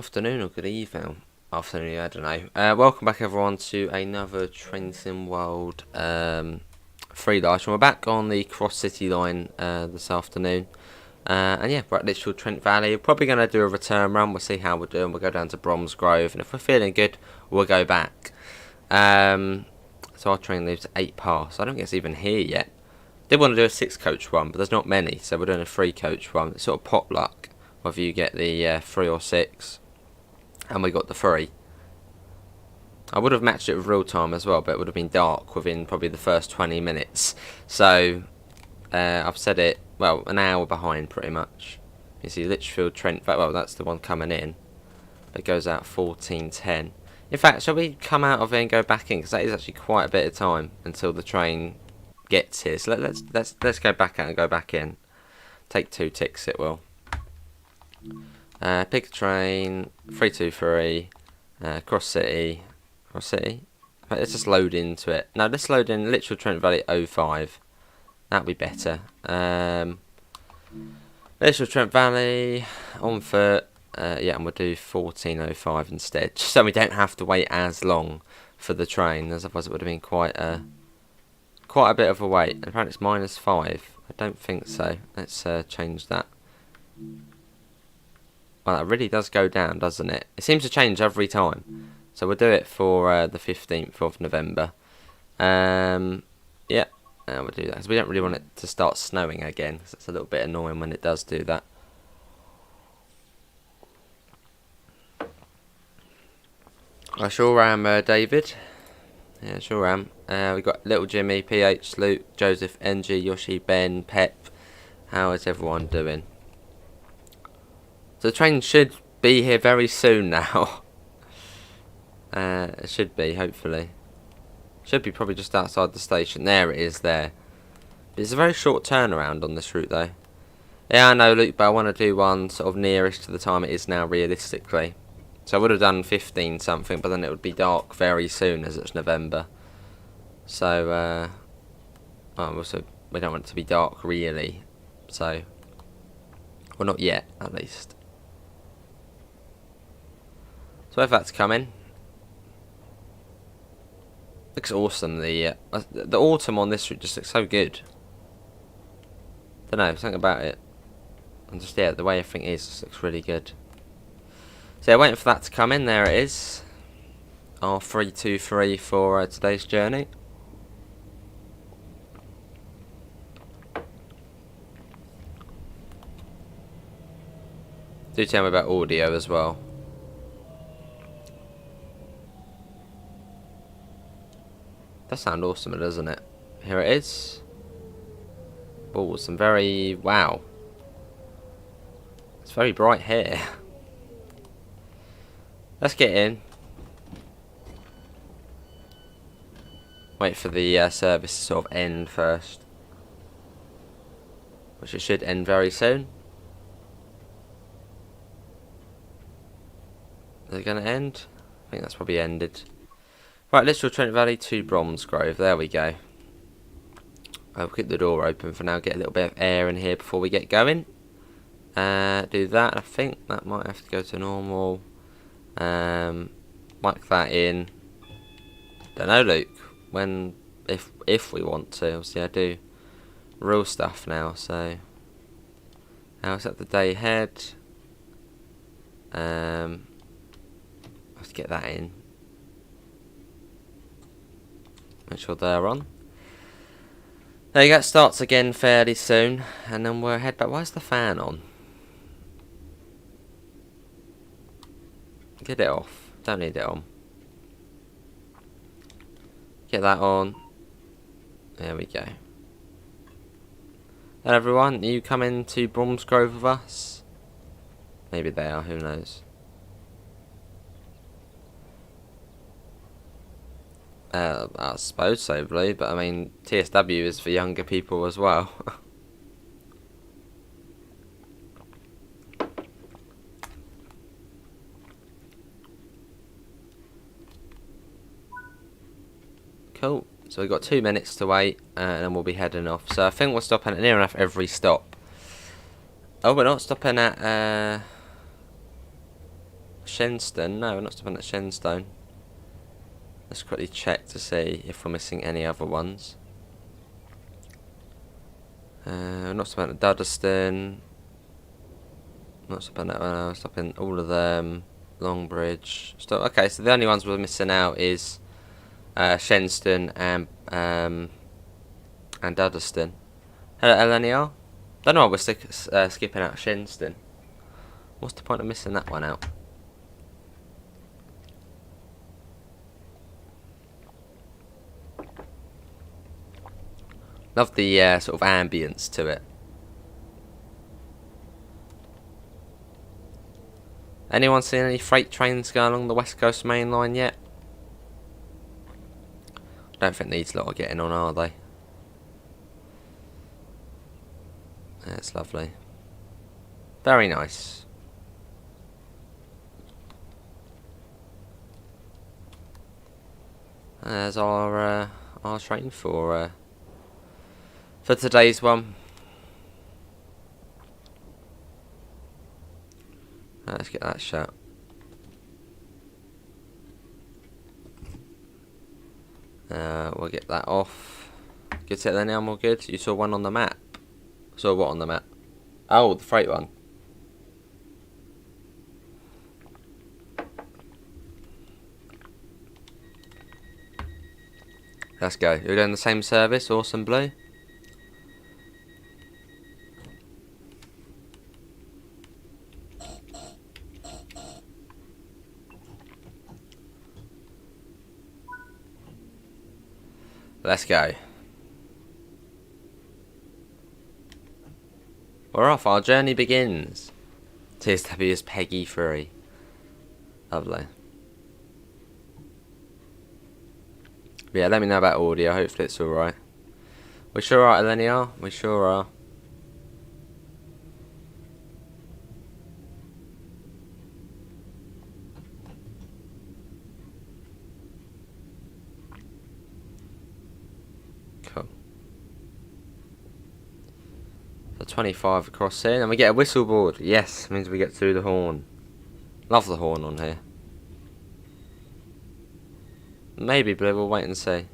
afternoon or good evening. Afternoon, I don't know. Welcome back everyone to another Train World free live. We're back on the Cross City line this afternoon. And yeah, we're at literal Trent Valley. We're probably going to do a return run. We'll see how we're doing. We'll go down to Bromsgrove, and if we're feeling good, we'll go back. So our train leaves at 8 past. I don't think it's even here yet. Did want to do a 6-coach one, but there's not many, so we're doing a 3-coach one. It's sort of pot luck whether you get the 3 or 6, and we got the 3. I would have matched it with real time as well, but it would have been dark within probably the first 20 minutes. So I've said it, well, an hour behind pretty much. You see Lichfield, Trent, well, that's the one coming in. It goes out 14:10. In fact, shall we come out of it and go back in? Because that is actually quite a bit of time until the train gets here. So let's go back out and go back in. Take 2 ticks, it will. Pick a train, 323, Cross City. Cross City? Let's just load into it. No, let's load in literal Trent Valley 05. That'll be better. Literal Trent Valley, on foot. Yeah, and we'll do 14:05 instead, just so we don't have to wait as long for the train, as otherwise it would have been quite a bit of a wait. In fact, it's -5. I don't think so. Let's change that. Well, that really does go down, doesn't it? It seems to change every time. So we'll do it for the 15th of November. Yeah, we'll do that because we don't really want it to start snowing again, because it's a little bit annoying when it does do that. I sure am, David. Yeah, sure am. We've got Little Jimmy, PH, Luke, Joseph, NG, Yoshi, Ben, Pep. How is everyone doing? So the train should be here very soon now. It should be, hopefully. Should be probably just outside the station. There it is, there. It's a very short turnaround on this route, though. Yeah, I know, Luke, but I want to do one sort of nearest to the time it is now, realistically. So I would have done 15 something, but then it would be dark very soon as it's November. So, also, we don't want it to be dark, really. So, well, not yet, at least. So if that's coming. Looks awesome. The autumn on this route just looks so good. Don't know, something about it. And just, yeah, the way everything is just looks really good. So yeah, waiting for that to come in. There it is. Our 323 for today's journey. Do tell me about audio as well. Does sound awesome, doesn't it? Here it is. Oh, some very... wow. It's very bright here. Let's get in. Wait for the service to sort of end first. Which it should end very soon. Is it going to end? I think that's probably ended. Right, literal Trent Valley to Bromsgrove. There we go. I'll keep the door open for now. Get a little bit of air in here before we get going. Do that. I think that might have to go to normal. Whack that in. Don't know, Luke. When, if we want to. Obviously, I do real stuff now. So, how's that the day ahead? I have to get that in. Make sure they're on. There you go. It starts again fairly soon, and then we'll head back. Why is the fan on? Get it off. Don't need it on. Get that on. There we go. Hello everyone, are you coming to Bromsgrove with us? Maybe they are, who knows. I suppose so, Blue, but I mean, TSW is for younger people as well. Cool. So we've got 2 minutes to wait, and then we'll be heading off. So I think we're stopping at near enough every stop. Oh, we're not stopping at... Shenstone? No, we're not stopping at Shenstone. Let's quickly check to see if we're missing any other ones. We're not stopping at Duddeston. Not stopping at we're stopping all of them. Longbridge. Stop. Okay, so the only ones we're missing out is Shenstone and Duddeston. Hello, LNER. Don't know why we're skipping out Shenstone. What's the point of missing that one out? Love the sort of ambience to it. Anyone seen any freight trains going along the West Coast Main Line yet? Don't think these lot are getting on, are they? That's lovely. Very nice. There's our train for today's one. Let's get that shut. We'll get that off. Good set there now, more good. You saw one on the map. Saw what on the map? Oh, the freight one. Let's go. You're doing the same service, Awesome Blue. Let's go. We're off. Our journey begins. TSW's Peggy 3. Lovely. But yeah, let me know about audio. Hopefully it's alright. We sure are, LNER. We sure are. Cool. So 25 across here, and we get a whistle board. Yes, means we get through the horn. Love the horn on here. Maybe Blue, we'll wait and see.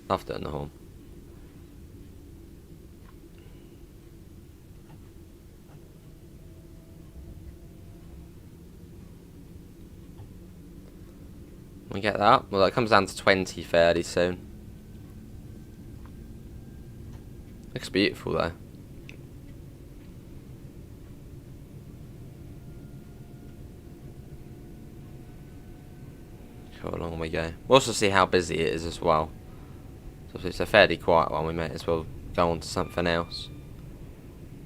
Love doing the horn. We get that. Well, that comes down to 20 fairly soon. Looks beautiful though. Cool, along we go. We'll also see how busy it is as well. So if it's a fairly quiet one, we may as well go on to something else.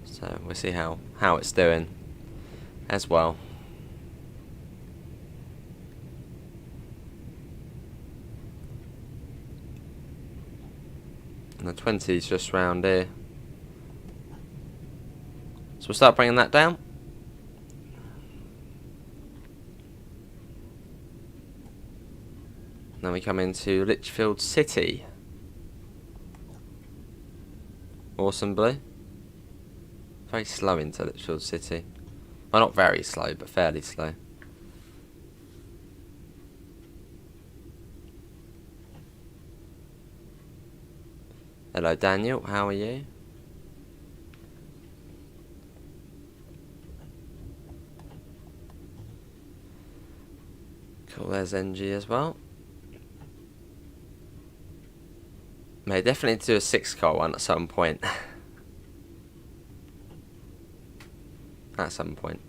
So we'll see how it's doing as well. And the 20 is just round here. So we'll start bringing that down. Then we come into Lichfield City. Awesome Blue. Very slow into Lichfield City. Well, not very slow, but fairly slow. Hello Daniel, how are you? Cool, there's NG as well. May definitely do a 6-car one at some point. At some point.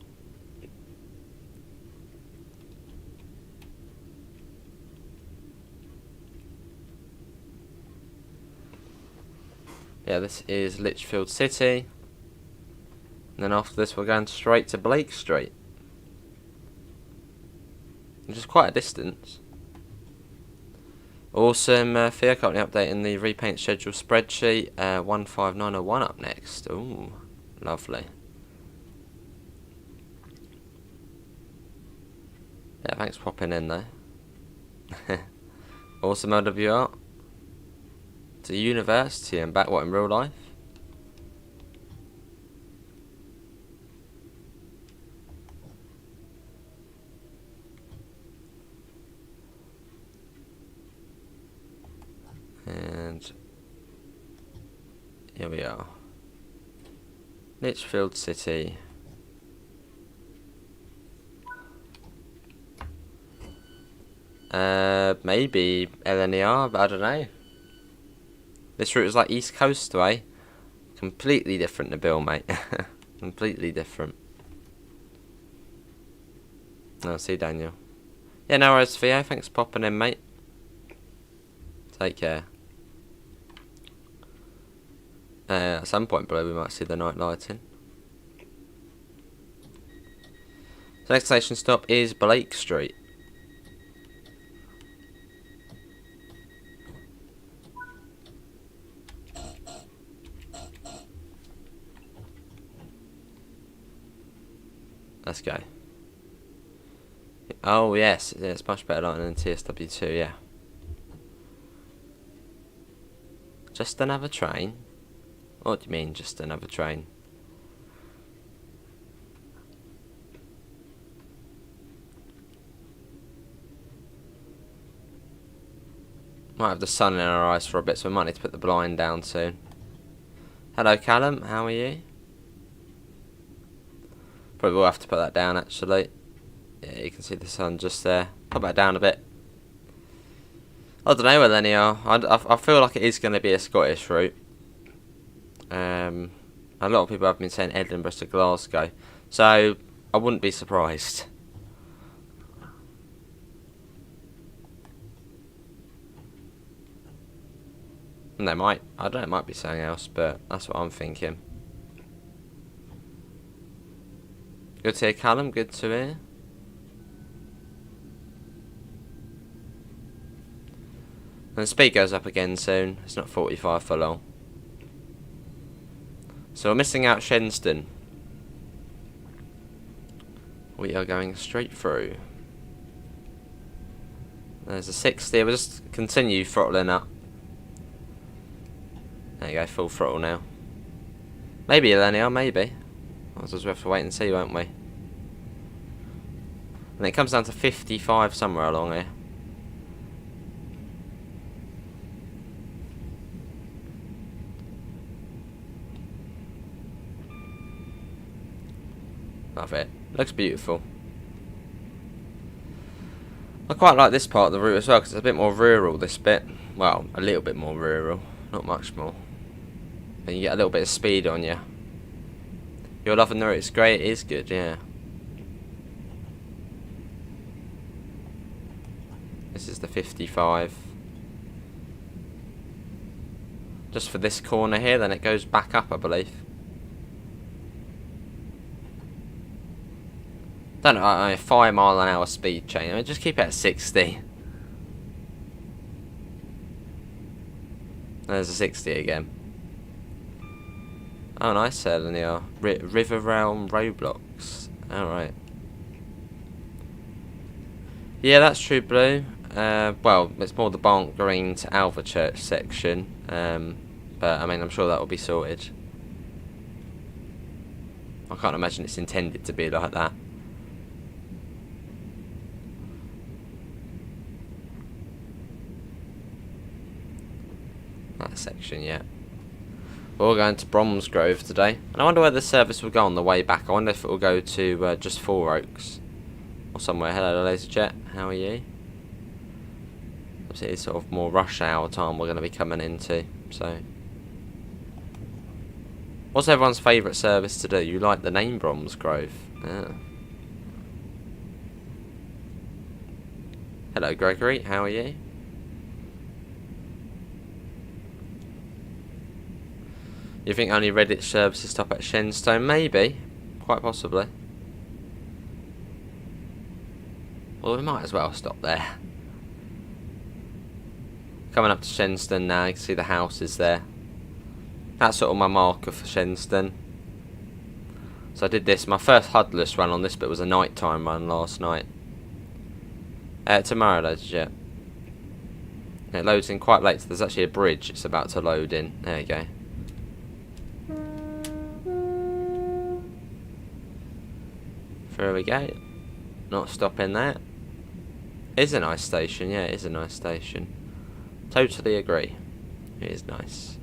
Yeah, this is Lichfield City. And then after this we're going straight to Blake Street. Which is quite a distance. Awesome, Theo currently updating the repaint schedule spreadsheet. 15901 up next. Ooh, lovely. Yeah, thanks for popping in there. Awesome LWR. To university and back, what, in real life? And here we are. Litchfield City. Maybe LNER, but I don't know. This route is like East Coast way. Completely different to Bill, mate. Completely different. Oh, see Daniel. Yeah, no worries, Theo. Thanks for popping in, mate. Take care. At some point below we might see the night lighting. The next station stop is Blake Street. Let's go. Oh yes, yeah, it's much better lighting than TSW2, yeah. Just another train? What do you mean, just another train? Might have the sun in our eyes for a bit, so we might need to put the blind down soon. Hello Callum, how are you? Probably will have to put that down actually. Yeah, you can see the sun just there. Put that down a bit. I don't know where any are. I feel like it is going to be a Scottish route. A lot of people have been saying Edinburgh to Glasgow, so I wouldn't be surprised. And they might, I don't know, it might be something else, but that's what I'm thinking. Good to hear, Callum, good to hear. And the speed goes up again soon, it's not 45 for long. So we're missing out Shenston. We are going straight through. There's a 60, we'll just continue throttling up. There you go, full throttle now. Maybe Elenia, maybe. We'll just have to wait and see, won't we? And it comes down to 55 somewhere along here. Love it. Looks beautiful. I quite like this part of the route as well because it's a bit more rural, this bit. Well, a little bit more rural. Not much more. And you get a little bit of speed on you. You're loving the route. It's great. It is good, yeah. This is the 55. Just for this corner here, then it goes back up, I believe. Don't know, a 5 mile an hour speed change. I mean, just keep it at 60. There's a 60 again. Oh, nice, Selenia. River Realm Roblox. Alright. Yeah, that's true, Blue. Well, it's more the Barnt Green to Alverchurch section. But, I mean, I'm sure that will be sorted. I can't imagine it's intended to be like that. That section, yeah. We're going to Bromsgrove today, and I wonder where the service will go on the way back. I wonder if it will go to just Four Oaks or somewhere. Hello, LaserJet. How are you? Obviously, it's sort of more rush hour time we're going to be coming into. So, what's everyone's favourite service to do? You like the name Bromsgrove? Yeah. Hello, Gregory. How are you? You think only Reddit services stop at Shenstone? Maybe. Quite possibly. Well, we might as well stop there. Coming up to Shenstone now, you can see the houses there. That's sort of my marker for Shenstone. So I did this, my first HUDless run on this bit was a nighttime run last night. Tomorrow, LaserJet. It loads in quite late, so there's actually a bridge it's about to load in. There you go. There we go. Not stopping that. It's a nice station, yeah, it is a nice station. Totally agree. It is nice.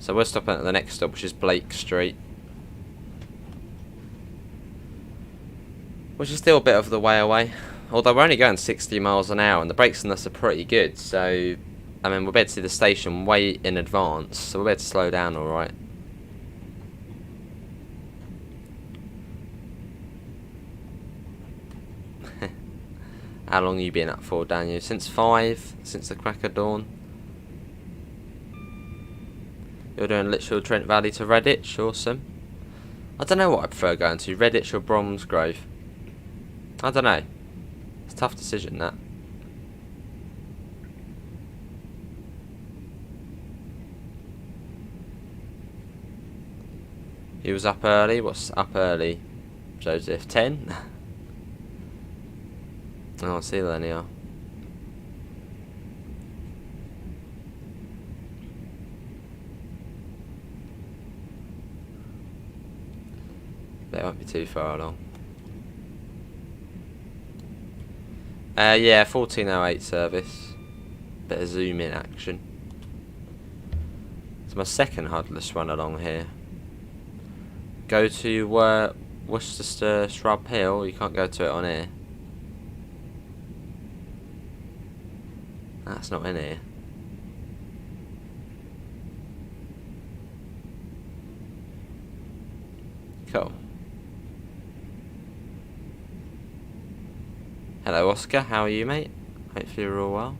So we're stopping at the next stop, which is Blake Street. Which is still a bit of the way away. Although we're only going 60 miles an hour and the brakes on this are pretty good. So, I mean, we'll be able to see the station way in advance. So we'll be able to slow down alright. How long have you been up for, Daniel? Since 5? Since the crack of dawn? You're doing Lichfield Trent Valley to Redditch, awesome. I don't know what I prefer going to, Redditch or Bromsgrove. I don't know. It's a tough decision, that. He was up early. What's up early, Joseph? 10? Oh, I see then, yeah. That won't be too far along. Yeah, 1408 service. Bit of zoom in action. It's my second hardless run along here. Go to Worcester Shrub Hill. You can't go to it on here. That's not in here. Cool. Hello Oscar, how are you, mate? Hopefully you're all well.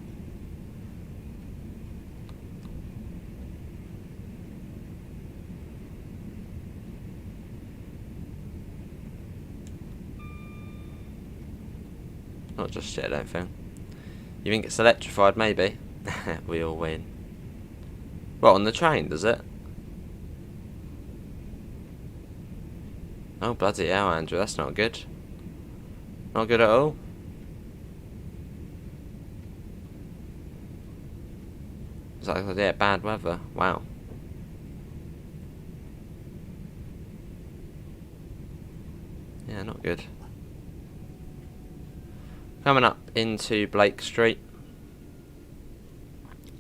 Not just yet, I don't think. You think it's electrified, maybe? We all win. What, on the train, does it? Oh, bloody hell, Andrew, that's not good. Not good at all. It's like, yeah, bad weather. Wow. Yeah, not good. Coming up into Blake Street.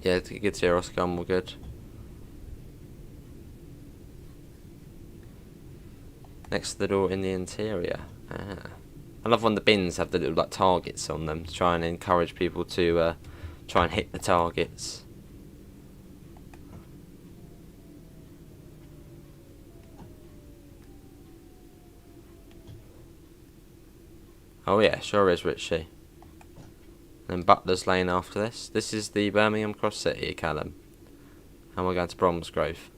Yeah, it's good to hear Oscar, we're good. Next to the door in the interior. Ah. I love when the bins have the little like targets on them to try and encourage people to try and hit the targets. Oh yeah, sure is, Richie. Then Butler's Lane after this. This is the Birmingham Cross City, Callum. And we're going to Bromsgrove.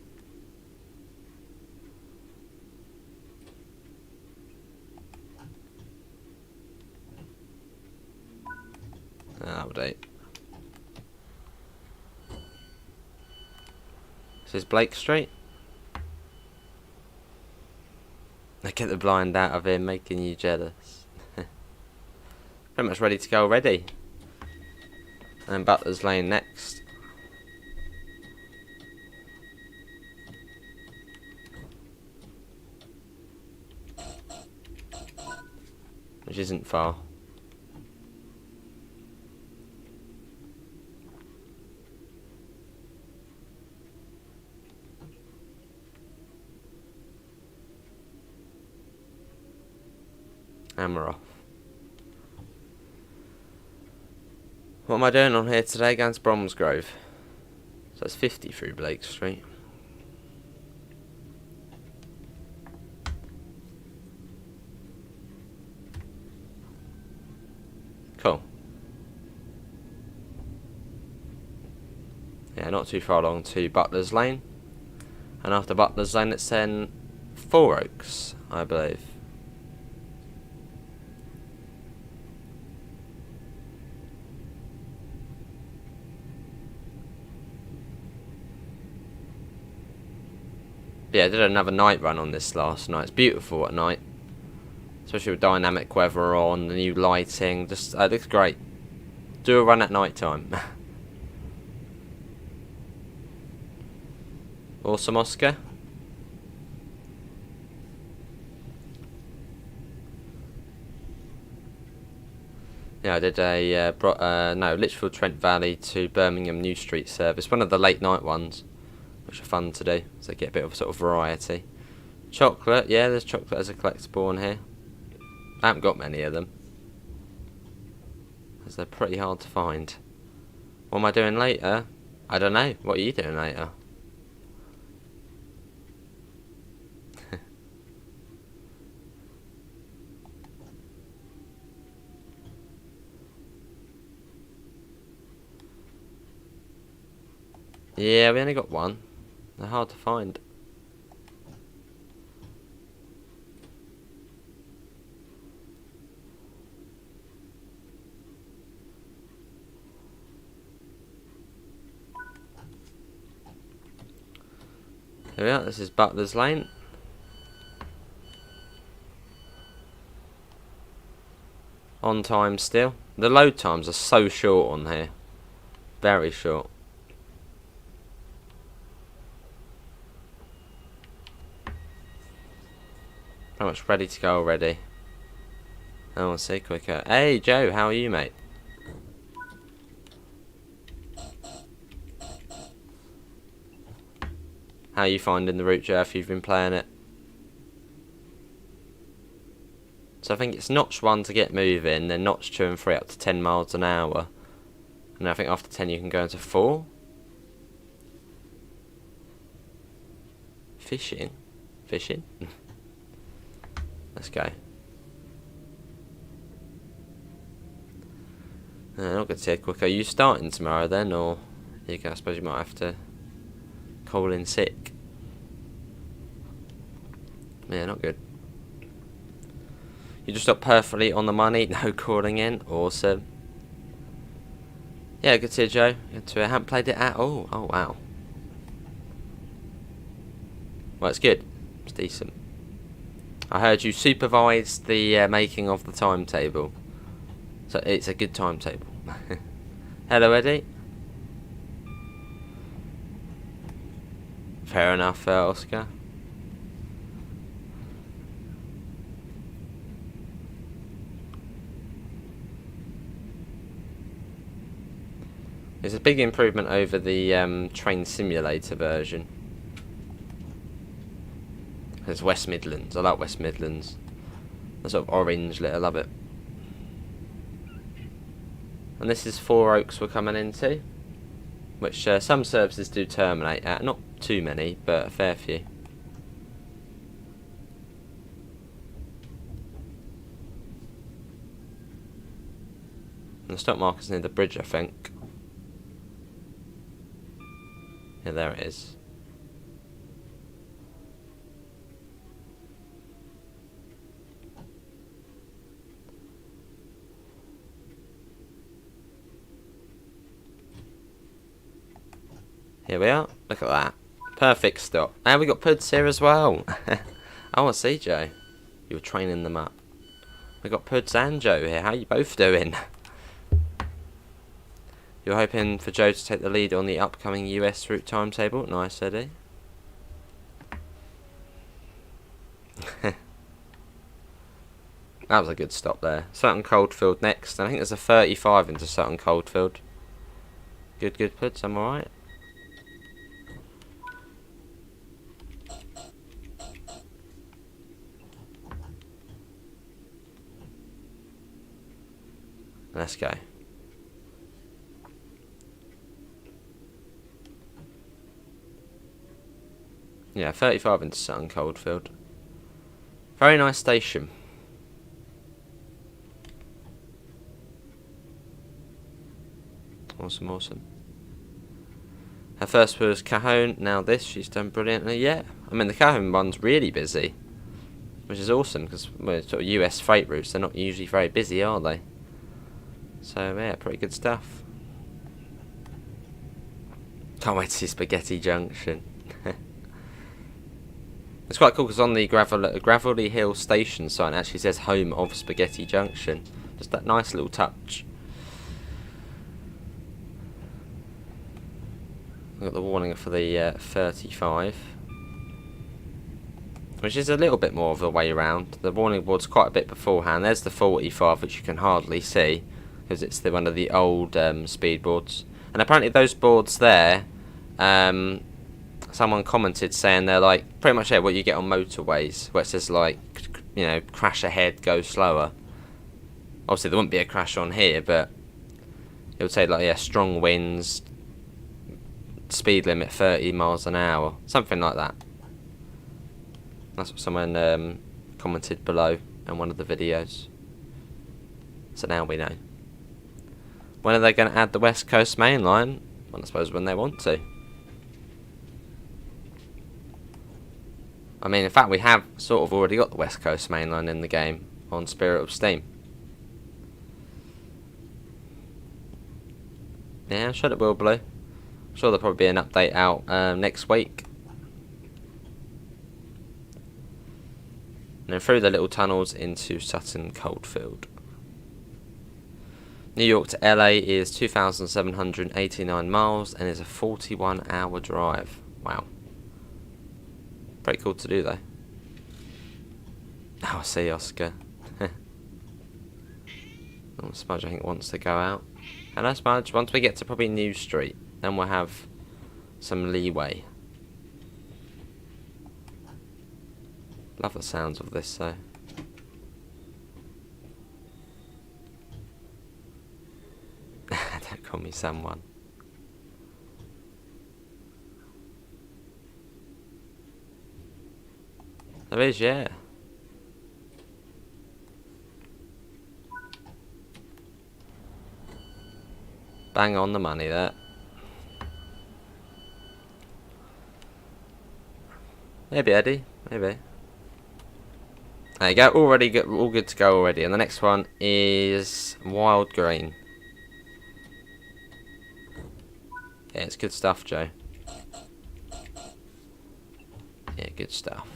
That'll do. This is Blake Street. Look at the blind out of him, making you jealous. Pretty much ready to go already. And Butler's Lane next. Which isn't far. And we're off. What am I doing on here today? Going to Bromsgrove. So it's 50 through Blake Street. Cool. Yeah, not too far along to Butler's Lane. And after Butler's Lane it's then Four Oaks, I believe. Yeah, I did another night run on this last night. It's beautiful at night, especially with dynamic weather on, the new lighting. Just it looks great. Do a run at night time. Awesome, Oscar. Yeah, I did a Lichfield Trent Valley to Birmingham New Street service, one of the late night ones, which are fun to do, so you get a bit of sort of variety. Chocolate, yeah, there's chocolate as a collectible on here. I haven't got many of them, because they're pretty hard to find. What am I doing later? I don't know. What are you doing later? Yeah, we only got one. They're hard to find. Here we are, this is Butler's Lane. On time still. The load times are so short on here. Very short. Pretty much ready to go already. I want to see quicker. Hey Joe, how are you, mate? How are you finding the route, Joe, if you've been playing it? So I think it's notch 1 to get moving, then notch 2 and 3 up to 10 miles an hour. And I think after 10 you can go into 4. Fishing? Fishing? Let's go. Not good to hear quicker. Are you starting tomorrow then, or I suppose you might have to call in sick? Yeah, not good. You just got perfectly on the money, no calling in. Awesome. Yeah, good to hear, Joe. Good to hear. I haven't played it at all. Oh, wow. Well, it's good. It's decent. I heard you supervised the making of the timetable. So it's a good timetable. Hello, Eddie. Fair enough, Oscar. It's a big improvement over the train simulator version. It's West Midlands. I like West Midlands. The sort of orange lit. I love it. And this is Four Oaks we're coming into, which some services do terminate at. Not too many, but a fair few. And the stop marker's near the bridge, I think. Yeah, there it is. Here we are. Look at that. Perfect stop. And we got Puds here as well. Oh, I see, Joe. You were training them up. We got Puds and Joe here. How you both doing? You're hoping for Joe to take the lead on the upcoming US route timetable. Nice, Eddie. That was a good stop there. Sutton Coldfield next. I think there's a 35 into Sutton Coldfield. Good, good, Puds. I'm alright. Let's go. Yeah, 35 into Sutton Coldfield. Very nice station. Awesome, awesome. Her first was Cajon, now this. She's done brilliantly. Yeah, I mean the Cajon one's really busy, which is awesome because sort of US freight routes, they're not usually very busy, are they? So yeah, pretty good stuff. Can't wait to see Spaghetti Junction. It's quite cool because on the Gravelly Hill station sign it actually says home of Spaghetti Junction. Just that nice little touch. I've got the warning for the 35, which is a little bit more of the way around. The warning board's quite a bit beforehand. There's the 45, which you can hardly see, because it's one of the old speed boards. And apparently those boards there, someone commented saying they're like pretty much what you get on motorways, where it says like, you know, crash ahead, go slower. Obviously there wouldn't be a crash on here, but it would say like, yeah, strong winds, speed limit 30 miles an hour, something like that. That's what someone commented below in one of the videos. So now we know. When are they going to add the West Coast Main Line? Well, I suppose when they want to. I mean, in fact, we have sort of already got the West Coast Main Line in the game on Spirit of Steam. Yeah, I'm sure it will, Blue. I'm sure there'll probably be an update out next week. And then through the little tunnels into Sutton Coldfield. New York to LA is 2,789 miles and is a 41-hour drive. Wow. Pretty cool to do though. Oh, I see Oscar. Smudge I think wants to go out. Hello Smudge, once we get to probably New Street, then we'll have some leeway. Love the sounds of this though. Don't call me someone. There is, yeah. Bang on the money there. Maybe Eddie, maybe. There you go, already good, all good to go already. And the next one is Wild Green. Yeah, it's good stuff, Joe. Yeah, good stuff.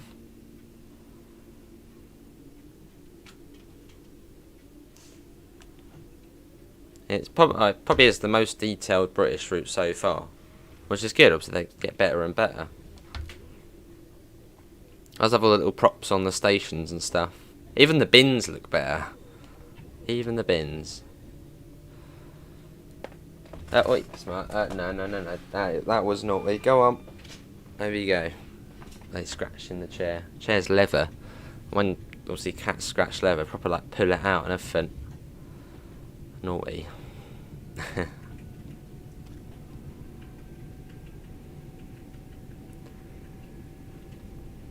It's probably is the most detailed British route so far, which is good. Obviously, they get better and better. I just have all the little props on the stations and stuff. Even the bins look better. Even the bins. Wait, smart. No. That was naughty. Go on. There you go. They scratched in the chair. Chair's leather. When obviously cats scratch leather, proper like pull it out and everything. Naughty.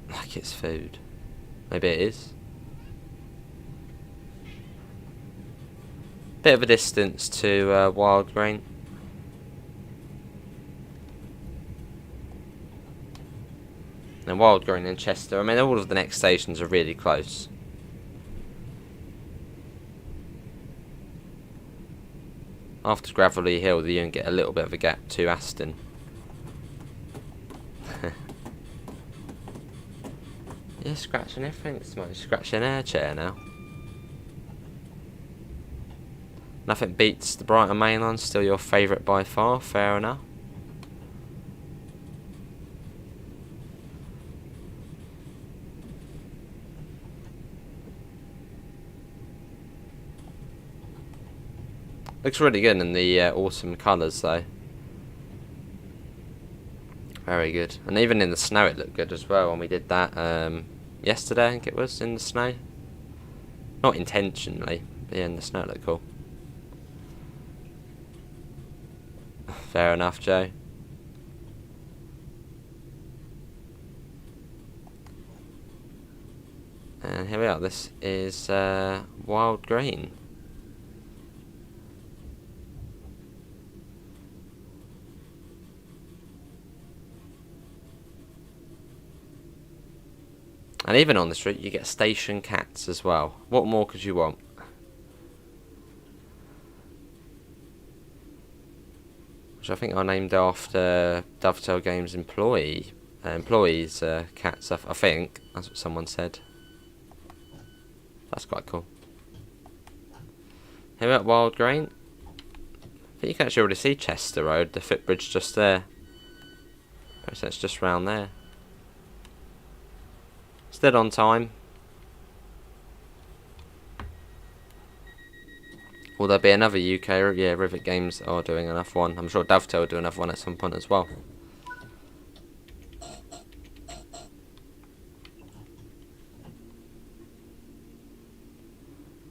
Like it's food. Maybe it is. Bit of a distance to Wild Green. And Wild Green and Chester. I mean, all of the next stations are really close. After Gravelly Hill, you can get a little bit of a gap to Aston. You're scratching everything. You're scratching an air chair now. Nothing beats the Brighton Main Line. Still your favourite by far. Fair enough. Looks really good in the autumn colours though. Very good. And even in the snow it looked good as well when we did that yesterday, I think it was, in the snow. Not intentionally, but yeah, in the snow it looked cool. Fair enough, Joe. And here we are, this is Wild Green. And even on the street you get station cats as well. What more could you want? Which I think are named after Dovetail Games employees' cats, I think. That's what someone said. That's quite cool. Here at Wild Green. I think you can actually already see Chester Road, the footbridge just there. So it's just round there. Still on time. Will there be another UK route? Yeah, Rivet Games are doing another one. I'm sure Dovetail will do another one at some point as well.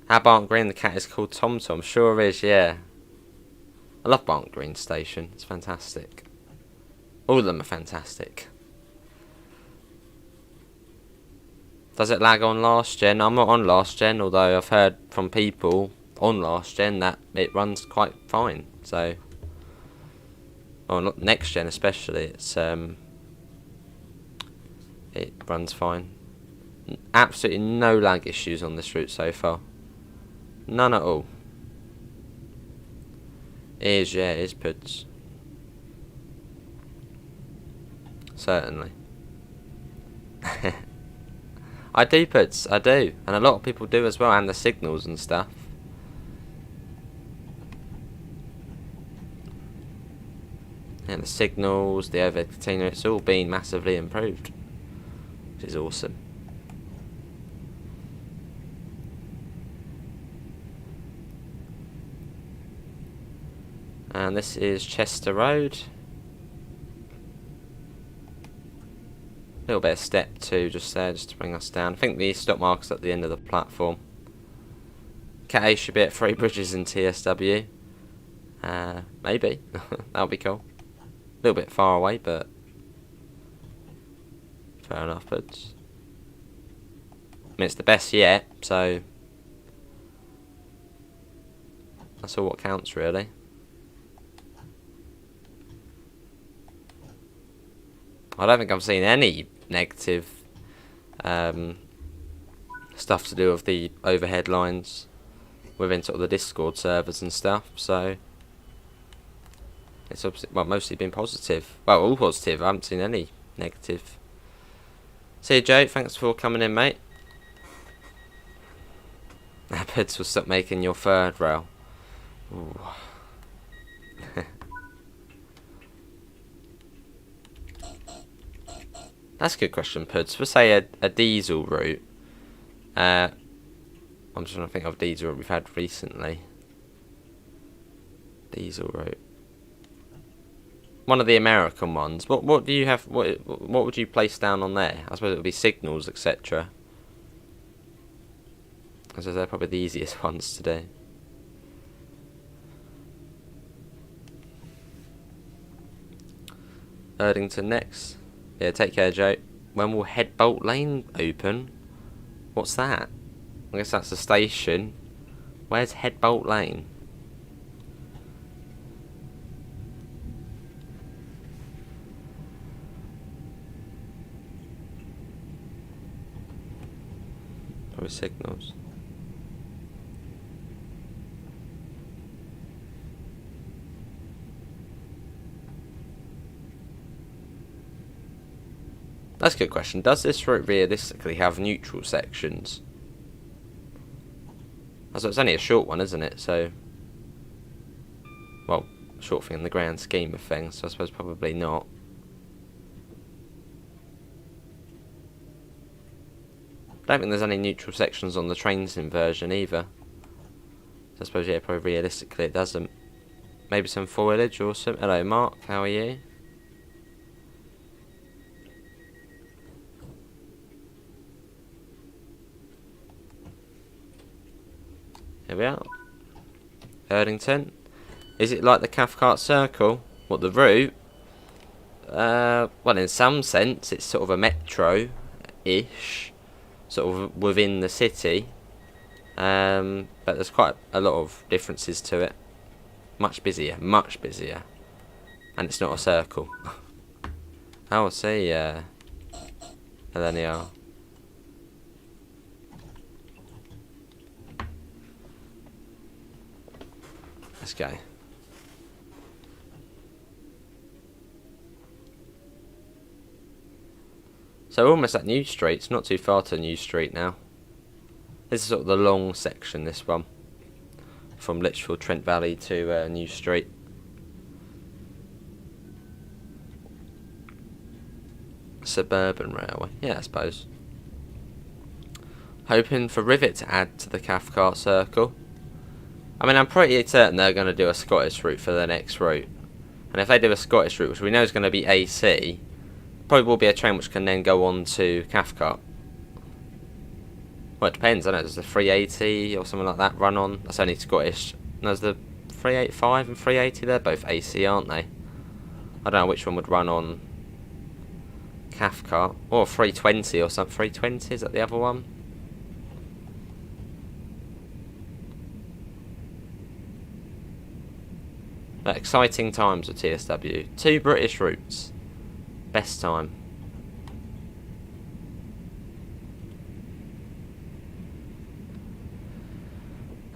How Barnt Green the cat is called Tom Tom? Sure is, yeah. I love Barnt Green Station. It's fantastic. All of them are fantastic. Does it lag on last gen? I'm not on last gen, although I've heard from people on last gen that it runs quite fine. So, well, not next gen especially. It runs fine. Absolutely no lag issues on this route so far. None at all. It is puds. Certainly. I do puds, I do. And a lot of people do as well, and the signals and stuff. And the signals, the overhead container, it's all been massively improved. Which is awesome. And this is Chester Road. A little bit of step 2 just there, just to bring us down. I think the stop marker's at the end of the platform. Cat A should be at 3 bridges in TSW. Maybe. That'll be cool. A little bit far away, but fair enough. But I mean, it's the best yet, so that's all what counts, really. I don't think I've seen any negative stuff to do with the overhead lines within sort of the Discord servers and stuff, so it's obviously, well, mostly been positive. Well, all positive. I haven't seen any negative. See you, Joe. Thanks for coming in, mate. Puds will stop making your third rail. Ooh. That's a good question, Puds. For say a diesel route, I'm just trying to think of diesel route we've had recently. Diesel route. One of the American ones. What do you have? What would you place down on there? I suppose it would be signals, etc. As they're probably the easiest ones to do. Erdington next. Yeah, take care, Joe. When will Headbolt Lane open? What's that? I guess that's the station. Where's Headbolt Lane? Probably signals. That's a good question. Does this route realistically have neutral sections? So it's only a short one, isn't it? So, well, short thing in the grand scheme of things, so I suppose probably not. I don't think there's any neutral sections on the trains in version either. So I suppose, yeah, probably realistically it doesn't. Maybe some foliage or some... Hello, Mark. How are you? Here we are. Erdington. Is it like the Cathcart Circle? What, the route? Well, in some sense, it's sort of a metro-ish. Sort of within the city. But there's quite a lot of differences to it. Much busier. Much busier. And it's not a circle. Oh, I see. And then they are. Let's go. So we're almost at New Street. It's not too far to New Street now. This is sort of the long section, this one. From Lichfield, Trent Valley to New Street. Suburban Railway. Yeah, I suppose. Hoping for Rivet to add to the Cathcart Circle. I mean, I'm pretty certain they're going to do a Scottish route for the next route. And if they do a Scottish route, which we know is going to be AC, probably will be a train which can then go on to Cathcart. Well, it depends, I don't know, does the 380 or something like that run on? That's only Scottish. And there's the 385 and 380, they're both AC, aren't they? I don't know which one would run on Cathcart. Or 320 or something. 320, is that the other one? But exciting times with TSW. 2 British routes. Best time.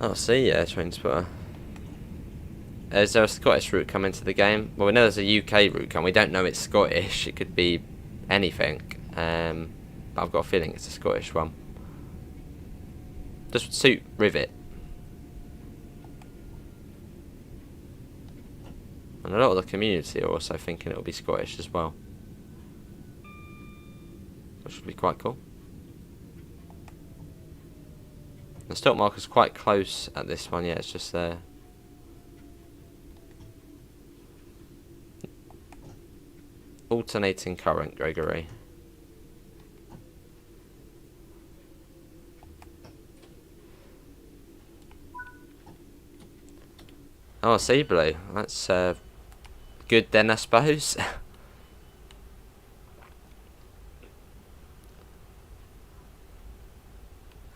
Oh, see, yeah, train spotter. Is there a Scottish route coming to the game? Well, we know there's a UK route coming. We don't know it's Scottish. It could be anything. But I've got a feeling it's a Scottish one. Just would suit Rivet. And a lot of the community are also thinking it'll be Scottish as well. Which would be quite cool. The stock marker's quite close at this one, yeah, it's just there. Alternating current, Gregory. Oh, sea blue. That's good then, I suppose.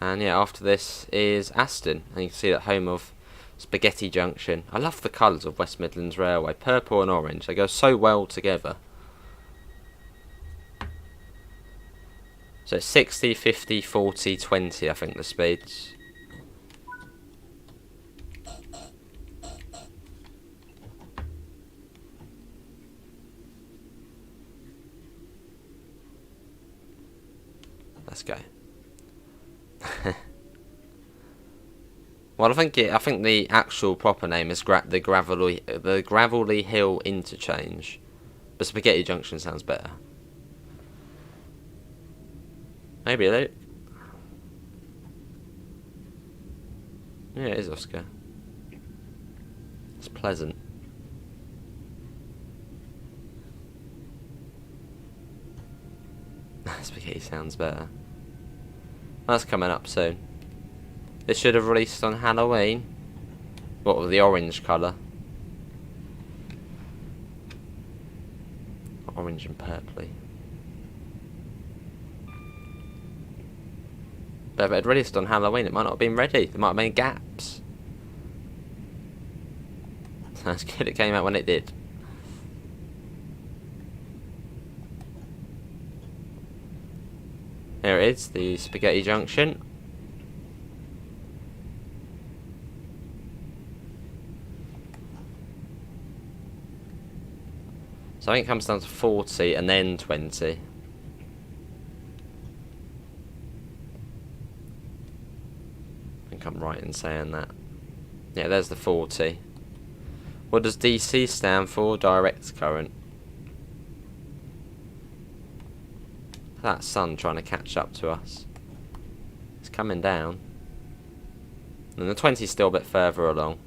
And yeah, after this is Aston, and you can see that home of Spaghetti Junction. I love the colours of West Midlands Railway, purple and orange. They go so well together. So 60, 50, 40, 20, I think the speeds. Let's go. Well, I think the actual proper name is the Gravelly Hill Interchange, but Spaghetti Junction sounds better. Maybe, Luke. Yeah, it is Oscar. It's pleasant. Spaghetti sounds better. That's coming up soon. This should have released on Halloween. What with the orange colour? Orange and purpley. But if it had released on Halloween, it might not have been ready. There might have been gaps. That's good, it came out when it did. Here it is, the Spaghetti Junction. So I think it comes down to 40 and then 20. I think I'm right in saying that. Yeah, there's the 40. What does DC stand for? Direct current. That sun trying to catch up to us. It's coming down. And the 20's still a bit further along.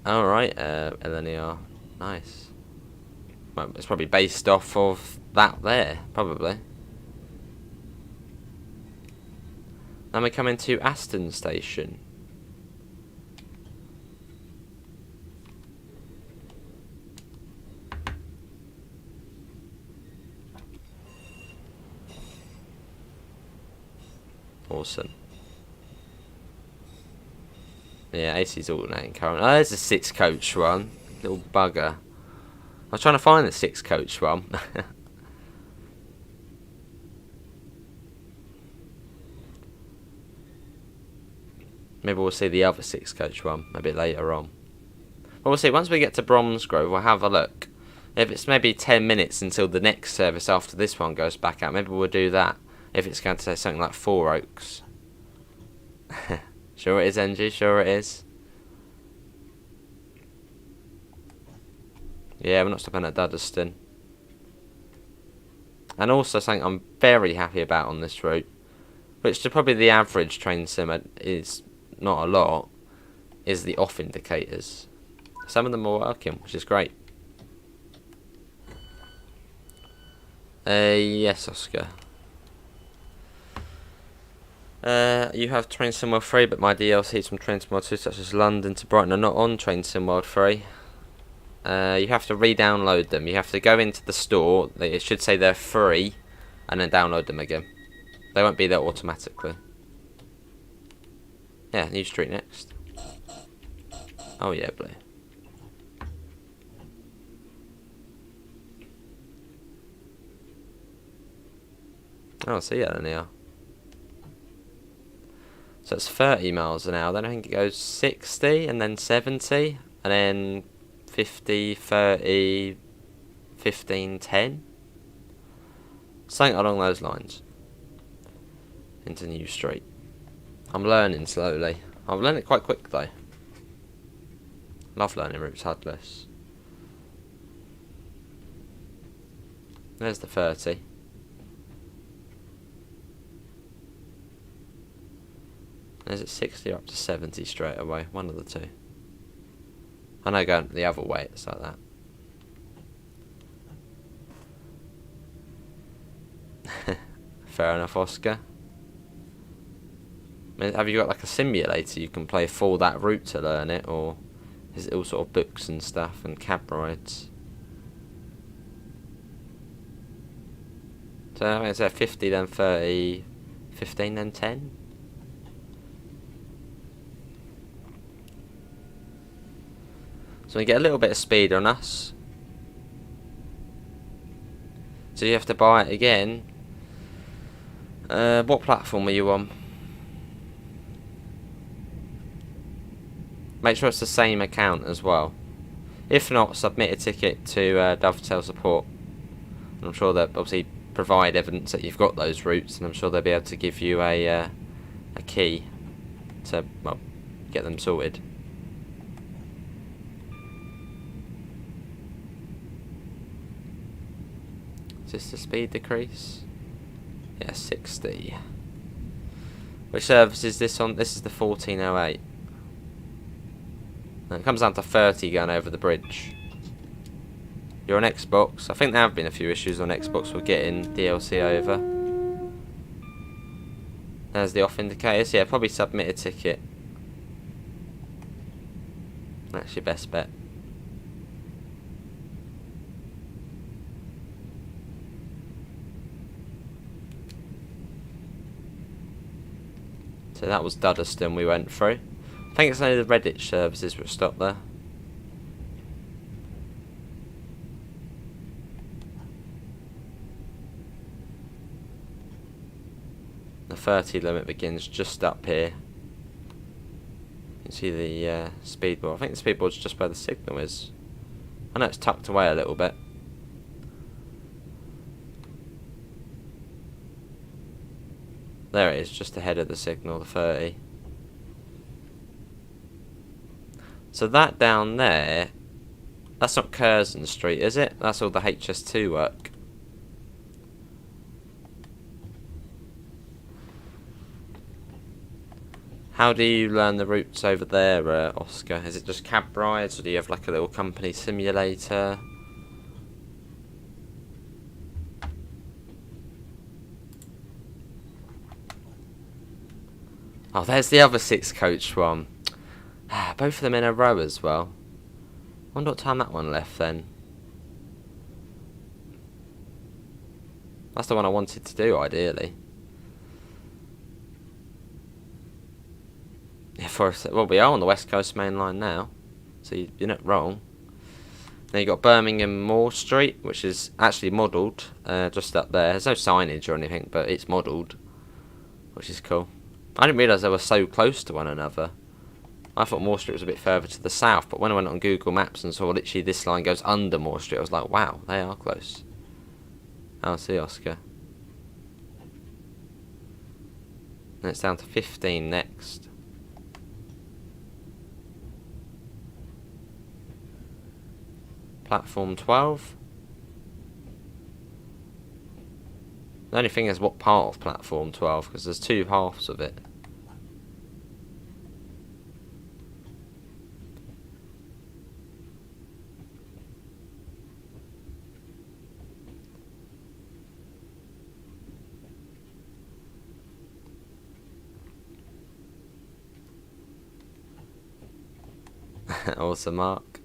Alright, LNER. Nice. Well, it's probably based off of that there, probably. Then we come into Aston Station. Awesome. Yeah, AC's alternating current. Oh, there's a 6 coach one. Little bugger. I was trying to find the 6 coach one. Maybe we'll see the other 6 coach one a bit later on. But we'll see. Once we get to Bromsgrove, we'll have a look. If it's maybe 10 minutes until the next service after this one goes back out, maybe we'll do that. If it's going to say something like 4 Oaks. Sure it is, NG, sure it is. Yeah, we're not stopping at Duddeston. And also something I'm very happy about on this route, which to probably the average train sim is not a lot, is the off indicators. Some of them are working, which is great. Yes, Oscar. You have Train Sim World 3, but my DLCs from Train Sim World 2, such as London to Brighton, are not on Train Sim World 3. You have to re-download them. You have to go into the store. It should say they're free, and then download them again. They won't be there automatically. Yeah, new street next. Oh yeah, blue. Oh, so yeah, then they are. So it's 30 miles an hour. Then I think it goes 60, and then 70, and then 50, 30, 15, 10. Something along those lines. Into New Street. I'm learning slowly. I've learned it quite quick though. Love learning routes HUDless. There's the 30. Is it 60 or up to 70 straight away? One of the two. I know going the other way it's like that. Fair enough, Oscar. I mean, have you got like a simulator you can play for that route to learn it, or is it all sort of books and stuff and cab rides? So I mean, it's 50 then 30, 15 then 10? So we get a little bit of speed on us. So you have to buy it again. What platform are you on? Make sure it's the same account as well. If not, submit a ticket to Dovetail support. I'm sure they'll obviously provide evidence that you've got those routes, and I'm sure they'll be able to give you a key to, well, get them sorted. Is this the speed decrease? Yeah, 60. Which service is this on? This is the 1408. And it comes down to 30 going over the bridge. You're on Xbox. I think there have been a few issues on Xbox with getting DLC over. There's the off indicators. Yeah, probably submit a ticket. That's your best bet. So that was Duddeston we went through. I think it's only the Redditch services which stopped there. The 30 limit begins just up here. You can see the speed board. I think the speed board's just where the signal is. I know it's tucked away a little bit. There it is, just ahead of the signal, the 30. So that down there, that's not Curzon Street, is it? That's all the HS2 work. How do you learn the routes over there, Oscar? Is it just cab rides, or do you have like a little company simulator? Oh, there's the other 6 coach one. Both of them in a row as well. Wonder what time that one left then. That's the one I wanted to do, ideally. Yeah, well, we are on the West Coast Main Line now, so you're not wrong. Then you got Birmingham Moore Street, which is actually modelled, just up there. There's no signage or anything, but it's modelled, which is cool. I didn't realise they were so close to one another. I thought Moore Street was a bit further to the south, but when I went on Google Maps and saw literally this line goes under Moore Street, I was like, wow, they are close. I'll see, Oscar. And it's down to 15 next. Platform 12. The only thing is what part of platform 12, because there's 2 halves of it. Awesome, Mark.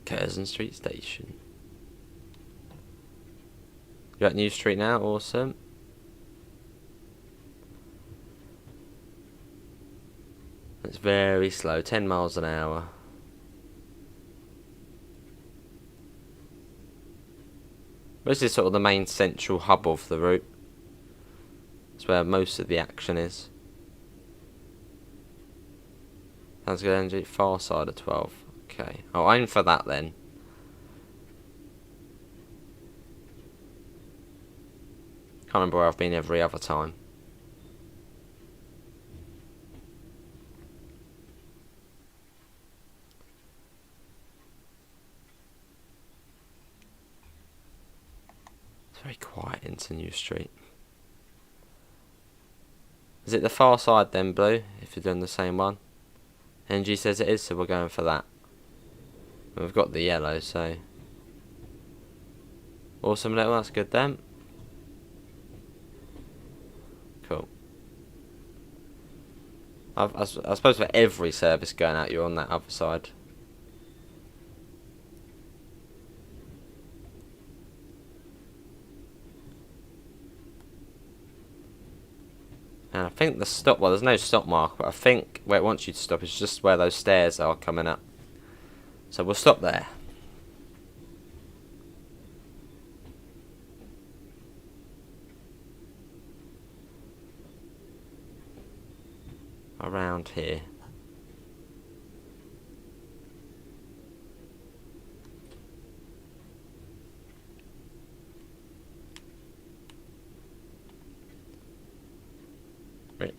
Curzon Street Station. You're at New Street now, awesome. It's very slow, 10 miles an hour. This is sort of the main central hub of the route. It's where most of the action is. Sounds good, Angie. Far side of 12. Okay, I'll aim for that then. Can't remember where I've been every other time. It's very quiet into New Street. Is it the far side then, Blue, if you're doing the same one? NG says it is, so we're going for that. And we've got the yellow, so... Awesome, little, that's good then. Cool. I suppose for every service going out, you're on that other side. And I think the stop, well, there's no stop mark, but I think where it wants you to stop is just where those stairs are coming up. So we'll stop there. Around here. Right.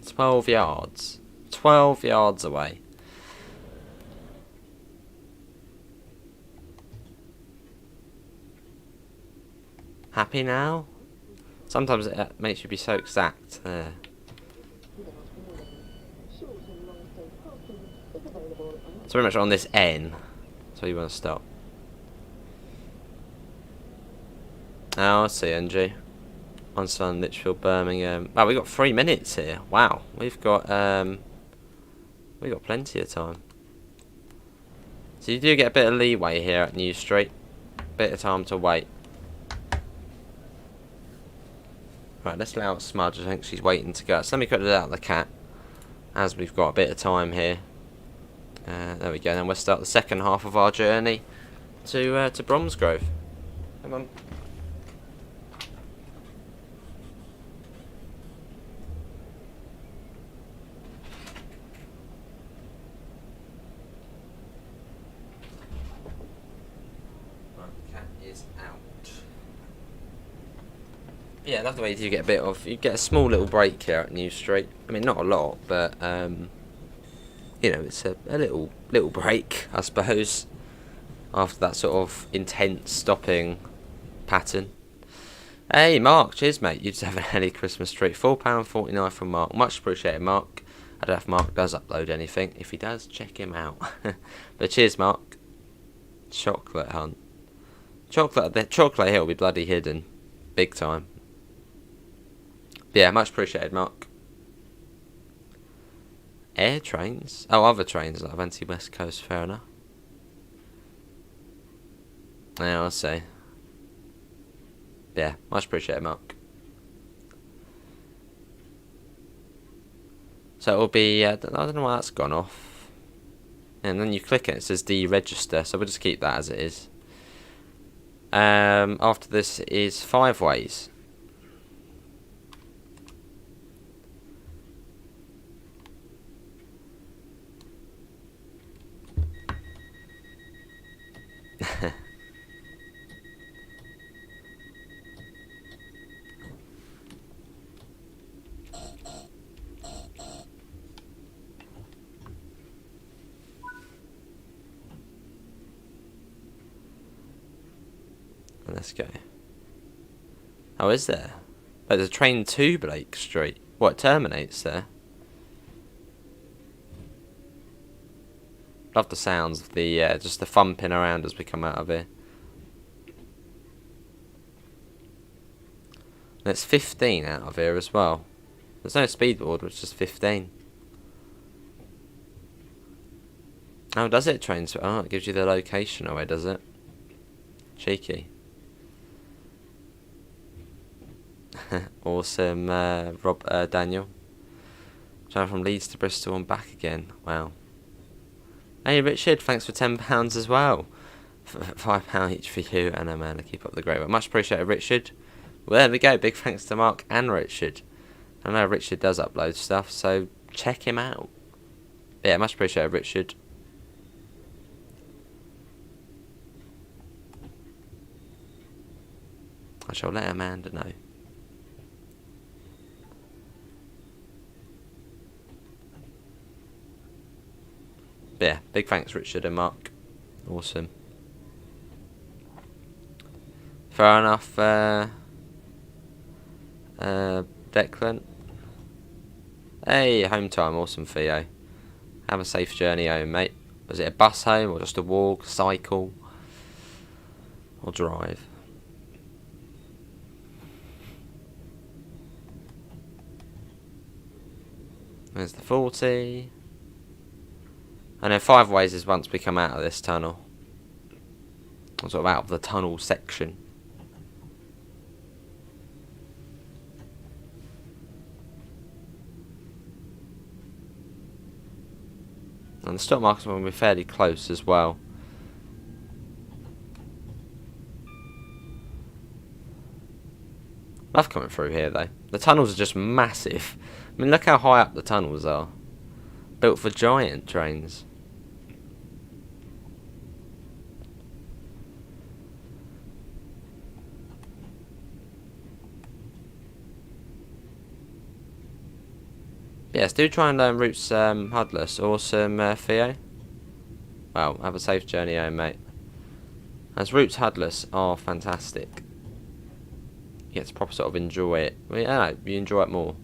12 yards. 12 yards away. Happy now? Sometimes it makes you be so exact there. It's very much on this N. That's where you want to stop. Oh, I see, NG. On Sun, Litchfield, Birmingham. Wow, we've got 3 minutes here. Wow, we've got plenty of time. So you do get a bit of leeway here at New Street. Bit of time to wait. Right, let's allow Smudge. I think she's waiting to go. So let me cut it out of the cat, as we've got a bit of time here. There we go. Then we'll start the second half of our journey to Bromsgrove. Come on. Right, the cat is out. Yeah, I love the way you get a bit of. You get a small little break here at New Street. I mean, not a lot, but you know, it's a little break, I suppose, after that sort of intense stopping pattern. Hey, Mark, cheers, mate. You just have an early Christmas treat. £4.49 from Mark. Much appreciated, Mark. I don't know if Mark does upload anything. If he does, check him out. But cheers, Mark. Chocolate hunt. The chocolate here will be bloody hidden. Big time. But yeah, much appreciated, Mark. Air trains? Oh, other trains like Avanti West Coast, fair enough. Yeah, I'll see. Yeah, much appreciated, Mark. So it'll be, I don't know why that's gone off. And then you click it says deregister, so we'll just keep that as it is. After this is 5 ways. Let's go. Oh, is there? Oh, there's a train to Blake Street. What, it terminates there? Love the sounds of the, just the thumping around as we come out of here. And it's 15 out of here as well. There's no speed board, it's just 15. Oh, does it train? Oh, it gives you the location away, does it? Cheeky. Awesome, Daniel. Travel from Leeds to Bristol and back again. Wow. Hey, Richard, thanks for £10 as well. £5 each for you and Amanda. Keep up the great work. Much appreciated, Richard. Well, there we go. Big thanks to Mark and Richard. I know Richard does upload stuff, so check him out. Yeah, much appreciated, Richard. I shall let Amanda know. Yeah, big thanks, Richard and Mark. Awesome. Fair enough, Declan. Hey, home time, awesome, Theo. Have a safe journey home, mate. Was it a bus home, or just a walk, cycle, or drive? There's the 40. I know 5 ways is once we come out of this tunnel. Or sort of out of the tunnel section. And the stock market's going to be fairly close as well. Love coming through here though. The tunnels are just massive. I mean, look how high up the tunnels are. Built for giant trains. Yes, do try and learn routes HUDless. Awesome, Theo. Well, have a safe journey home, mate. As routes HUDless are fantastic. You get to proper sort of enjoy it. Well, yeah, you enjoy it more.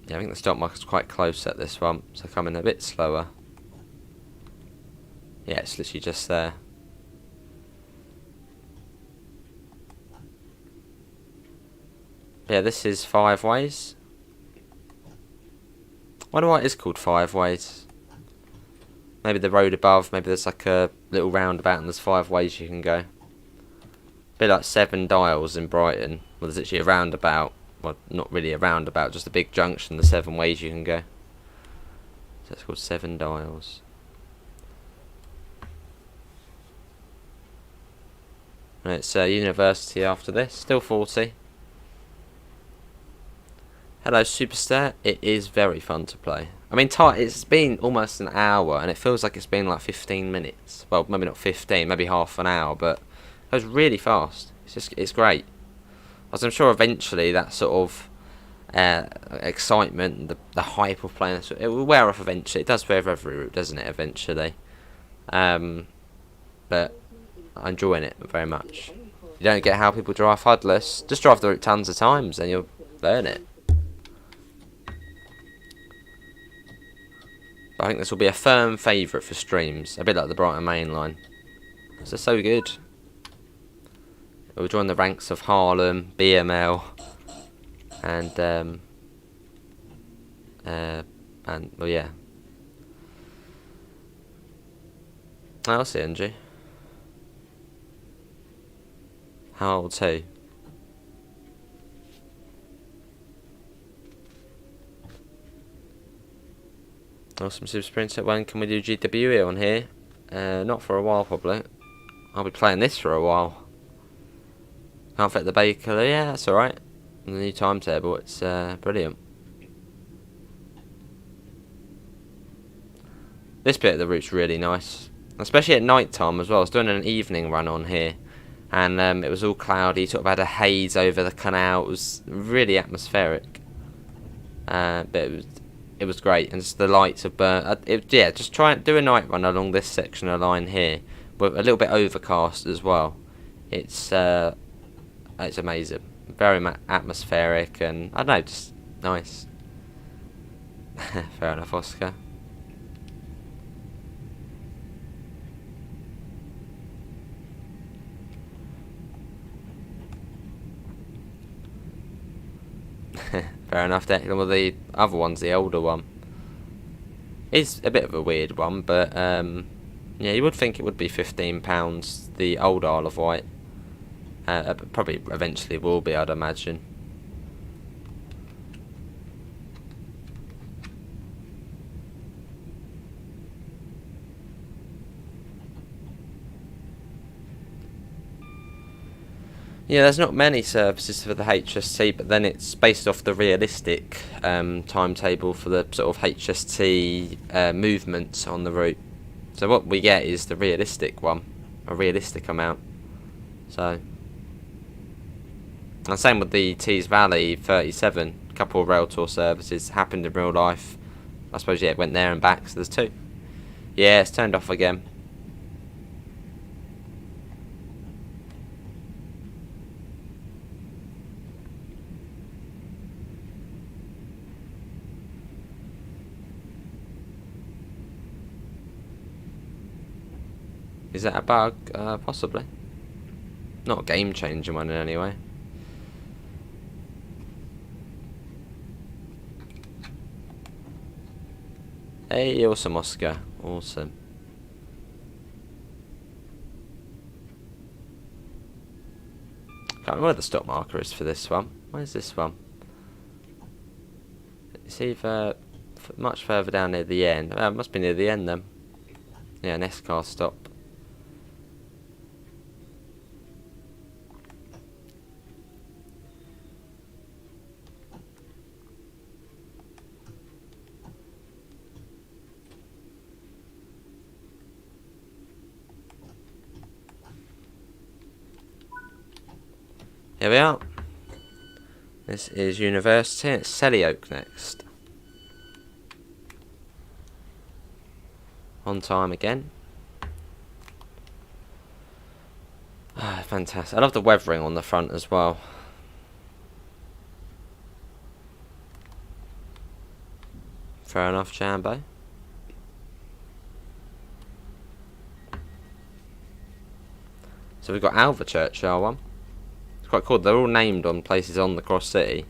Yeah, I think the stock market's quite close at this one, so coming a bit slower. Yeah, it's literally just there. Yeah, this is 5 ways. I wonder why it is called 5 ways. Maybe the road above, maybe there's like a little roundabout and there's 5 ways you can go. A bit like 7 Dials in Brighton. Well, there's actually a roundabout. Well, not really a roundabout, just a big junction, the 7 ways you can go. So it's called 7 Dials. And it's university after this, still 40. Hello, Superstar. It is very fun to play. I mean, it's been almost an hour, and it feels like it's been like 15 minutes. Well, maybe not 15, maybe half an hour, but it goes really fast. It's great. As I'm sure eventually that sort of excitement, the hype of playing this, it will wear off eventually. It does wear off every route, doesn't it, eventually? But I'm enjoying it very much. You don't get how people drive HUDless. Just drive the route tons of times, and you'll learn it. I think this will be a firm favourite for streams, a bit like the Brighton Main Line. They're so good. We'll join the ranks of Harlem, BML, and well, yeah. I'll see, Angie. How old too? Awesome, Super Sprinter. When can we do GWE on here? Not for a while, probably. I'll be playing this for a while. Can't fit the baker. Yeah, that's alright. The new timetable, it's brilliant. This bit of the route's really nice. Especially at night time as well. I was doing an evening run on here. And it was all cloudy. Sort of had a haze over the canal. It was really atmospheric. But it was great, and just the lights have burnt. Yeah, just try and do a night run along this section of line here, but a little bit overcast as well. It's amazing, very atmospheric, and I don't know, just nice. Fair enough, Oscar. Fair enough, Declan. Well, the other one's the older one. It's a bit of a weird one, but yeah, you would think it would be £15, the old Isle of Wight. Probably eventually will be, I'd imagine. Yeah, there's not many services for the HST, but then it's based off the realistic timetable for the sort of HST movements on the route. So what we get is the realistic one, a realistic amount. So, and same with the Tees Valley 37, a couple of rail tour services happened in real life. I suppose, yeah, it went there and back, so there's two. Yeah, it's turned off again. Is that a bug? Possibly. Not a game-changing one in any way. Hey, awesome, Oscar. Awesome. Can't remember where the stop marker is for this one. Where's this one? It's either much further down near the end. It must be near the end then. Yeah, an S-car stop. Here we are. This is University. It's Selly Oak next. On time again. Ah, fantastic. I love the weathering on the front as well. Fair enough, Jambo. So we've got Alvechurch, our one. Quite cool. They're all named on places on the cross city.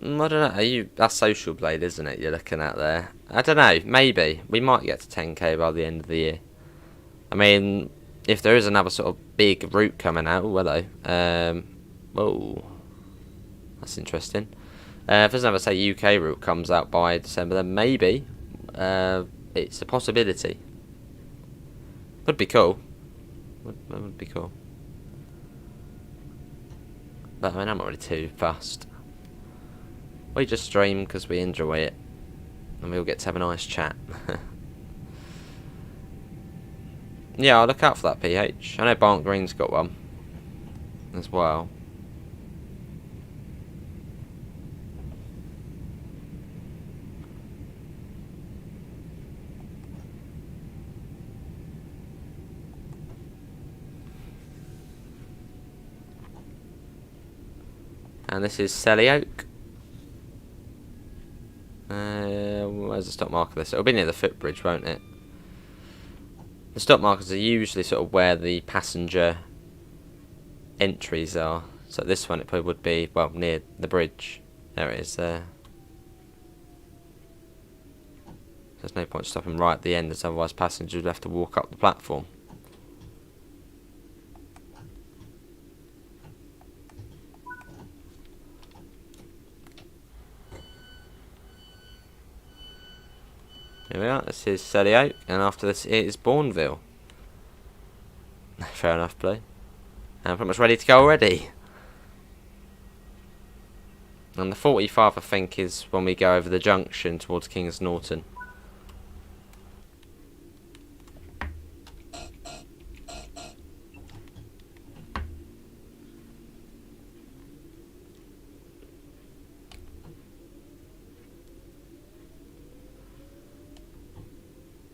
I don't know. That's Social Blade, isn't it? You're looking at there. I don't know. Maybe we might get to 10k by the end of the year. I mean, if there is another sort of big route coming out, hello. Whoa, that's interesting. If there's another, say, UK route comes out by December, then maybe it's a possibility. Would be cool. Would be cool. But I mean, I'm not really too fussed. We just stream because we enjoy it, and we'll get to have a nice chat. Yeah, I'll look out for that PH. I know Barnt Green's got one as well. And this is Selly Oak. Where's the stop marker? This it'll be near the footbridge, won't it? The stop markers are usually sort of where the passenger entries are. So this one, it probably would be, well, near the bridge. There it is there. There's no point stopping right at the end, as otherwise passengers would have to walk up the platform. Here we are, this is Selly Oak, and after this it is Bourneville. Fair enough, Blue. I'm pretty much ready to go already. And the 45, I think, is when we go over the junction towards Kings Norton.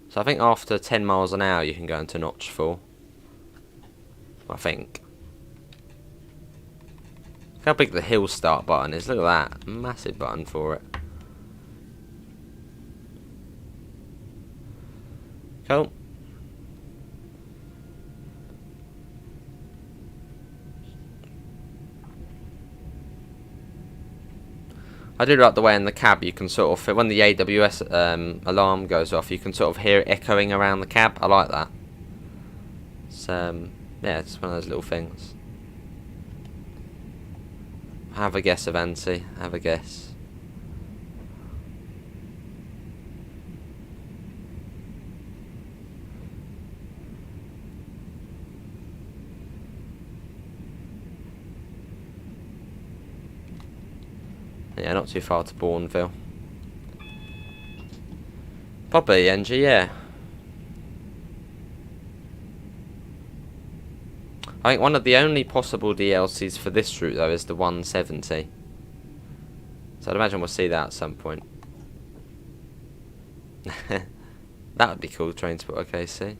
So I think after 10 miles an hour you can go into Notchful. I think. how big the hill start button is. Look at that. Massive button for it. Cool. I do like the way in the cab you can sort of, when the AWS alarm goes off, you can sort of hear it echoing around the cab. I like that. It's, yeah, it's one of those little things. Have a guess, Avanti. Have a guess. Yeah, not too far to Bourneville. Probably NG, yeah. I think one of the only possible DLCs for this route, though, is the 170. So I'd imagine we'll see that at some point. That would be cool, Transport OKC.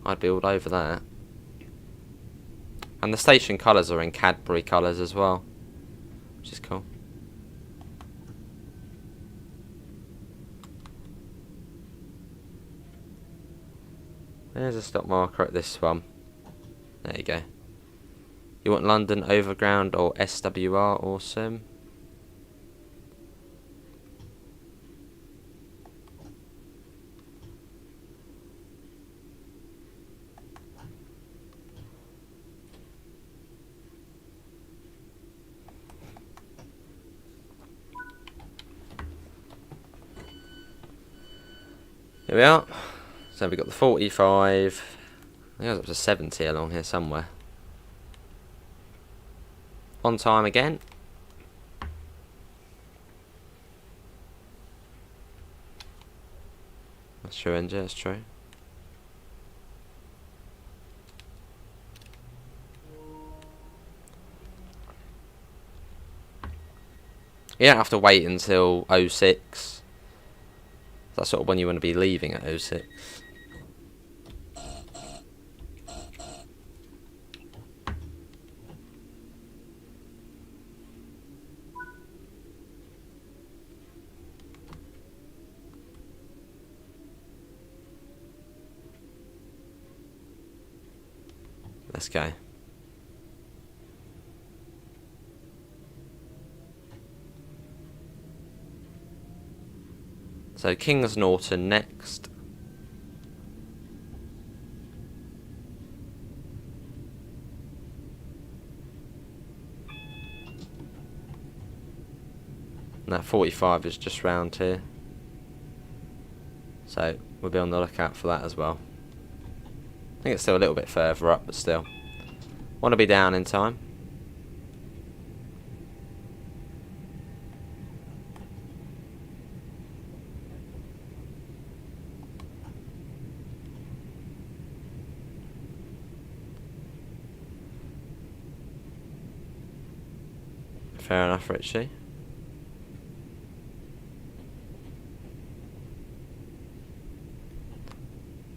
I'd be all over that. And the station colours are in Cadbury colours as well, which is cool. There's a stop marker at this one. There you go. You want London Overground or SWR? Awesome. Here we are. So we've got the 45. I think I was up to 70 along here somewhere. On time again. That's true, NJ, that's true. You don't have to wait until 06. That's sort of when you want to be leaving at 06. Let's go. So Kings Norton next. And that 45 is just round here. So we'll be on the lookout for that as well. I think it's still a little bit further up, but still. Want to be down in time. Fair enough, Richie.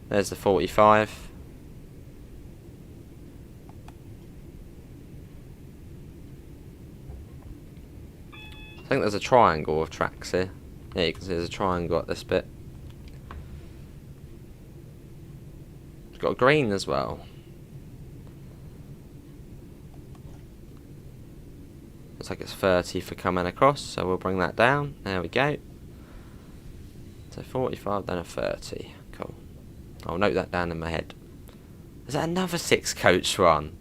There's the 45. I think there's a triangle of tracks here. Yeah, you can see there's a triangle at this bit. It's got a green as well. Looks like it's 30 for coming across, so we'll bring that down. There we go. So 45, then a 30. Cool. I'll note that down in my head. Is that another 6 coach one?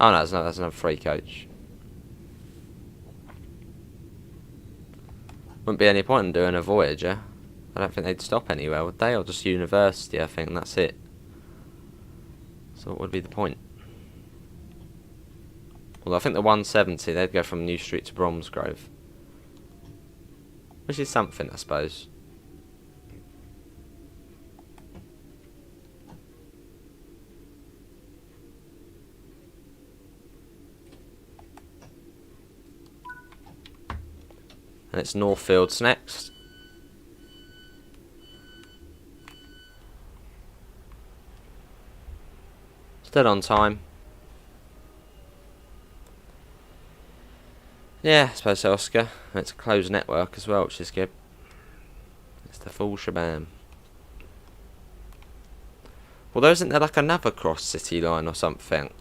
Oh no, that's another 3 coach. Wouldn't be any point in doing a Voyager. I don't think they'd stop anywhere, would they? Or just university, I think, and that's it. So what would be the point? Well, I think the 170, they'd go from New Street to Bromsgrove. Which is something, I suppose. And it's Northfields next. Still on time. Yeah, I suppose so, Oscar. It's a closed network as well, which is good. It's the full shabam. Although isn't there like another cross city line or something?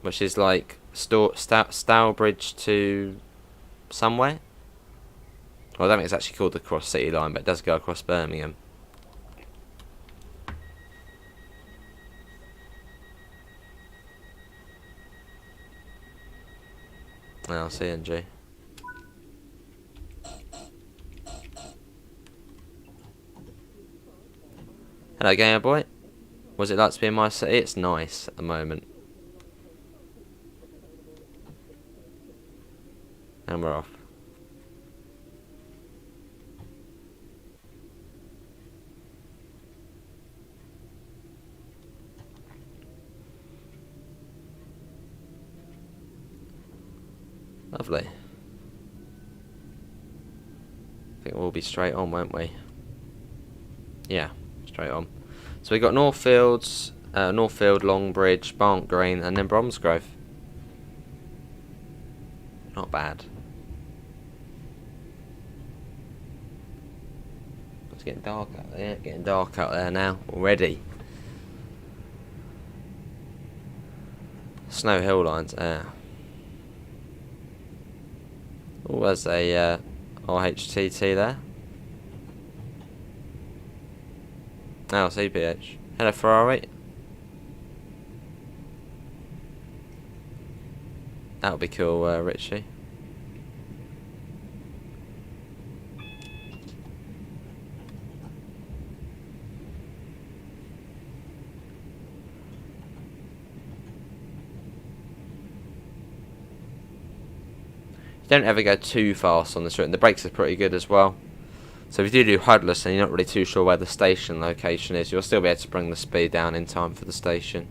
Which is like Stourbridge to somewhere? Well, I don't think it's actually called the cross city line, but it does go across Birmingham. I'll see you, NG. Hello, Gamer Boy. Was it like to be in my city? It's nice at the moment. And we're off. Lovely. I think we'll be straight on, won't we? Yeah, straight on. So we got Northfields, Northfield, Longbridge, Barnt Green, and then Bromsgrove. Not bad. It's getting dark out there. Getting dark out there now already. Snow Hill lines. Oh, there's a RHTT there. Oh, CPH. Hello, Ferrari. That'll be cool, Richie. You don't ever go too fast on this route, and the brakes are pretty good as well. So if you do Hudless and you're not really too sure where the station location is, you'll still be able to bring the speed down in time for the station.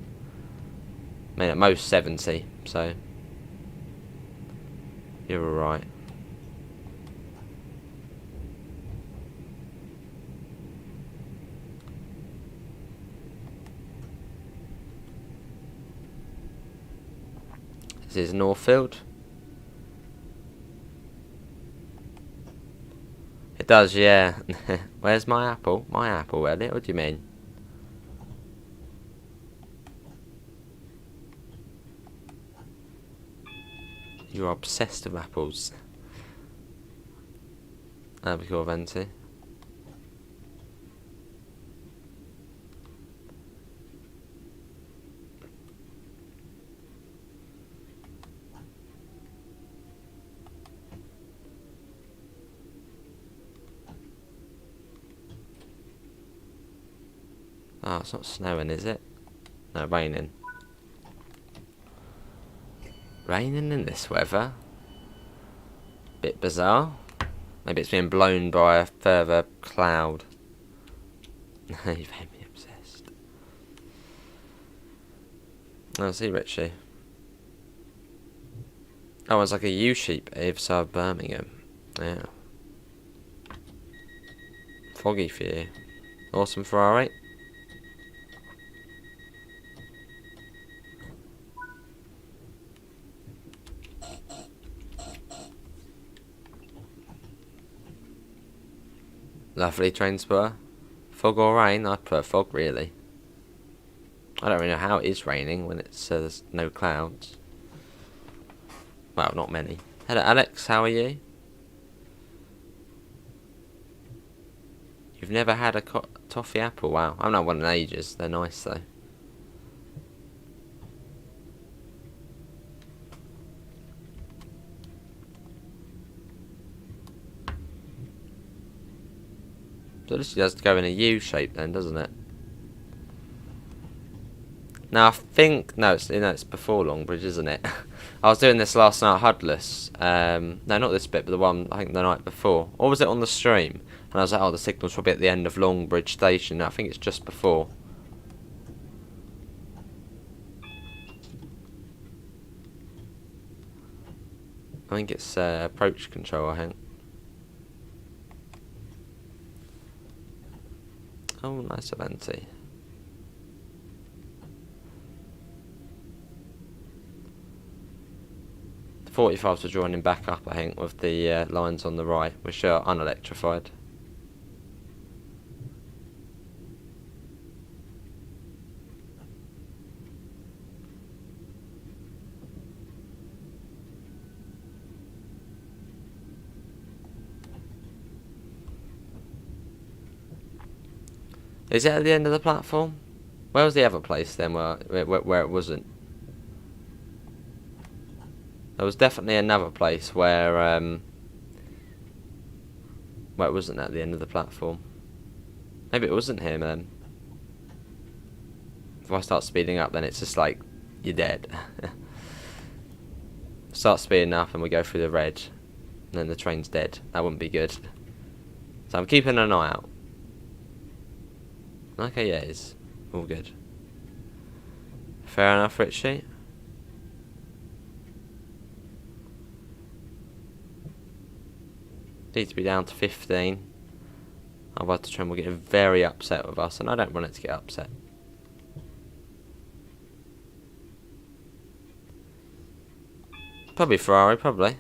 I mean, at most 70, so you're alright. This is Northfield. It does, yeah. Where's my apple? My apple, Elliot? What do you mean? You're obsessed with apples. That'd be cool, Venti. Oh, it's not snowing, is it? No, raining. Raining in this weather? Bit bizarre. Maybe it's being blown by a further cloud. You've made me obsessed. Oh, see, Richie. Oh, it's like a U-shape either side of Birmingham. Yeah. Foggy for you. Awesome Ferrari. Lovely train spotter. Fog or rain? I'd prefer fog, really. I don't really know how it is raining when it's there's no clouds. Well, not many. Hello, Alex. How are you? You've never had a toffee apple? Wow. I've not one in ages. They're nice, though. So this does go in a U shape then, doesn't it? Now I think it's before Longbridge, isn't it? I was doing this last night, Hudless. No, not this bit, but the one I think the night before. Or was it on the stream? And I was like, oh, the signal's probably at the end of Longbridge Station. No, I think it's just before. I think it's approach control, I think. Oh, nice Aventi. 45s are joining back up, I think, with the lines on the right, which are unelectrified. Is it at the end of the platform? Where was the other place then where it wasn't? There was definitely another place where it wasn't at the end of the platform. Maybe it wasn't here then. If I start speeding up, then it's just like, you're dead. Start speeding up and we go through the red, and then the train's dead. That wouldn't be good. So I'm keeping an eye out. Okay, yeah, it's all good. Fair enough, Richie. Need to be down to 15. Otherwise the train will get very upset with us, and I don't want it to get upset. Probably Ferrari, probably.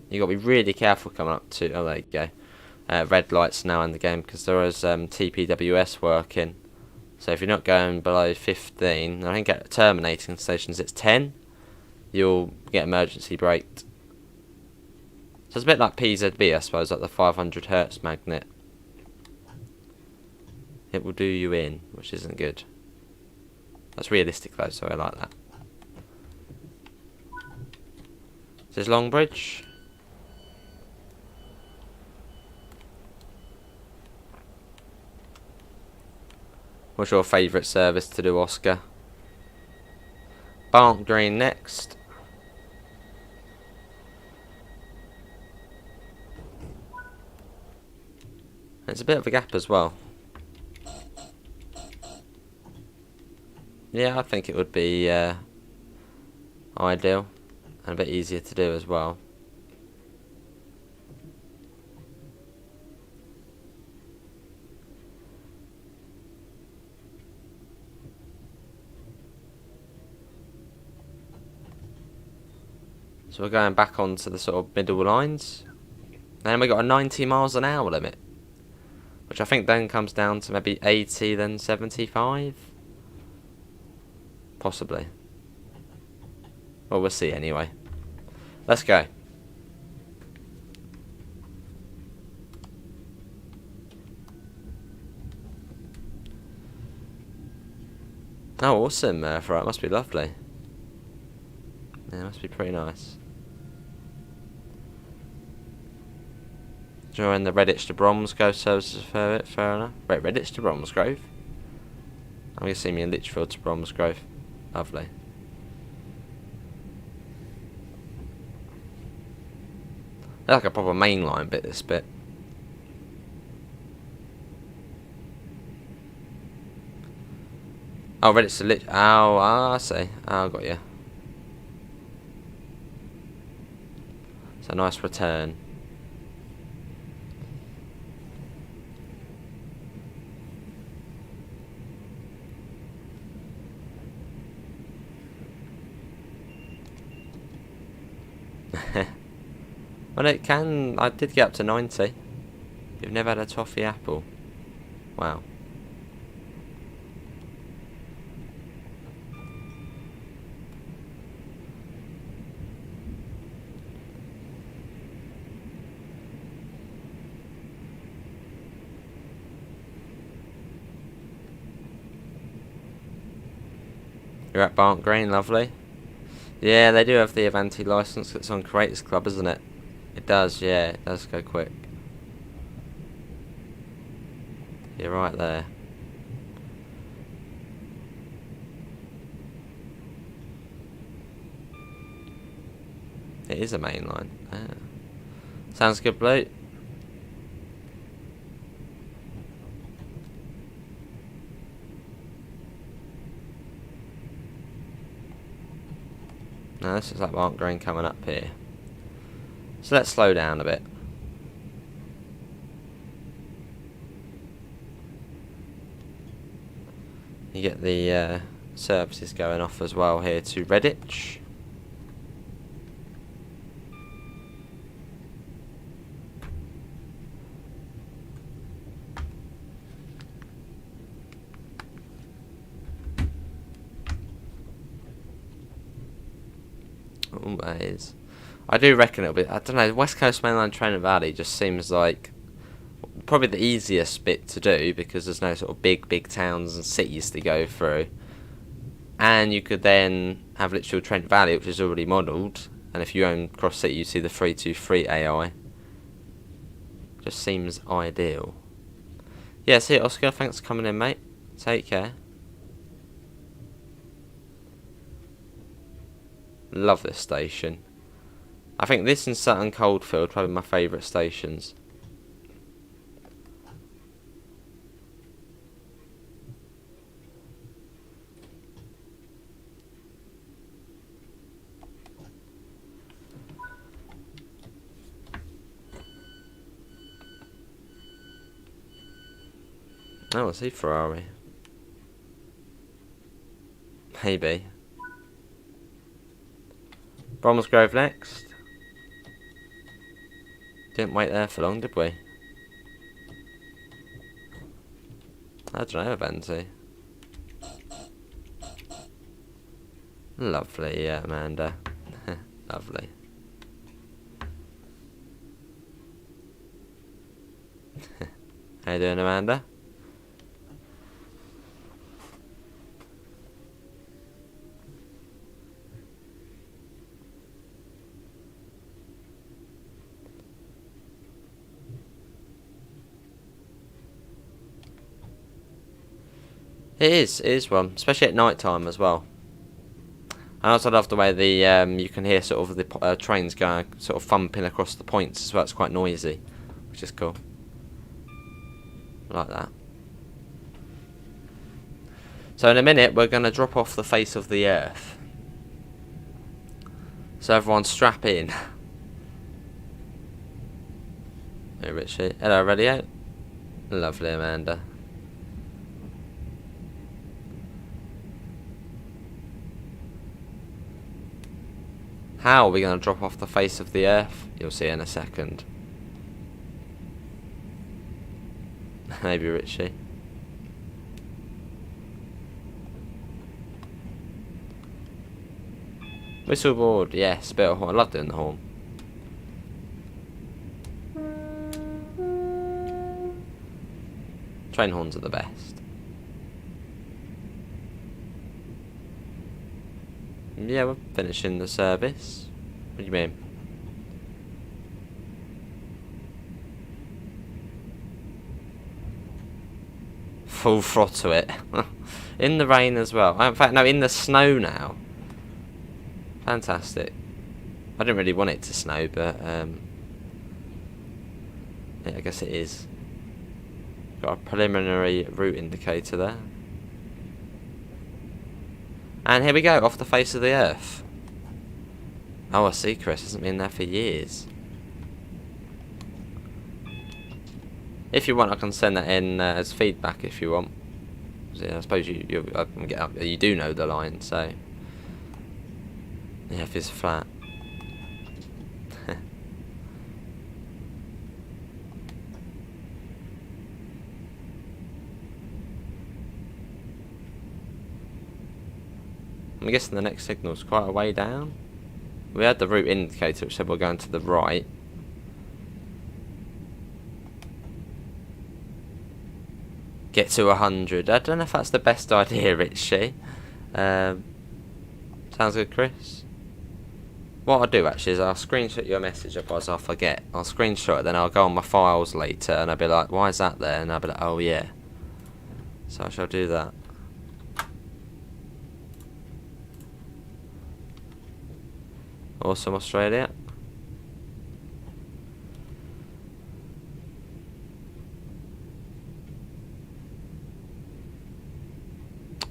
You got to be really careful coming up to. Oh, there you go. Red lights now in the game because there is TPWS working. So if you're not going below 15, I think at terminating stations it's 10. You'll get emergency braked. So it's a bit like PZB, I suppose, like the 500 Hertz magnet. It will do you in, which isn't good. That's realistic though, so I like that. This is Longbridge. What's your favourite service to do, Oscar? Barnt Green next. It's a bit of a gap as well. Yeah, I think it would be ideal and a bit easier to do as well. So we're going back onto the sort of middle lines. Then we got a 90 miles an hour limit, which I think then comes down to maybe 80, then 75. Possibly. Well, we'll see anyway. Let's go. Oh, awesome. For it must be lovely. Yeah, it must be pretty nice. Join the Redditch to Bromsgrove services for it, fair enough. Right, Redditch to Bromsgrove. I'm guessing in Lichfield to Bromsgrove. Lovely. They're like a proper mainline bit, this bit. Oh, Redditch to Lich. Oh, I see. Oh, I got you. It's a nice return. Well, it can. I did get up to 90. You've never had a toffee apple. Wow. You're at Barnt Green, lovely. Yeah, they do have the Avanti license that's on Creators Club, isn't it? It does, yeah, it does go quick. You're right there. It is a main line. Ah. Sounds good, bloke. Now this is like Barnt Green coming up here. So let's slow down a bit. You get the services going off as well here to Redditch. Oh, that is. I do reckon it'll be. I don't know. West Coast Mainline Train Valley just seems like probably the easiest bit to do because there's no sort of big towns and cities to go through, and you could then have literal Trent Valley, which is already modelled, and if you own Cross City, you see the 323 AI. Just seems ideal. Yeah, see you, Oscar. Thanks for coming in, mate. Take care. Love this station. I think this and Sutton Coldfield probably my favourite stations. Oh, I see Ferrari. Maybe. Bromsgrove next. Didn't wait there for long, did we? I don't know, Venti. Lovely, yeah, Amanda. Lovely. How you doing, Amanda? It is one, especially at night time as well. I also love the way the you can hear sort of the trains going, sort of thumping across the points as well. It's quite noisy, which is cool. I like that. So in a minute, we're going to drop off the face of the earth. So everyone strap in. Hey Richie. Hello, ready out? Lovely, Amanda. How are we going to drop off the face of the earth? You'll see in a second. Maybe Richie. Whistleboard, yes, bit of horn. I love doing the horn. Train horns are the best. Yeah, we're finishing the service. What do you mean? Full throttle it. In the rain as well. In fact, no, in the snow now. Fantastic. I didn't really want it to snow, but yeah, I guess it is. Got a preliminary route indicator there. And here we go, off the face of the earth. Oh, I see, Chris. Hasn't been there for years. If you want, I can send that in as feedback if you want. So, yeah, I suppose you do know the line, so... The F is flat. I'm guessing the next signal's quite a way down. We had the route indicator which said we're going to the right. Get to 100. I don't know if that's the best idea, Richie. Sounds good, Chris? What I'll do actually is I'll screenshot your message, otherwise I'll forget. I'll screenshot it, then I'll go on my files later and I'll be like, why is that there? And I'll be like, oh yeah. So I shall do that. Awesome, Australia.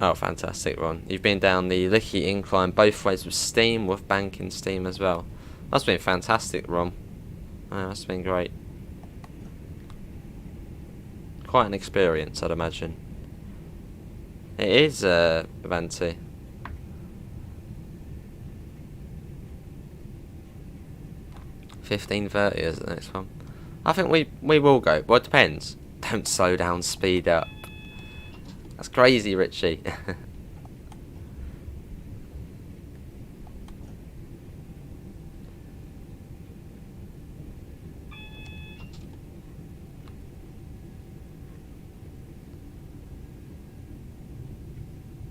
Oh, fantastic, Ron. You've been down the Licky incline both ways with steam, with banking steam as well. That's been fantastic, Ron. Oh, that's been great. Quite an experience, I'd imagine. It is Avanti. $15.30 is the next one. I think we will go. Well, it depends. Don't slow down, speed up. That's crazy, Richie.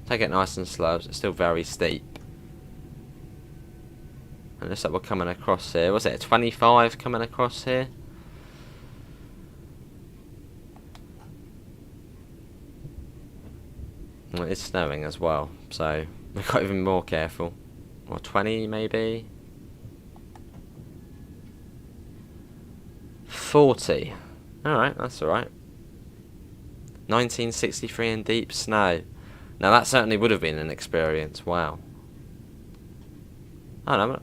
Take it nice and slow. It's still very steep. And it looks like we're coming across here. Was it a 25 coming across here? Well, it's snowing as well, so we've got even more careful. Or 20 maybe? 40. Alright, that's alright. 1963 in deep snow. Now that certainly would have been an experience, wow. Oh no,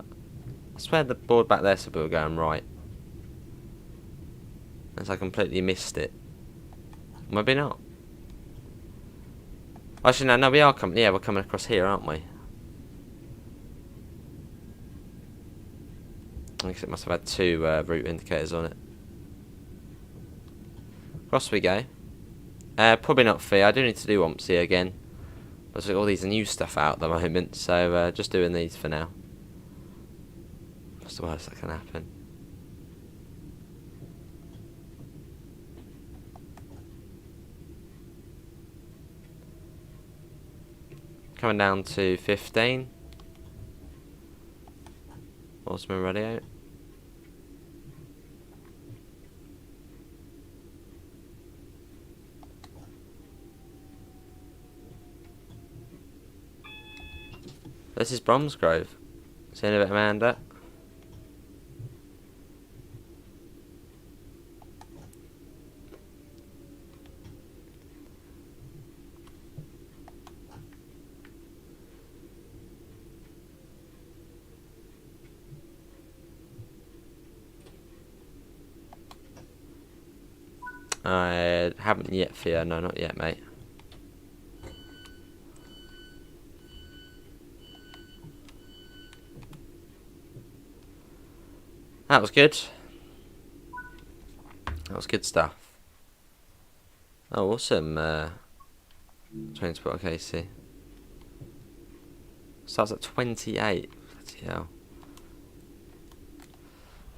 I swear the board back there said we were going right. As I completely missed it. Maybe not. Actually no, we are coming, yeah, we're coming across here, aren't we? I guess it must have had two route indicators on it. Across we go. Probably not fair, I do need to do Ompsy again. There's all these new stuff out at the moment, so just doing these for now. What's the worst that can happen? Coming down to 15. Osman radio. This is Bromsgrove. Seeing a bit of Amanda. I haven't yet, Theo. No, not yet, mate. That was good. That was good stuff. Oh, awesome. Transport, okay, see. Starts at 28. Bloody hell.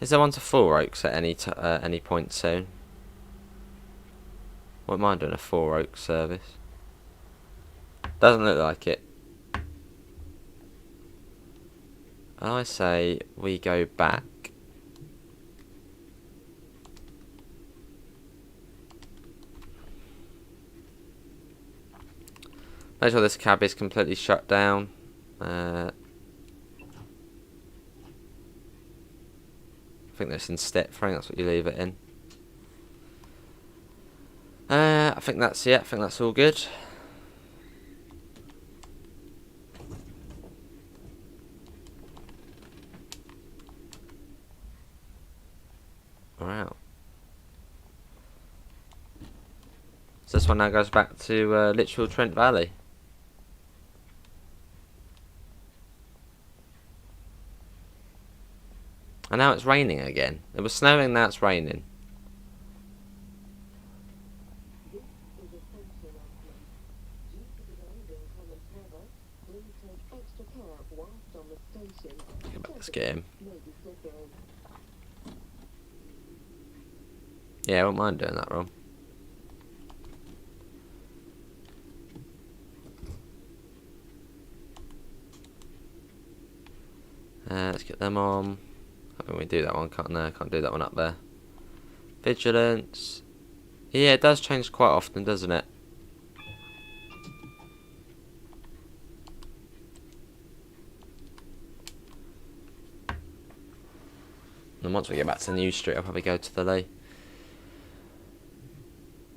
Is there one to Four Oaks at any point soon? What am I doing? A Four Oaks service? Doesn't look like it. I say we go back. Make sure this cab is completely shut down. I think that's in step frame, that's what you leave it in. I think that's it, I think that's all good. Wow. So this one now goes back to literal Trent Valley. And now it's raining again. It was snowing, now it's raining. Think about this game. Yeah, I won't mind doing that, Rob. Let's get them on. I think we do that one, can't do that one up there. Vigilance. Yeah, it does change quite often, doesn't it? And once we get back to the New Street, I'll probably go to the Lee.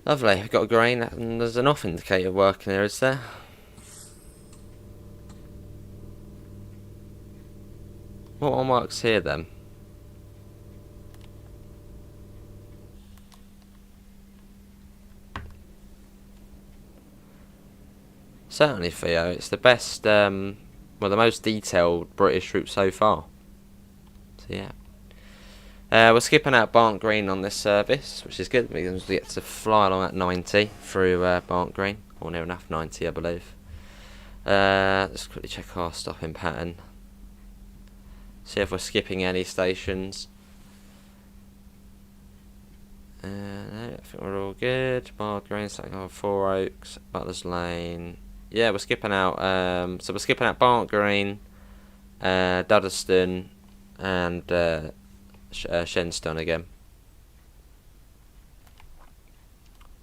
Lovely, we've got a green, and there's an off indicator working here, is there? What one works here then? Certainly, Theo. It's the best, well, the most detailed British route so far. So yeah. We're skipping out Barnt Green on this service, which is good because we get to fly along at 90 through Barnt Green, or near enough 90, I believe. Let's quickly check our stopping pattern. See if we're skipping any stations. No, I think we're all good. Barnt Green, starting on Four Oaks, Butler's Lane. Yeah, we're skipping out. So we're skipping out Barnt Green, Duddeston, and Shenstone again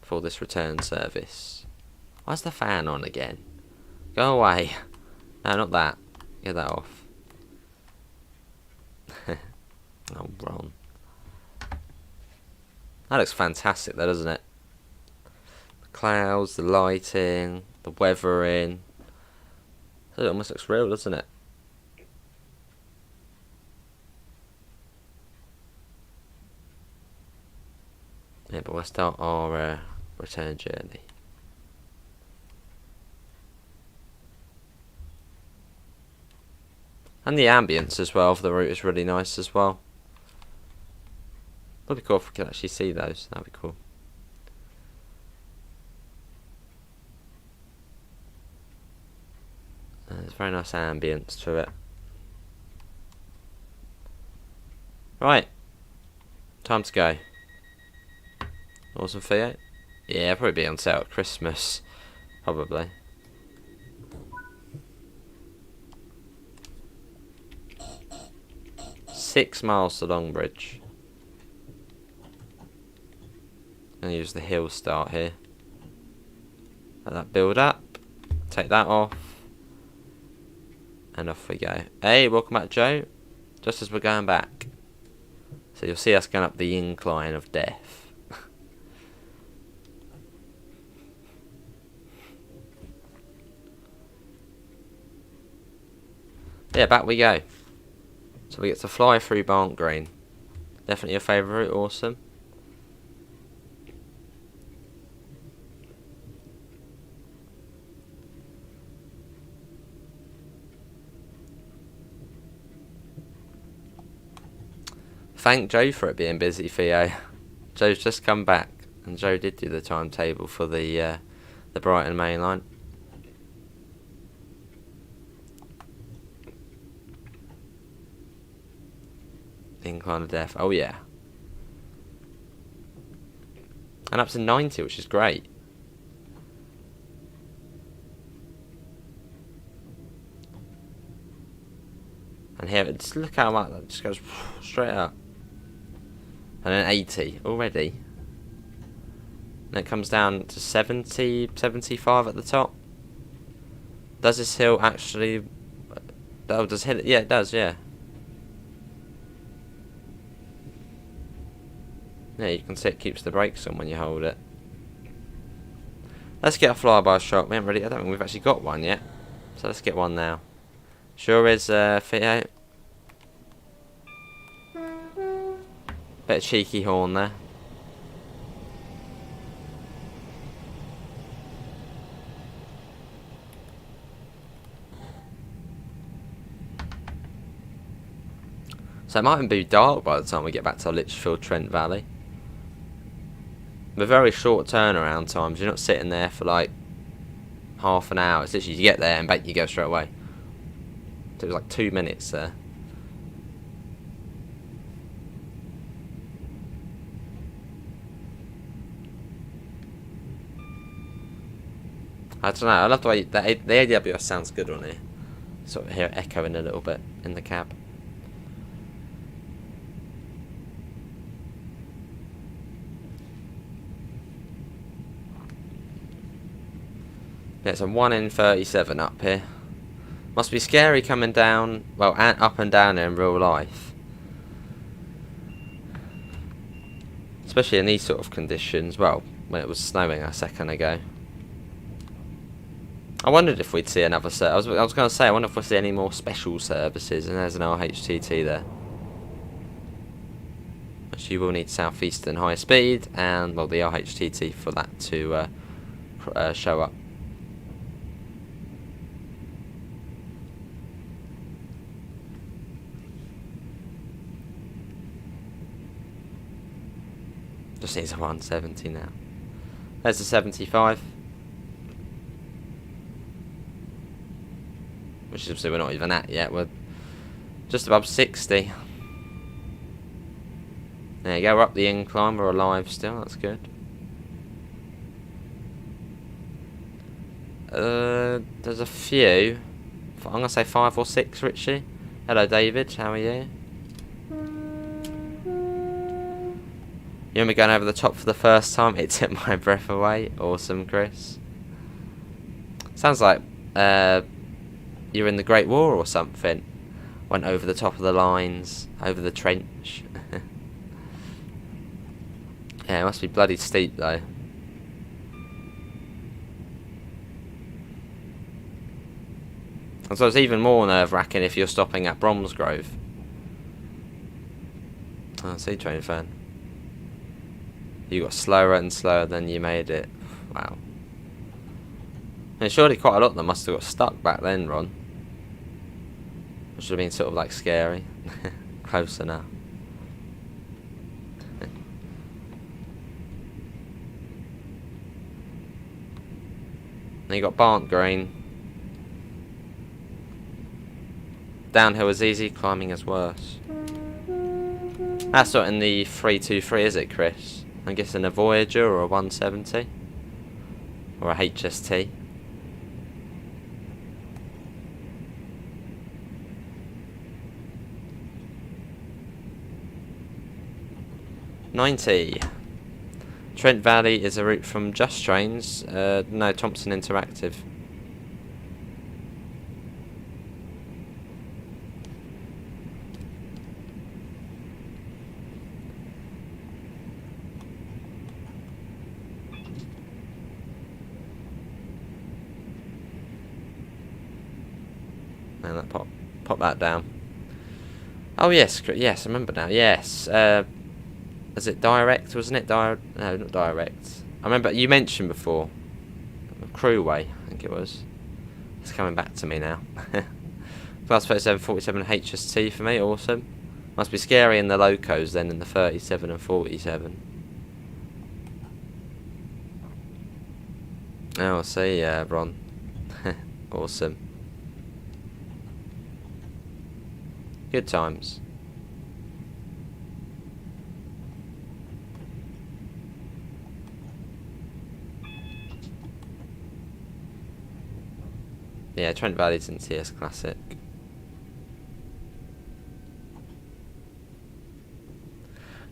for this return service. Why's the fan on again? Go away. No, not that. Get that off. Oh, wrong. That looks fantastic though, doesn't it? The clouds, the lighting, the weathering. It almost looks real, doesn't it? Yeah, but we'll start our return journey. And the ambience as well of the route is really nice as well. That'd be cool if we could actually see those. That'd be cool. There's a very nice ambience to it. Right. Time to go. Awesome Fiat. Yeah, probably be on sale at Christmas. Probably. Six miles to Longbridge. Gonna use the hill start here. Let that build up. Take that off. And off we go. Hey, welcome back, Joe. Just as we're going back. So you'll see us going up the incline of death. Yeah, back we go. So we get to fly through Barnt Green. Definitely a favourite, awesome. Thank Joe for it being busy, Theo. Joe's just come back, and Joe did do the timetable for the Brighton main line. Incline of death. Oh yeah. And up to 90, which is great. And here, just look how much that just goes straight up. And then 80 already. And it comes down to 70, 75 at the top. Does this hill actually... Oh, does hit it? Yeah, it does, yeah. Yeah, you can see it keeps the brakes on when you hold it. Let's get a flyby shot. We haven't really... I don't think we've actually got one yet. So let's get one now. Sure is fit out. Bit of cheeky horn there. So it might even be dark by the time we get back to Lichfield Trent Valley. With very short turnaround times, you're not sitting there for like half an hour. It's literally you get there and back you go straight away. So it was like 2 minutes there. I don't know, I love the way the AWS sounds good on here. Sort of hear it echoing a little bit in the cab. Yeah, it's a 1 in 37 up here. Must be scary coming down, well, and up and down here in real life. Especially in these sort of conditions, well, when it was snowing a second ago. I wondered if we'd see another service. I was going to say, I wonder if we'll see any more special services, and there's an RHTT there. Which you will need Southeastern high speed, and, well, the RHTT for that to show up. Just needs a 170 now. There's the 75. Which is obviously we're not even at yet. We're just above 60. There you go, we're up the incline, we're alive still, that's good. There's a few. I'm going to say 5 or 6, Richie. Hello, David, how are you? You remember going over the top for the first time? It took my breath away. Awesome, Chris. Sounds like you're in the Great War or something. Went over the top of the lines, over the trench. Yeah, it must be bloody steep though. And so it's even more nerve-wracking if you're stopping at Bromsgrove. Oh, see, train fan. You got slower and slower than you made it. Wow. And surely quite a lot of them must have got stuck back then, Ron. Which would have been sort of like scary. Closer now. And you got Barnt Green. Downhill is easy, climbing is worse. That's not in the 323, is it, Chris? I'm guessing a Voyager or a 170? Or a HST? $90. Trent Valley is a route from Just Trains. No, Thompson Interactive. And that pop that down. Oh yes, yes, I remember now. Yes, is it direct? Wasn't it no, not direct. I remember you mentioned before. Crewway, I think it was. It's coming back to me now. Class 37, 47 HST for me. Awesome. Must be scary in the locos then in the 37 and 47. Oh, I see, Ron. Awesome. Good times. Yeah, Trent Valley's in TS Classic.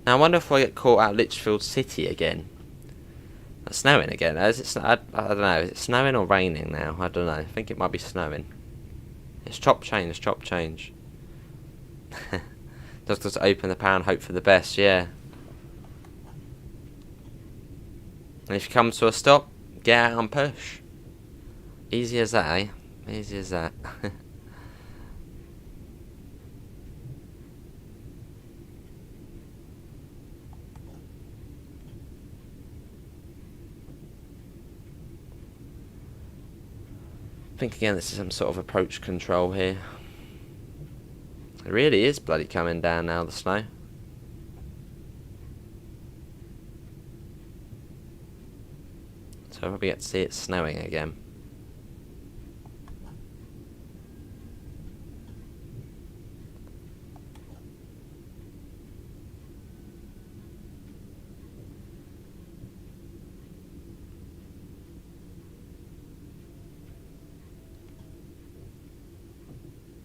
Now I wonder if I get caught out Lichfield City again. It's snowing again. Is it? I don't know. Is it snowing or raining now? I don't know. I think it might be snowing. It's chop change, chop change. Just to open the power and hope for the best, yeah. And if you come to a stop, get out and push. Easy as that, eh? Easy as that. I think again this is some sort of approach control here. It really is bloody coming down now, the snow. So I'll probably get to see it snowing again.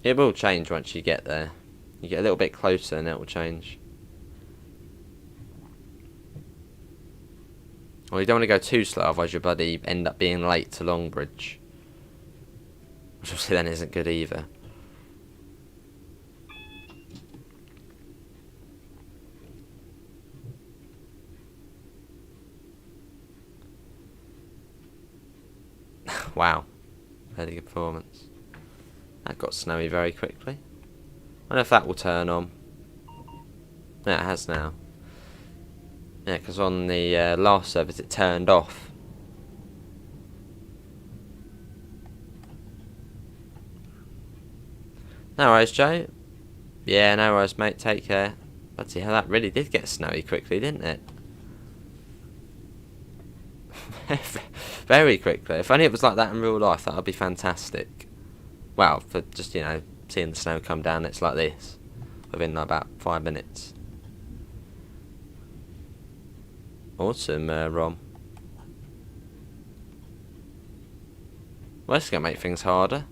It will change once you get there. You get a little bit closer and it will change. Well, you don't want to go too slow, otherwise your buddy end up being late to Longbridge. Which obviously then isn't good either. Wow. Very good performance. That got snowy very quickly. I don't know if that will turn on. Yeah, it has now. Yeah, because on the last service it turned off. No worries, Joe. Yeah, no worries, mate. Take care. Let's see how that really did get snowy quickly, didn't it? Very quickly. If only it was like that in real life, that would be fantastic. Well, for just, you know, seeing the snow come down, it's like this. Within like about 5 minutes. Awesome, Rom. Well, this is going to make things harder.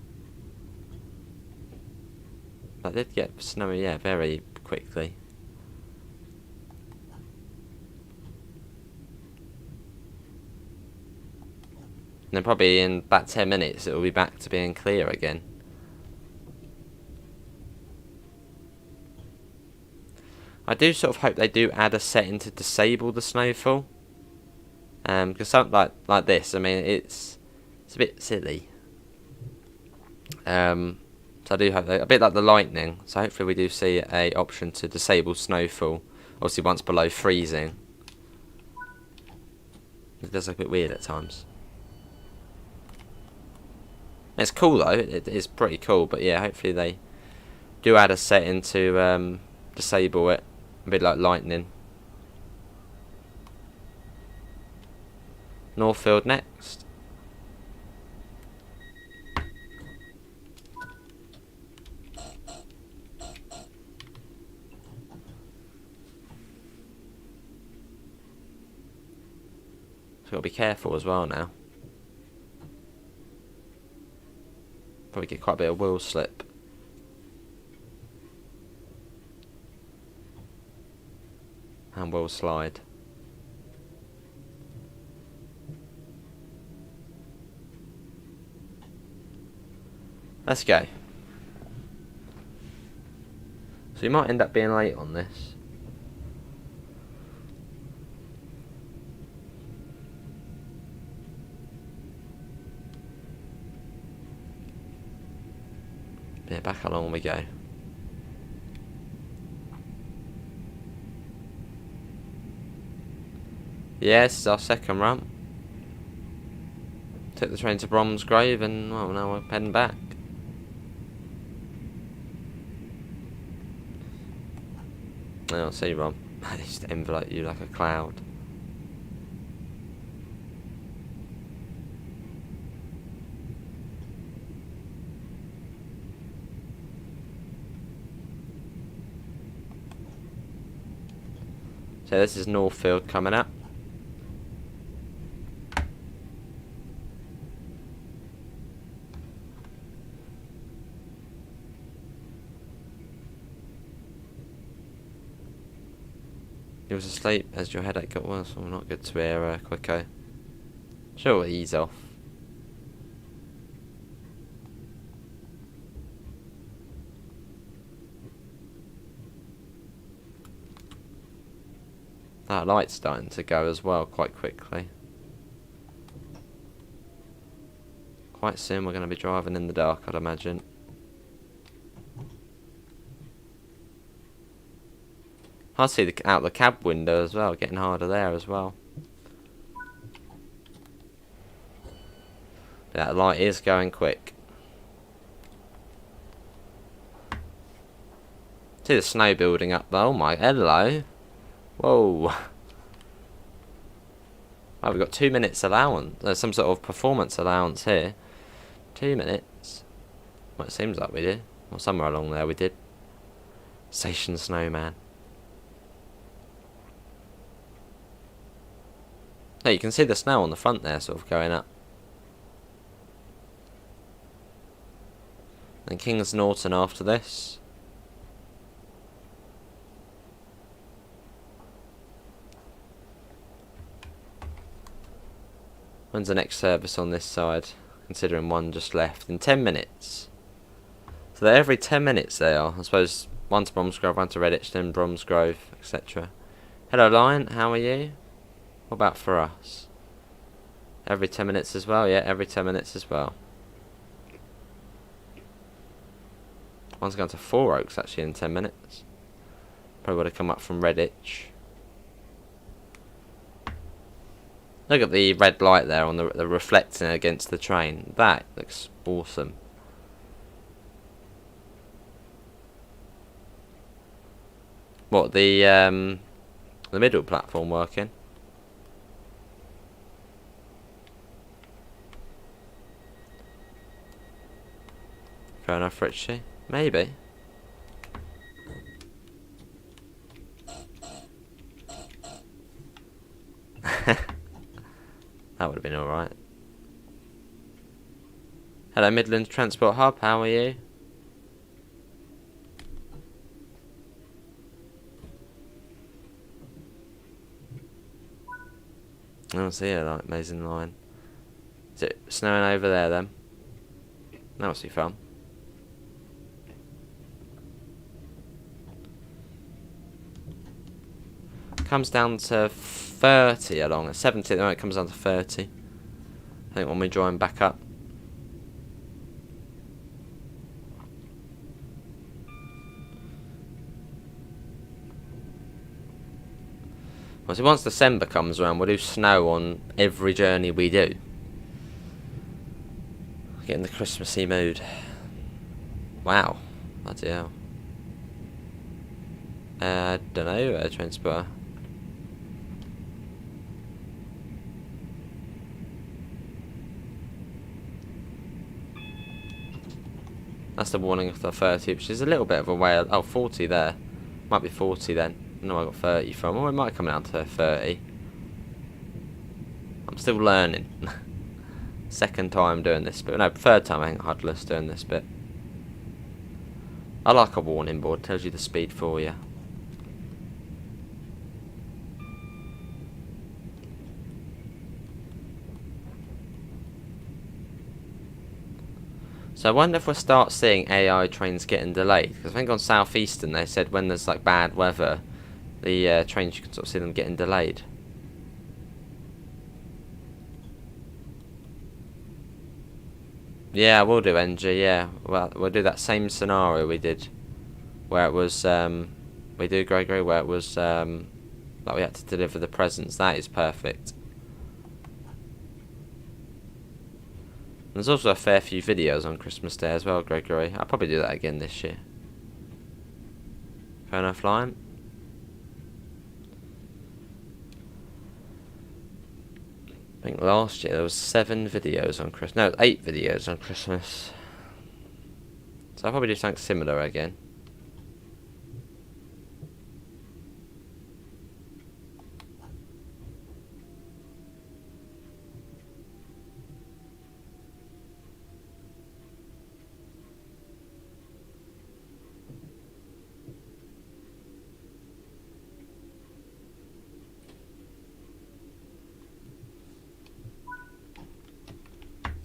I did get snowy, yeah, very quickly. And then probably in about 10 minutes it will be back to being clear again. I do sort of hope they do add a setting to disable the snowfall. Because something like this, I mean, it's a bit silly. So I do hope a bit like the lightning. So hopefully we do see a option to disable snowfall. Obviously once below freezing. It does look a bit weird at times. It's cool though. It is pretty cool. But yeah, hopefully they do add a setting to disable it. A bit like lightning. Northfield next. So gotta be careful as well now. Probably get quite a bit of wheel slip. And wheel slide. Let's go. So you might end up being late on this. Yeah, back how long we go. Yeah, this is our second run. Took the train to Bromsgrove and, well, now we're heading back. I'll see, Rom. I used to envelope you like a cloud. So this is Northfield coming up. You was asleep as your headache got worse. Well, not good to hear, Quicko. Sure, we'll ease off. That light's starting to go as well quite quickly. Quite soon we're going to be driving in the dark, I'd imagine. I see out the cab window as well, getting harder there as well. That light is going quick. See the snow building up though. Oh my, hello. Whoa. Oh, we've got 2 minutes allowance. There's some sort of performance allowance here. 2 minutes. Well, it seems like we did. Well, somewhere along there we did. Station Snowman. Hey, you can see the snow on the front there sort of going up. And Kings Norton after this. When's the next service on this side? Considering one just left. In 10 minutes. So they're every 10 minutes they are. I suppose one to Bromsgrove, one to Redditch, then Bromsgrove, etc. Hello Lion, how are you? What about for us? Every 10 minutes as well? Yeah, every 10 minutes as well. One's going to Four Oaks actually in 10 minutes. Probably would have come up from Redditch. Look at the red light there on the reflecting against the train. That looks awesome. What, the middle platform working? Fair enough, Richie. Maybe. That would have been alright. Hello, Midlands Transport Hub, how are you? Oh, see a like, amazing line. Is it snowing over there then? That must be fun. Comes down to 30 along at 70 at the moment. It comes down to 30. I think when we join back up. Well, so once December comes around, we'll do snow on every journey we do. Get in the Christmassy mood. Wow. Bloody hell. I don't know, transporter. That's the warning of the 30, which is a little bit of a way. Oh, 40 there. Might be 40 then. No, I got 30 from. Or it might come down to 30. I'm still learning. Second time doing this bit. No, third time I think Huddless doing this bit. I like a warning board. Tells you the speed for you. So I wonder if we'll start seeing AI trains getting delayed. Because I think on South Eastern they said when there's like bad weather, the trains, you can sort of see them getting delayed. Yeah, we'll do NG, yeah. Well, we'll do that same scenario we did. Where it was, we do Gregory, where it was, like we had to deliver the presents. That is perfect. There's also a fair few videos on Christmas Day as well, Gregory. I'll probably do that again this year. Fair enough, Lion. I think last year there was 7 videos on Christmas. No, 8 videos on Christmas. So I'll probably do something similar again.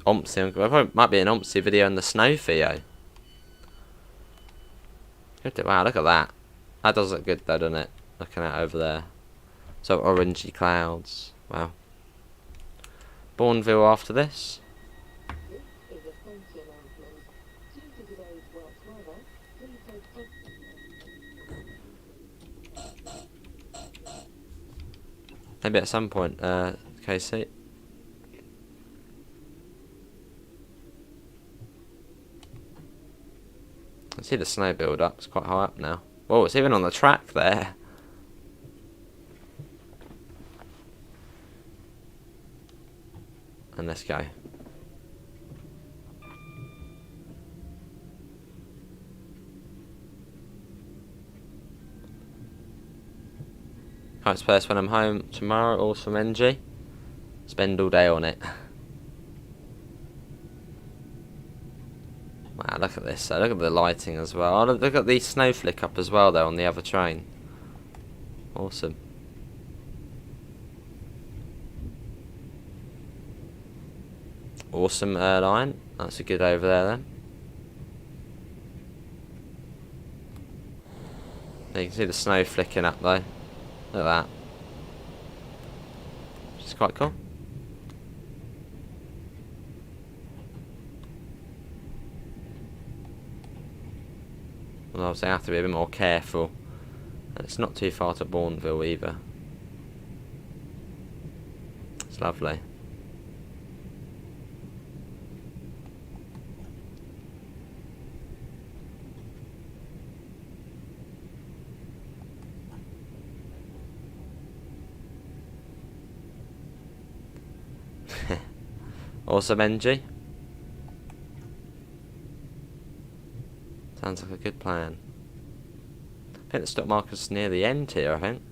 Omsi, there might be an Omsi video in the snow, Theo. Wow, look at that. That does look good though, doesn't it? Looking out over there. So orangey clouds. Wow. Bourneville after this. Maybe at some point, Casey. I see the snow build up, it's quite high up now. Whoa, it's even on the track there. And let's go. Can't space when I'm home tomorrow, awesome NG. Spend all day on it. Wow, look at this. Look at the lighting as well. Oh, look at the snow flick up as well there on the other train. Awesome. Awesome line. That's a good over there then. You can see the snow flicking up though. Look at that. Which is quite cool. Well, obviously I have to be a bit more careful. And it's not too far to Bourneville either. It's lovely. Awesome, NG. Sounds like a good plan. I think the stock market's near the end here, I think.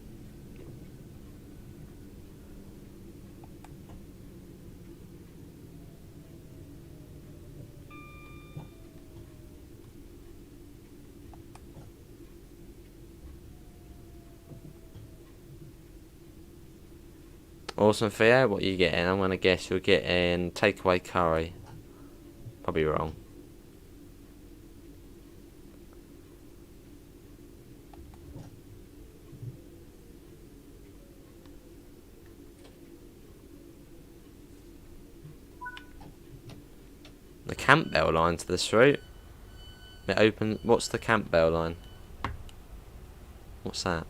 Awesome, Theo. What are you getting? I'm going to guess you're getting takeaway curry. Probably wrong. The Campbell line to this route. It opens. What's the Campbell line? What's that?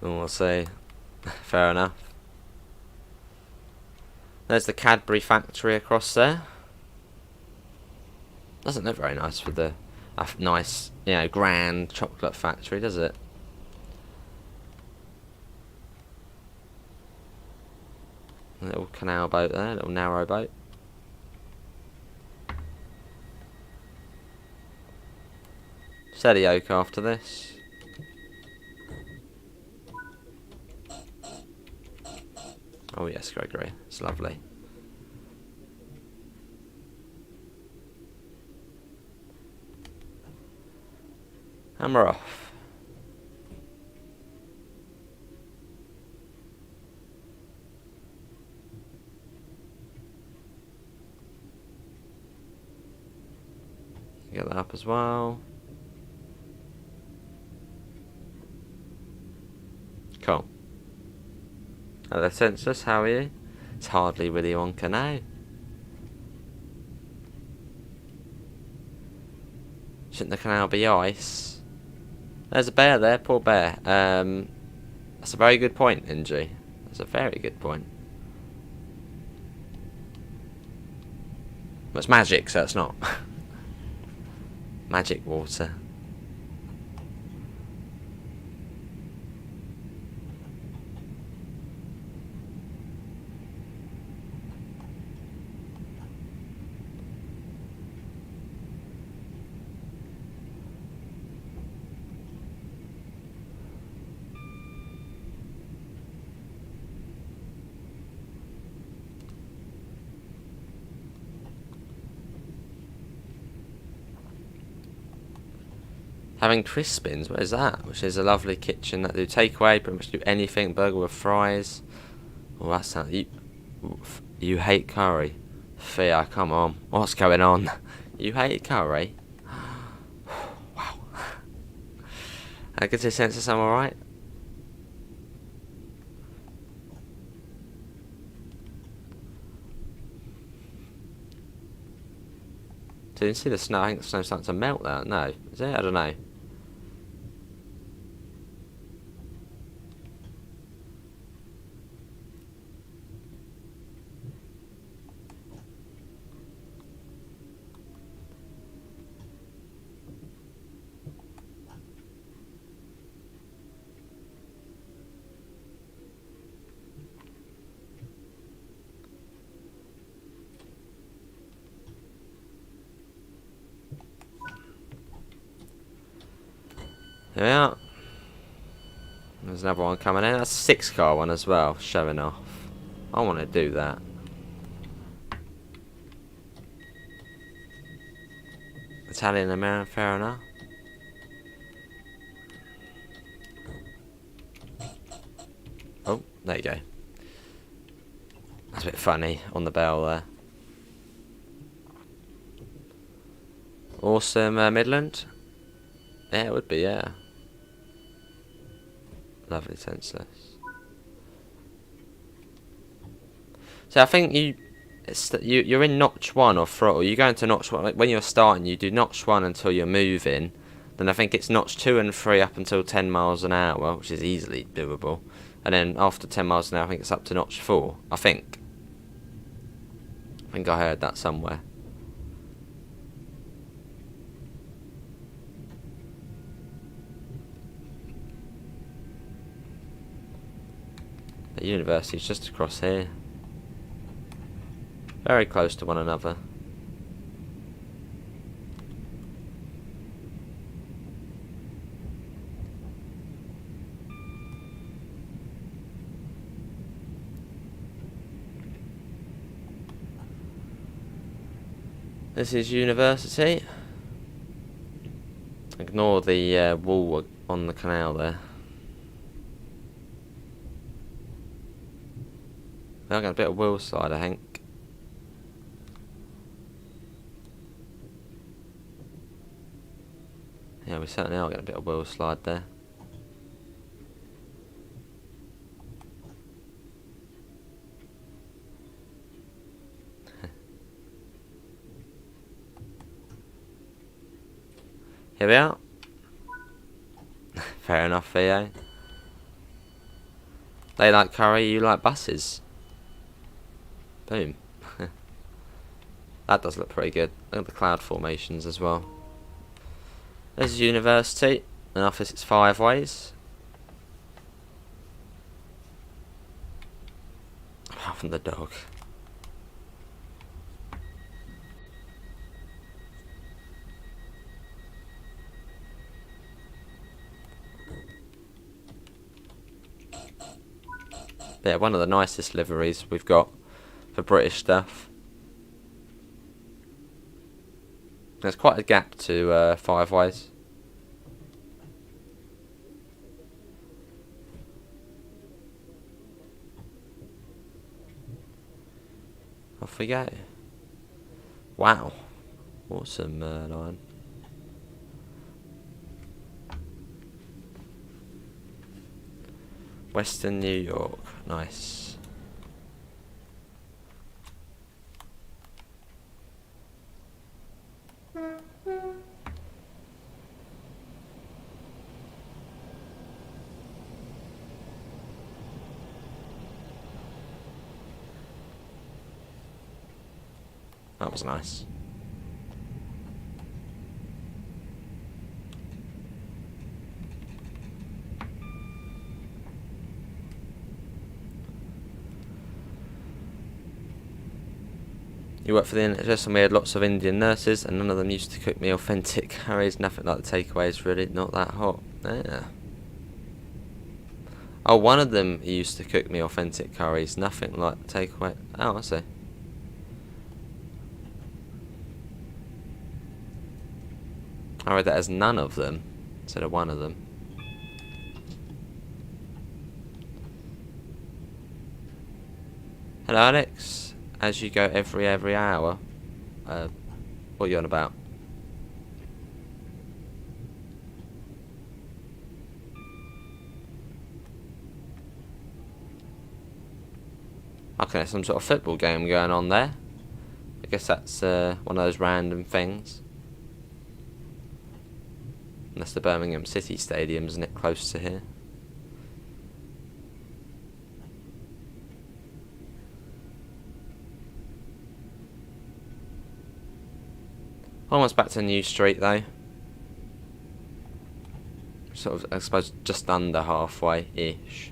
Oh, I'll say. Fair enough. There's the Cadbury factory across there. Doesn't look very nice for the nice, you know, grand chocolate factory, does it? A little canal boat there, a little narrow boat. Steady oak after this. Oh yes, Gregory, it's lovely. And we're off. Get that up as well. Cool. Hello, Census, how are you? It's hardly Willy Wonka now. Shouldn't the canal be ice? There's a bear there, poor bear. That's a very good point, NG. That's a very good point. Well, it's magic, so it's not. Magic water. Having Crispins, what is that? Which is a lovely kitchen that do takeaway, pretty much do anything, burger with fries. Oh, that sounds... You hate curry. Thea, come on. What's going on? You hate curry? Wow. I get a sense of I'm alright. Didn't see the snow. I think the snow's starting to melt there. No. Is it? I don't know. Yeah. There's another one coming in. That's a 6-car one as well, showing off. I want to do that. Italian American, fair enough. Oh, there you go. That's a bit funny on the bell there. Awesome, Midland. Yeah, it would be, yeah. Lovely, senseless. So I think you're in notch 1 or throttle. You go into notch 1 like when you're starting. You do notch 1 until you're moving. Then I think it's notch 2 and 3 up until 10 miles an hour, which is easily doable. And then after 10 miles an hour, I think it's up to notch 4. I think I heard that somewhere. The university's just across here. Very close to one another. This is University. Ignore the wall on the canal there. I got a bit of wheel slide, I think. Yeah, we certainly are getting a bit of wheel slide there. Here we are. Fair enough, Theo. They like curry, you like buses. Boom. That does look pretty good. Look at the cloud formations as well. This is University. An office, it's 5 ways. Apart from the dog. Yeah, one of the nicest liveries we've got for British stuff. There's quite a gap to 5 ways. Off we go. Wow. Awesome line. Western New York. Nice. That was nice. You work for the NHS and we had lots of Indian nurses and none of them used to cook me authentic curries. Nothing like the takeaways, really. Not that hot. Yeah. Oh, one of them used to cook me authentic curries. Nothing like the takeaway. Oh, I see. I read that as none of them instead of one of them. Hello, Alex. As you go every hour. What are you on about? Okay, some sort of football game going on there. I guess that's one of those random things. And that's the Birmingham City Stadium, isn't it? Close to here. Almost back to New Street though. Sort of, I suppose, just under halfway-ish.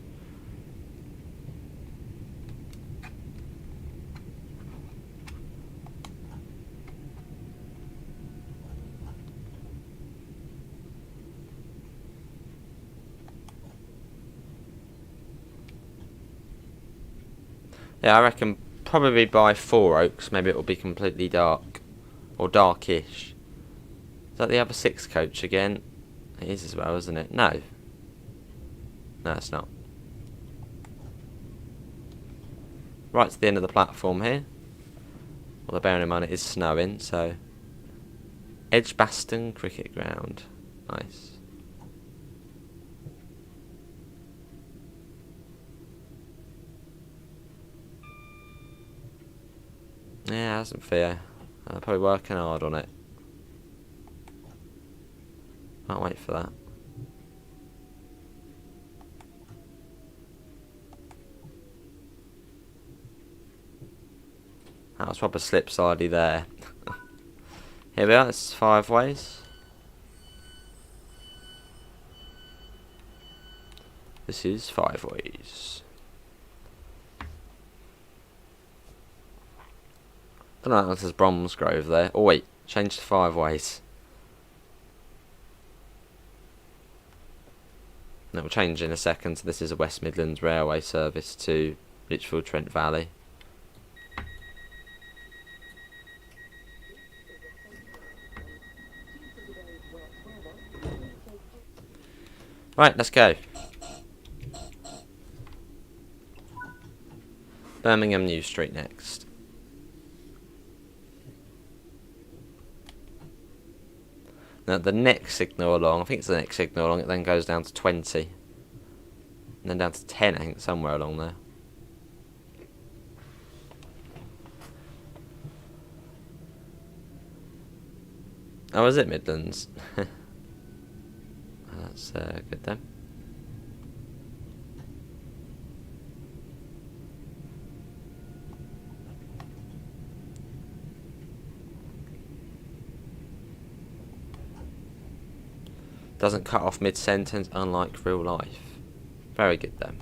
Yeah, I reckon probably by Four Oaks, maybe it will be completely dark. Or darkish. Is that the other 6 coach again? It is as well, isn't it? No. No, it's not. Right to the end of the platform here. Well, bearing in mind it is snowing, so... Edgbaston Cricket Ground. Nice. Yeah, it hasn't fair. I'm probably working hard on it. Can't wait for that. That was proper slip-sidey there. Here we are, it's 5 ways. This is 5 ways. I don't know if this is Bromsgrove there. Oh wait, change to 5 ways. No, we'll change in a second. So this is a West Midlands Railway service to Lichfield Trent Valley. Right, let's go. Birmingham New Street next. Now the next signal along, I think it's the next signal along, it then goes down to 20. And then down to 10, I think, somewhere along there. Oh, is it Midlands? That's good then. Doesn't cut off mid-sentence, unlike real life. Very good then.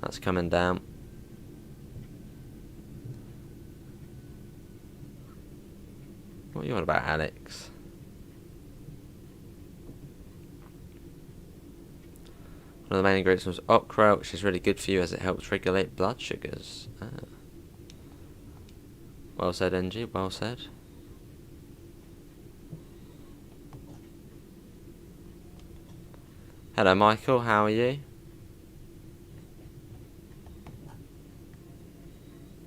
That's coming down. What are you on about, Alex? One of the main ingredients was okra, which is really good for you as it helps regulate blood sugars. Ah. Well said, NG, well said. Hello, Michael, how are you?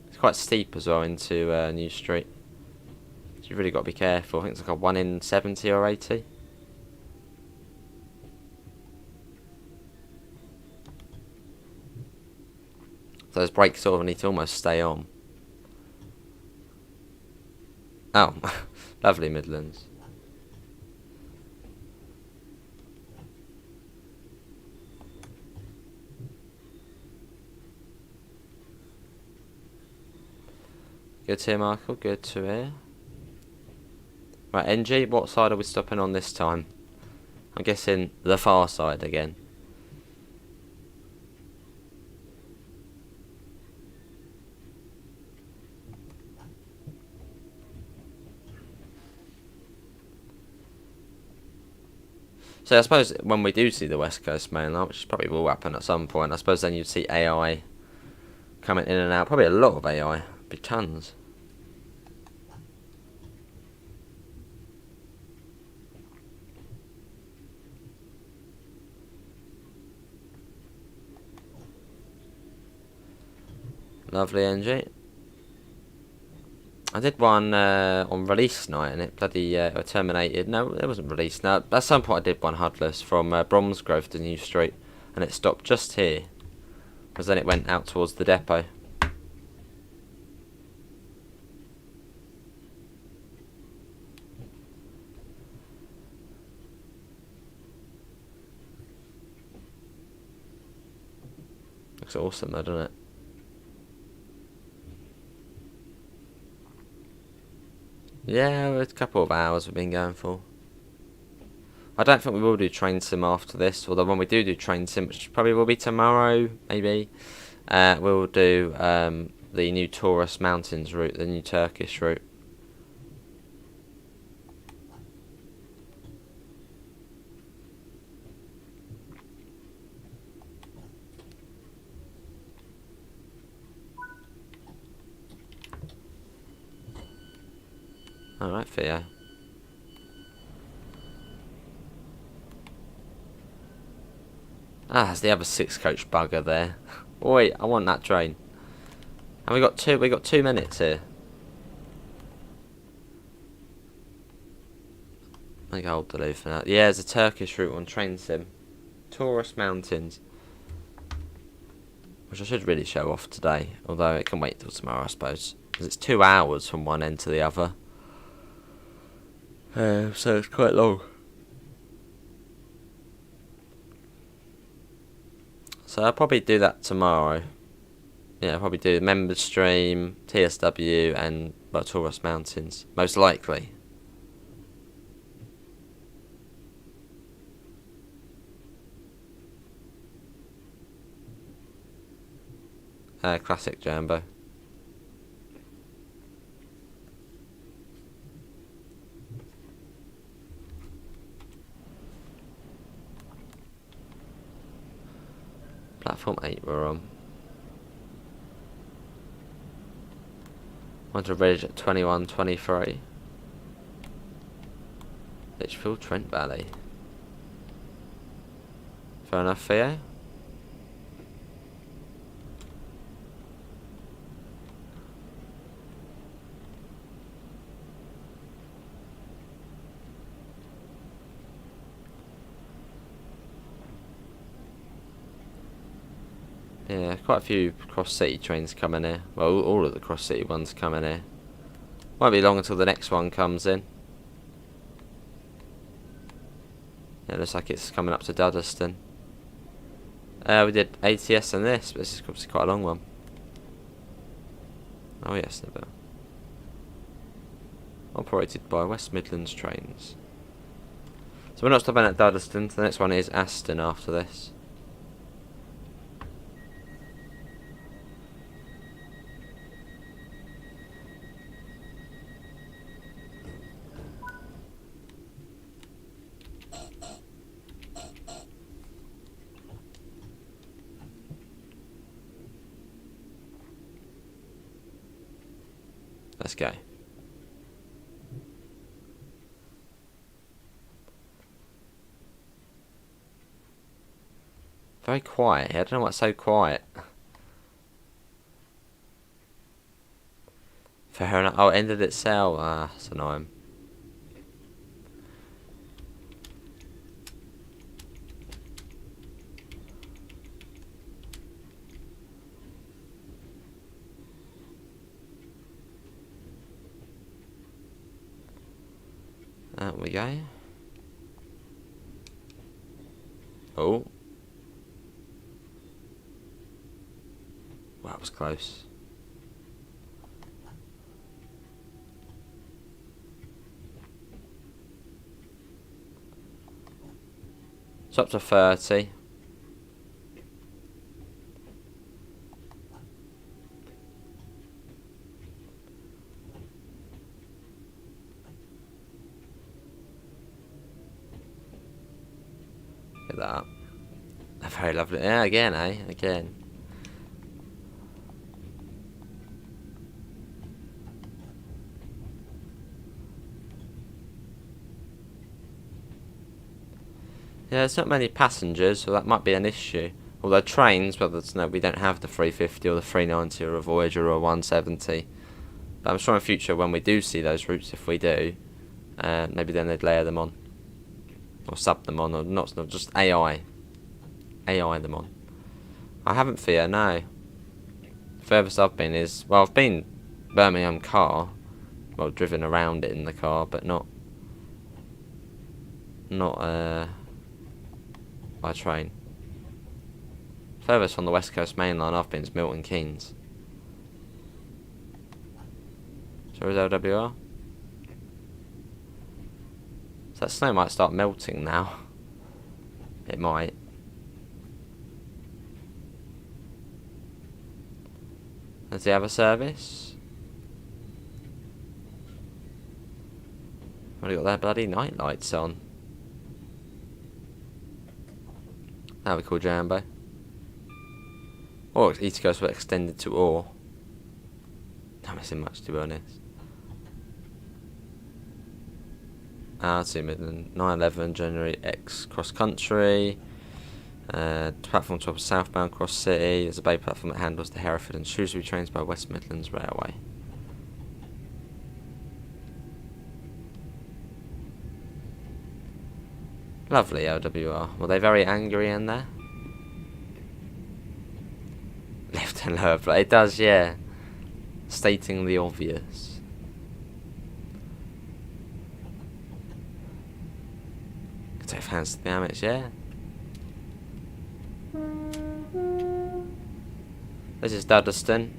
It's quite steep as well into New Street. So you've really got to be careful. I think it's like a 1 in 70 or 80. So those brakes sort of need to almost stay on. Oh, lovely Midlands. Good to hear, Michael. Good to hear. Right, NG, what side are we stopping on this time? I'm guessing the far side again. So I suppose when we do see the West Coast main line, which probably will happen at some point, I suppose then you'd see AI coming in and out. Probably a lot of AI. Be tons. Lovely NG. I did one on release night and it bloody terminated. No, it wasn't release. No, at some point I did one HUDless from Bromsgrove to New Street and it stopped just here. Because then it went out towards the depot. Looks awesome though, doesn't it? Yeah, a couple of hours we've been going for. I don't think we will do train sim after this, although when we do train sim, which probably will be tomorrow, maybe, we'll do the new Taurus Mountains route, the new Turkish route. Alright, Theo. Ah, there's the other 6-coach bugger there. Wait, I want that train. And we got 2 minutes here. I think I'll hold the loop for that. Yeah, there's a Turkish route on train sim. Taurus Mountains. Which I should really show off today. Although it can wait till tomorrow, I suppose. Because it's 2 hours from one end to the other. So it's quite long. So I'll probably do that tomorrow. Yeah, I'll probably do member stream, TSW, and Taurus Mountains. Most likely. Classic Jambo. Platform 8 we're on. Onto bridge at 21:23. Litchfield, Trent Valley. Fair enough, Theo. Yeah, quite a few cross-city trains coming here. Well, all of the cross-city ones coming here. Won't be long until the next one comes in. Yeah, looks like it's coming up to Duddeston. We did ATS and this, but this is obviously quite a long one. Oh yes, never. Operated by West Midlands Trains. So we're not stopping at Duddeston. The next one is Aston after this. Let's go. Very quiet here. I don't know what's so quiet. Fair enough. Oh, it ended itself. Ah, that's annoying. There we go. Oh. Well, that was close. It's up to 30. Look at that. Very lovely. Yeah, again, eh? Again. Yeah, there's not many passengers, so that might be an issue. Although trains, well, no, we don't have the 350 or the 390 or a Voyager or a 170. But I'm sure in future when we do see those routes, if we do, maybe then they'd layer them on. Or sub them on, or not just AI them on. I haven't Theo, no. Furthest I've been is, well, I've been Birmingham car, well, driven around it in the car, but not by train. Furthest on the West Coast main line I've been is Milton Keynes. So is LWR? So that snow might start melting now. It might. Does he have a service? Already got their bloody night lights on. That'll be cool, Jambo. Or East Coast will extended to Ore. Not missing much, to be honest. Let's see, Midland 911 January X cross country. Platform 12 southbound cross city. There's a bay platform that handles the Hereford and Shrewsbury trains by West Midlands Railway. Lovely LWR. Were they very angry in there? Left and lower plate. It does, yeah. Stating the obvious. Could take hands to the Amex, yeah. This is Duddeston.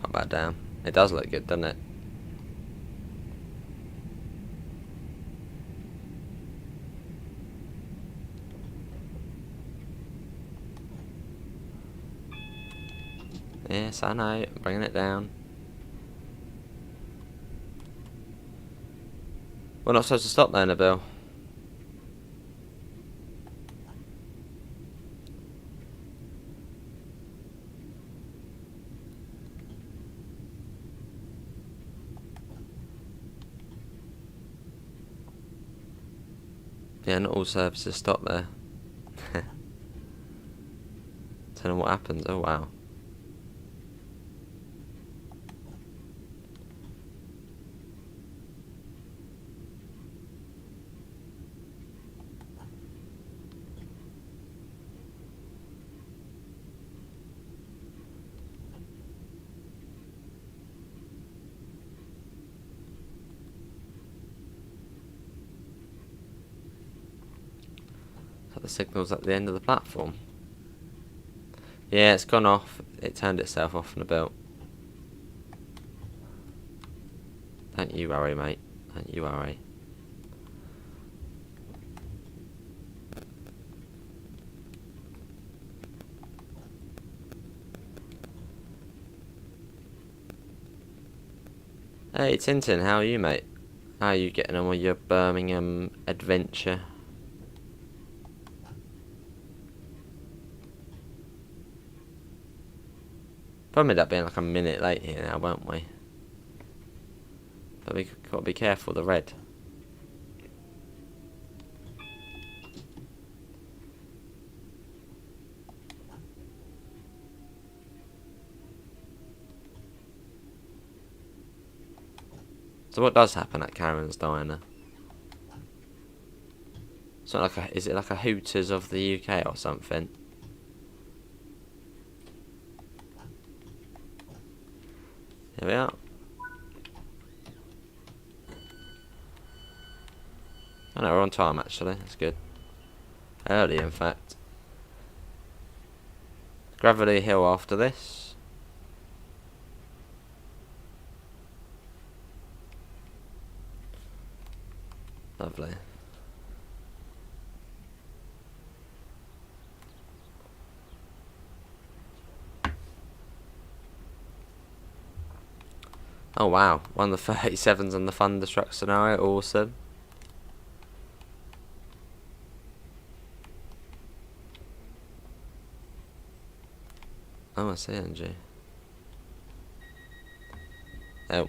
Not bad, damn. It does look good, doesn't it? Yes, I know. Bringing it down. We're not supposed to stop there, Nabil. Yeah, not all services stop there. Don't know what happens. Oh wow. So the signal's at the end of the platform. Yeah, it's gone off. It turned itself off in a bit. Don't you worry, mate. Don't you worry. Hey Tintin, how are you, mate? How are you getting on with your Birmingham adventure? Probably end up being like a minute late here now, won't we? But we gotta be careful of the red. So what does happen at Karen's Diner? It's not like a, is it like a Hooters of the UK or something? Here we are. I know, we're on time actually, that's good. Early in fact. Gravelly Hill after this. Lovely. Oh wow, one of the 37s on the Thunderstruck scenario, awesome. Oh, I see, NG. Oh.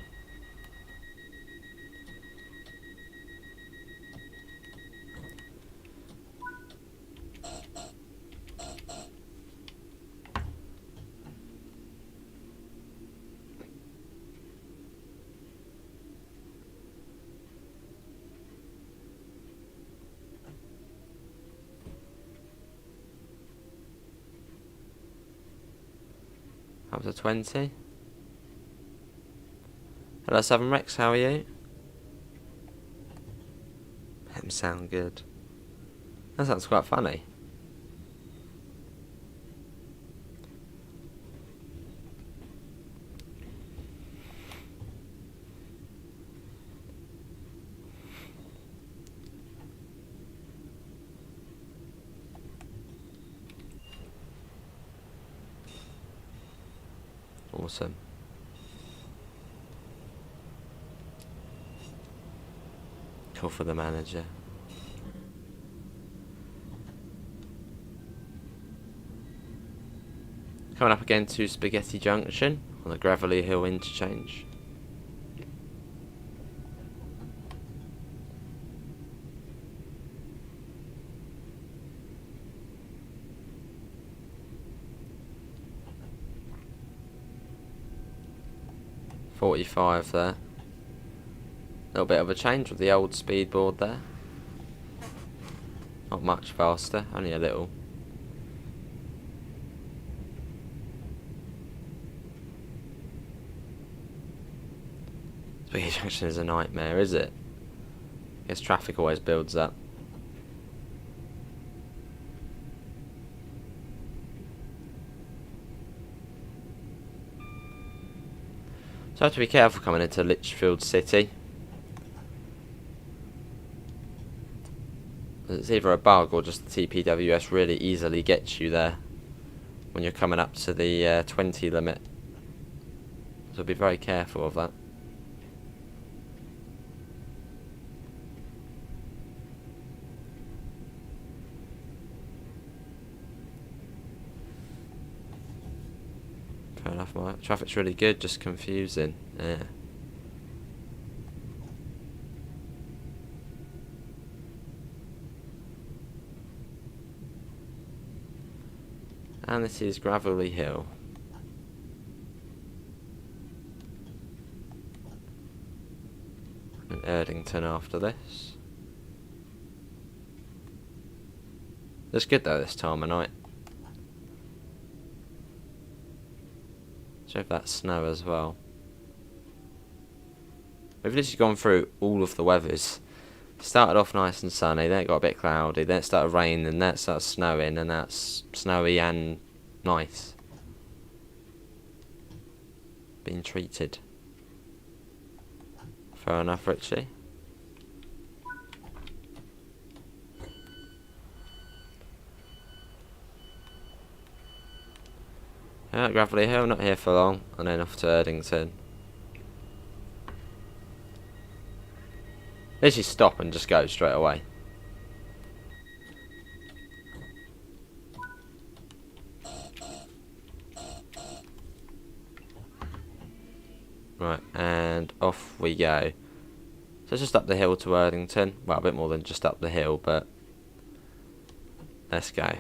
Up to 20. Hello, 7 Rex, how are you? Them sound good. That sounds quite funny. Awesome. Call for the manager. Coming up again to Spaghetti Junction on the Gravelly Hill interchange. .45 there. A little bit of a change with the old speed board there. Not much faster, only a little. Spaghetti Junction is a nightmare, is it? I guess traffic always builds up. So I have to be careful coming into Lichfield City. It's either a bug or just the TPWS really easily gets you there. when you're coming up to the 20 limit. So be very careful of that. Fair enough, Mike. Traffic's really good, just confusing. Yeah. And this is Gravelly Hill. And Erdington after this. It's good though this time of night. So if that's snow as well. We've literally gone through all of the weathers. Started off nice and sunny, then it got a bit cloudy, then it started raining, then it started snowing, and that's snowy and nice. Being treated. Fair enough, Richie. Yeah, Gravelly Hill, not here for long, and then off to Erdington. Literally stop and just go straight away. Right, and off we go. So it's just up the hill to Erdington. Well, a bit more than just up the hill, but let's go.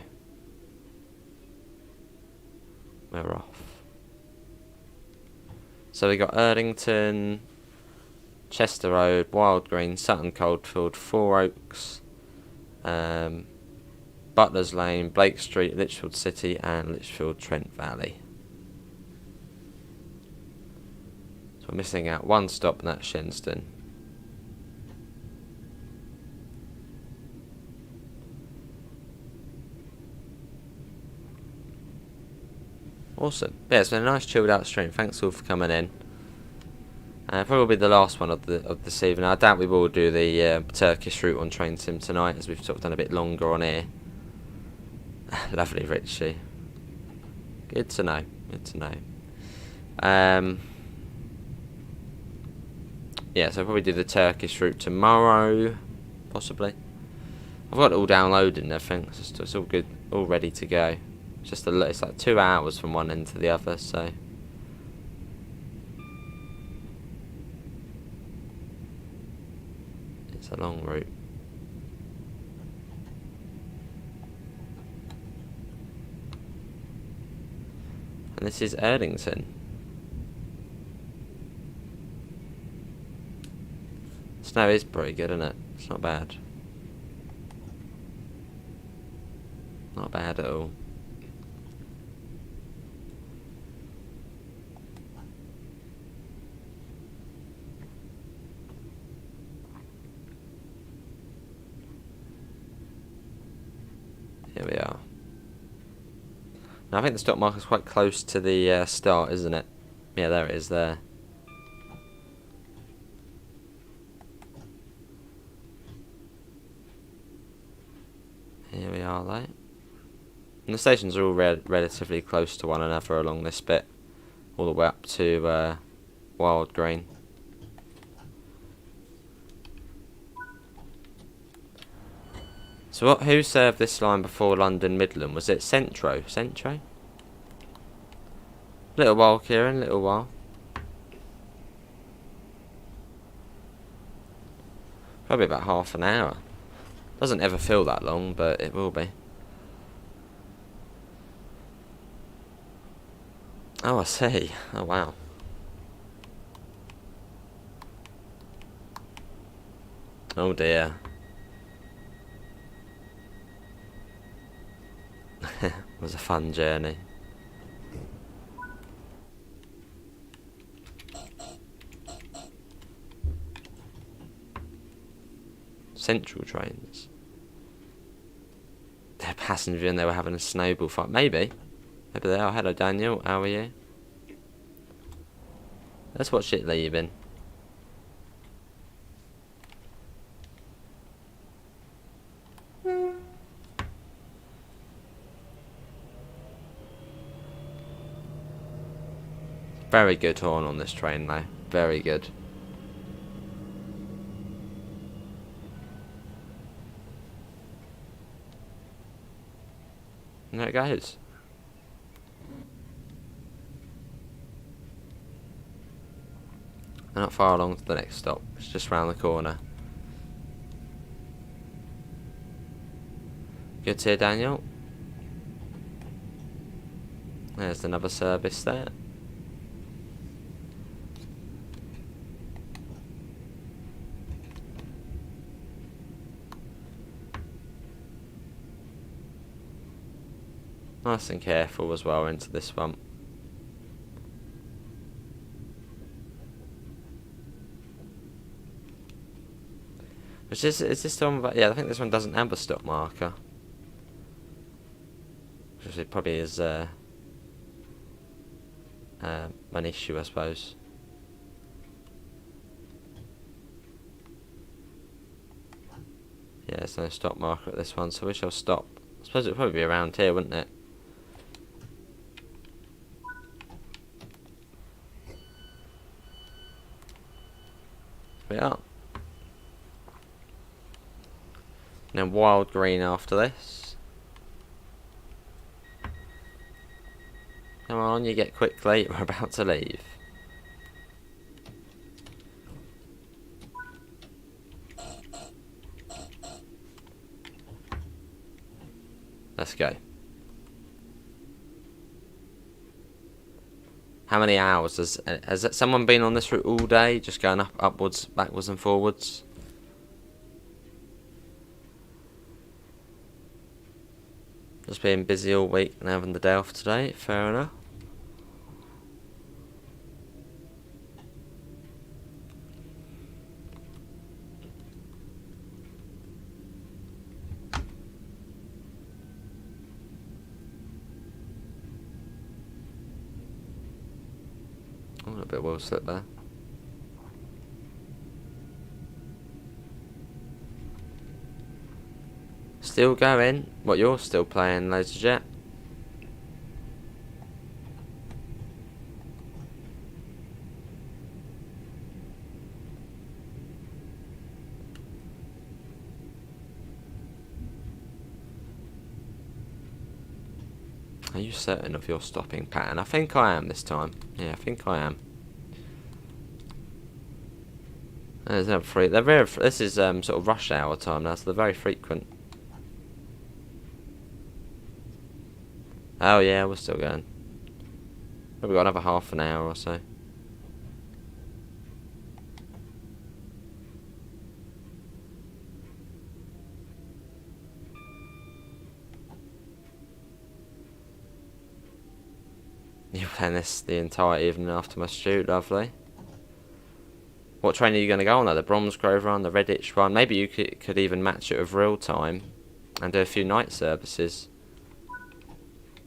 We're off. So we got Erdington, Chester Road, Wild Green, Sutton Coldfield, Four Oaks, Butler's Lane, Blake Street, Lichfield City, and Lichfield Trent Valley. So we're missing out one stop, and that's Shenston. Awesome. Yeah, it's been a nice chilled out stream. Thanks all for coming in. Probably the last one of this evening. I doubt we will do the Turkish route on Train Sim tonight, as we've sort of done a bit longer on here. Lovely, Richie. Good to know. Good to know. Yeah, so I'll probably do the Turkish route tomorrow, possibly. I've got it all downloaded and everything. It's all good, all ready to go. It's like 2 hours from one end to the other, so. It's a long route. And this is Erdington. Snow is pretty good, isn't it? It's not bad. Not bad at all. Here we are. Now I think the stop marker is quite close to the start, isn't it? Yeah, there it is there. Here we are, though. And the stations are all relatively close to one another along this bit, all the way up to Wild Green. So who served this line before London Midland? Was it Centro? Centro? Little while, Kieran, little while. Probably about half an hour. Doesn't ever feel that long, but it will be. Oh, I see. Oh, wow. Oh dear. It was a fun journey. Central trains. They're passenger and they were having a snowball fight. Maybe. Maybe they are. Hello Daniel, how are you? Let's watch it leaving. Very good horn on this train though. Very good. And there it goes. Not far along to the next stop. It's just round the corner. Good to hear, Daniel. There's another service there. Nice and careful as well into this one. Is this the one? Yeah, I think this one doesn't have a stop marker. Which it probably is an issue, I suppose. Yeah, there's no stop marker at this one, so we shall stop. I suppose it would probably be around here, wouldn't it? We are. And then wild green after this. Come on, you get quickly, we're about to leave. Let's go. How many hours has someone been on this route all day, just going upwards, backwards and forwards? Just being busy all week and having the day off today, fair enough. A little bit well slip there. Still going? What, you're still playing loads of jet? Are you certain of your stopping pattern? I think I am this time. Yeah, I think I am. There's another three. They're very. This is sort of rush hour time now, so they're very frequent. Oh yeah, we're still going. We've got another half an hour or so. You're playing this the entire evening after my stew, lovely. What train are you going to go on though? The Bromsgrove run, the Redditch one? Maybe you could even match it with real time and do a few night services.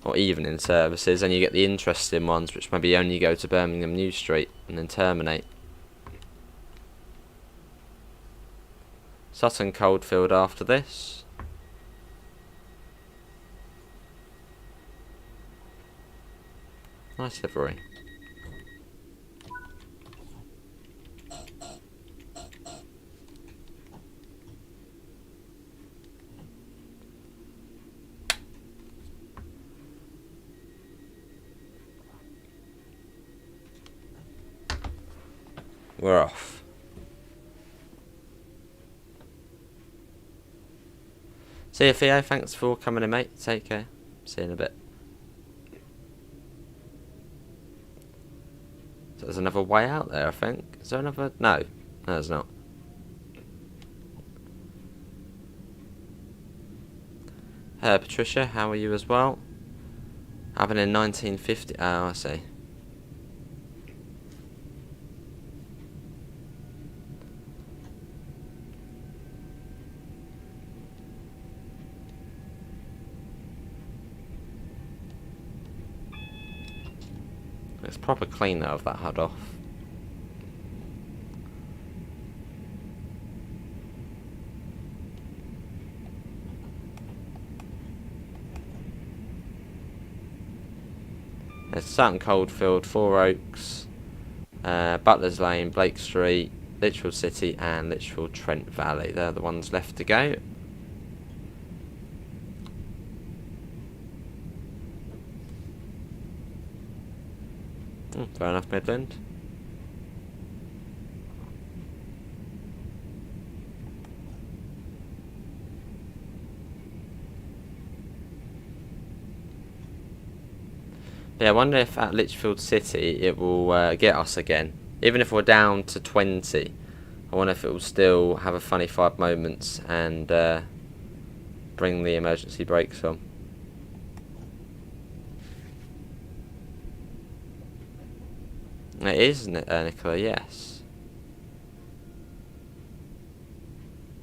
Or evening services, and you get the interesting ones, which maybe only go to Birmingham New Street and then terminate. Sutton Coldfield after this. Nice livery. We're off. See you, Theo. Thanks for coming in, mate. Take care. See you in a bit. So there's another way out there, I think. Is there another? No, there's not. Patricia, how are you as well? Happened in 1950. Oh, I see. It's proper clean though of that HUD off. There's Sutton Coldfield, Four Oaks, Butler's Lane, Blake Street, Lichfield City and Lichfield Trent Valley. They're the ones left to go. Fair enough, Midland. Yeah, I wonder if at Lichfield City it will get us again. Even if we're down to 20, I wonder if it will still have a funny 5 moments and bring the emergency brakes on. It is, Nicola, yes.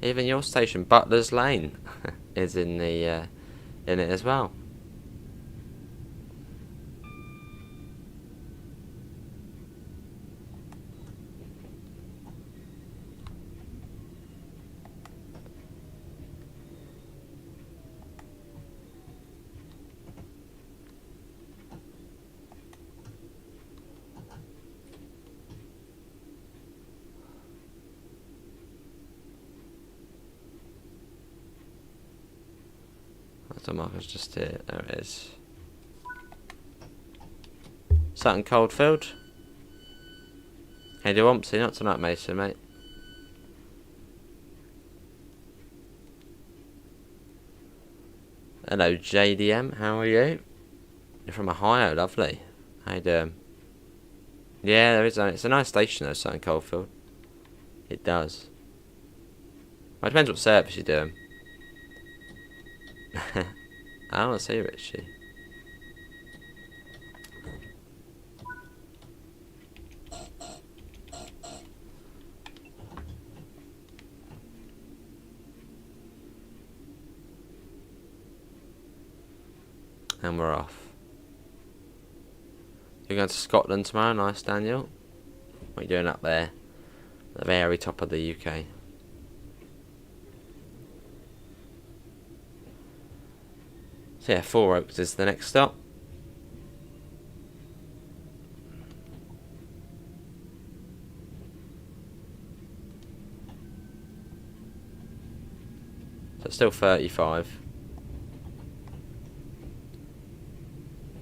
Even your station, Butler's Lane, is in the in it as well. The marker's just here. There it is. Sutton Coldfield. Hey, do Wompsy, not tonight, Mason, mate. Hello, JDM. How are you? You're from Ohio, lovely. How you doing? Yeah, there is. It's a nice station, though, Sutton Coldfield. It does. Well, it depends what service you're doing. I want to see Richie. And we're off. You're going to Scotland tomorrow, nice, Daniel. What are you doing up there? The very top of the UK. So yeah, Four Oaks is the next stop. So it's still 35.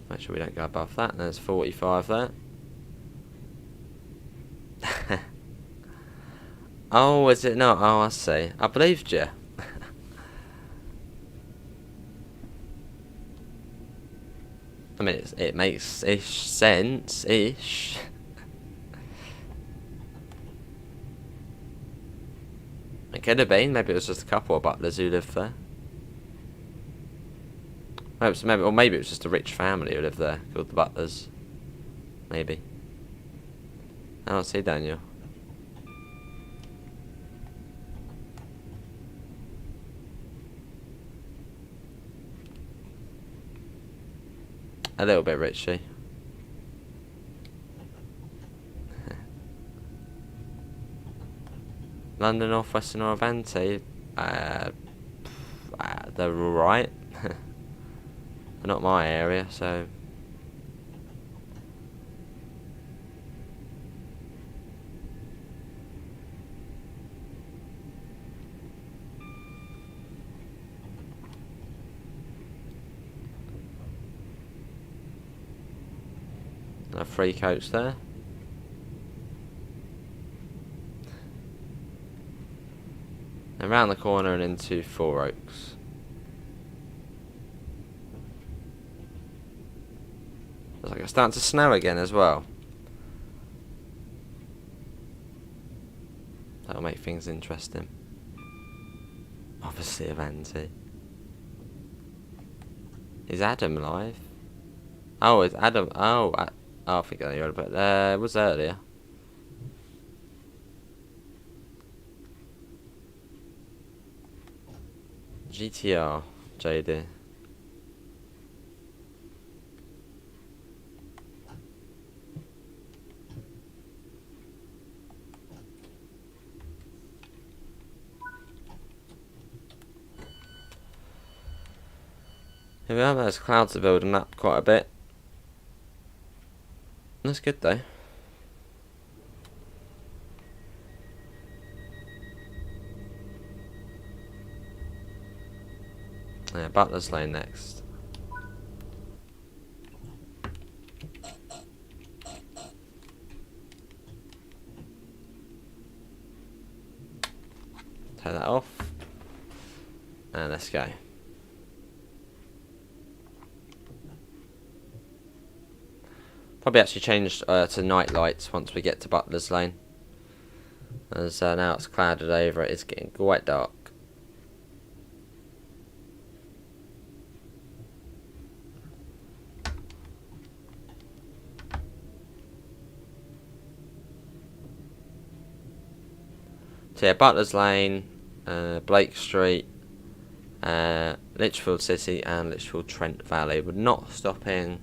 Make sure we don't go above that. There's 45 there. Oh, is it not? Oh, I see. I believed you. I mean, it makes ish sense, ish. It could have been. Maybe it was just a couple of butlers who lived there. Maybe it was just a rich family who lived there, called the Butlers. Maybe. I don't see Daniel. A little bit richy. London, North Western or Avanti? They're alright. They're not my area, so... A free coach there. Around the corner and into Four Oaks. Looks like it's starting to snow again as well. That'll make things interesting. Obviously, Avanti. Is Adam live? Oh, it's Adam. Oh, I think I heard, but it was earlier. GTR, JD. Here we are, those clouds are building up quite a bit. That's good though. Yeah, Butler's Lane next. Turn that off. And let's go. Probably actually change to night lights once we get to Butler's Lane. As now it's clouded over, it's getting quite dark. So yeah, Butler's Lane, Blake Street, Lichfield City and Lichfield Trent Valley. We're not stopping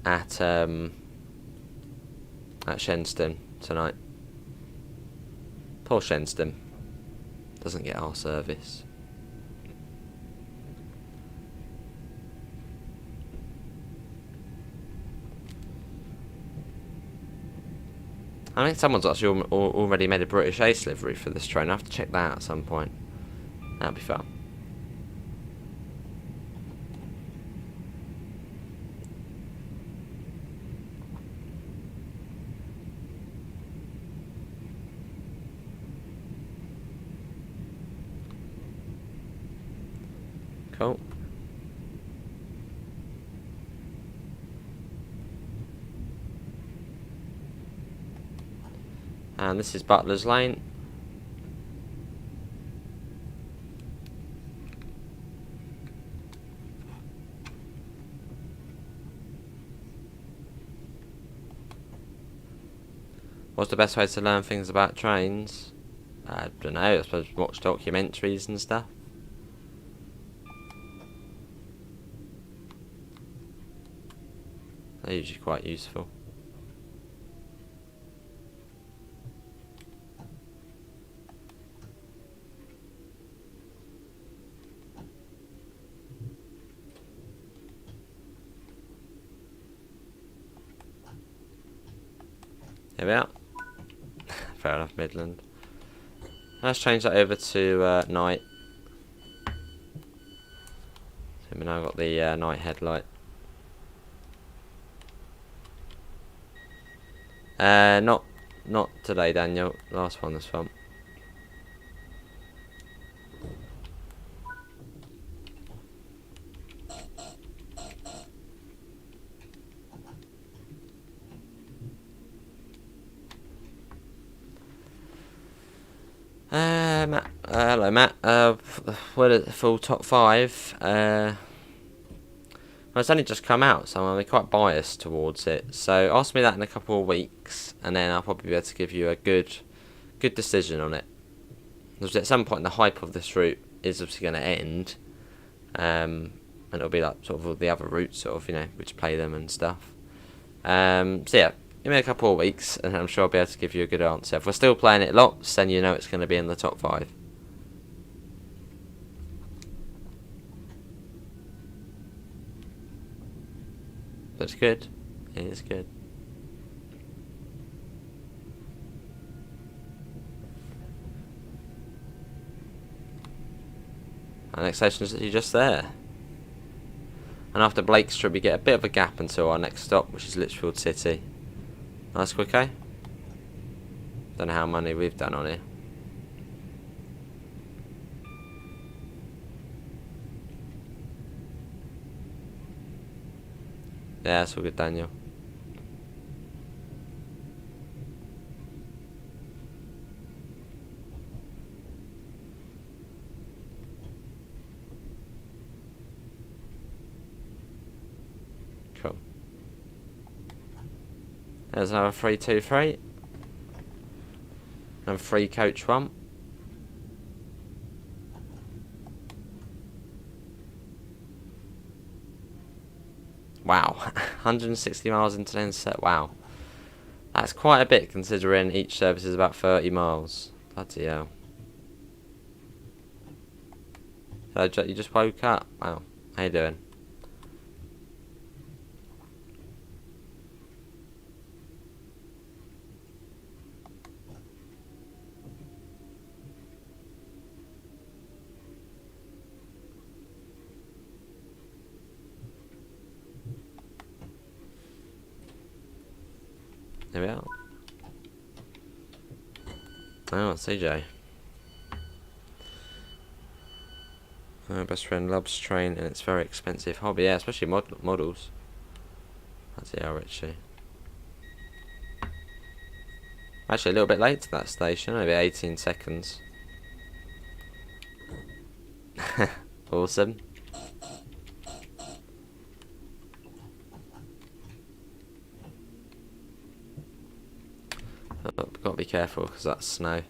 at Shenstone tonight. Poor Shenstone. Doesn't get our service. I think someone's actually already made a BritishAce livery for this train. I have to check that out at some point. That'll be fun. Cool. And this is Butler's Lane. What's the best way to learn things about trains? I don't know, I suppose watch documentaries and stuff. They're usually quite useful. Here we are. Fair enough, Midland. Let's change that over to night. So we've now got the night headlight. Not today, Daniel. Last one this one. Matt. Hello, Matt. We're at the full top 5. Well, it's only just come out, so I'm quite biased towards it. So ask me that in a couple of weeks, and then I'll probably be able to give you a good decision on it. Because at some point, the hype of this route is obviously going to end, and it'll be like sort of all the other routes, sort of, you know, which play them and stuff. So yeah. Give me a couple of weeks, and I'm sure I'll be able to give you a good answer. If we're still playing it lots, then you know it's going to be in the top 5. That's good. It is good. Our next station is actually just there. And after Blake Street, we get a bit of a gap until our next stop, which is Lichfield City. Nice quick, eh? Don't know how many we've done on here. Yeah, that's all good, Daniel. Cool. There's another 323. And 3 coach 1. Wow, 160 miles into the set. Wow, that's quite a bit considering each service is about 30 miles. Bloody hell. So you just woke up. Wow, how you doing? Here we are. Oh, CJ. My best friend loves train and it's very expensive hobby. Yeah, especially models. That's it, Richie. Actually, a little bit late to that station. Maybe 18 seconds. Awesome. Oh, got to be careful because that's snow.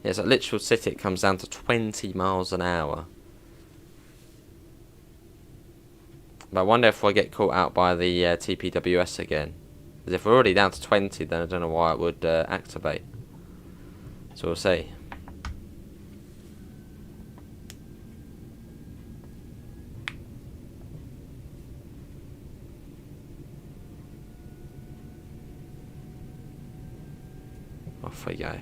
Yeah, so at Lichfield City it comes down to 20 miles an hour. But I wonder if I get caught out by the TPWS again. Because if we're already down to 20, then I don't know why it would activate. So we'll see. Off we go.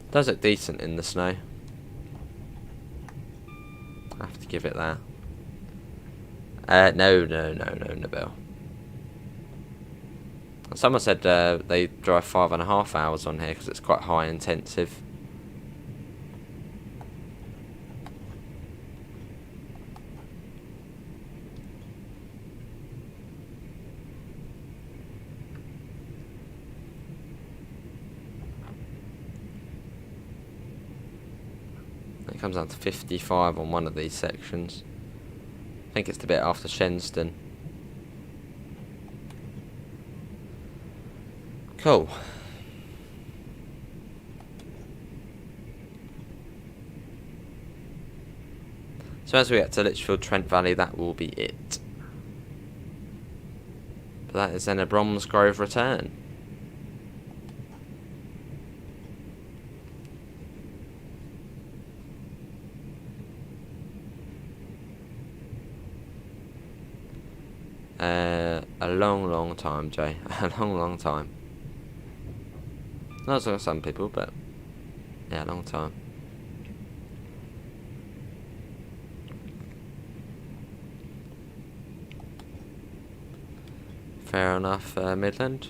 Does look decent in the snow. I have to give it that. No, Bill. Someone said they drive 5.5 hours on here because it's quite high intensive. It comes down to 55 on one of these sections. I think it's the bit after Shenston. Cool. So as we get to Lichfield Trent Valley, that will be it. But that is then a Bromsgrove return. A long time, Jay. A long time. Not so some people, but yeah, a long time. Fair enough, Midland.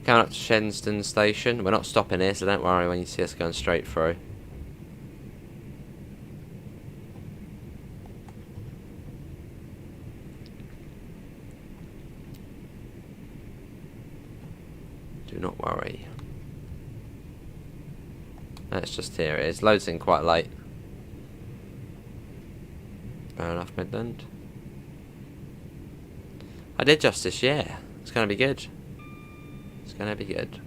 Coming up to Shenston Station. We're not stopping here, so don't worry when you see us going straight through. Do not worry. That's just here it is. Loads in quite late. Fair enough, Midland. I did justice, yeah. It's going to be good. It's going to be good.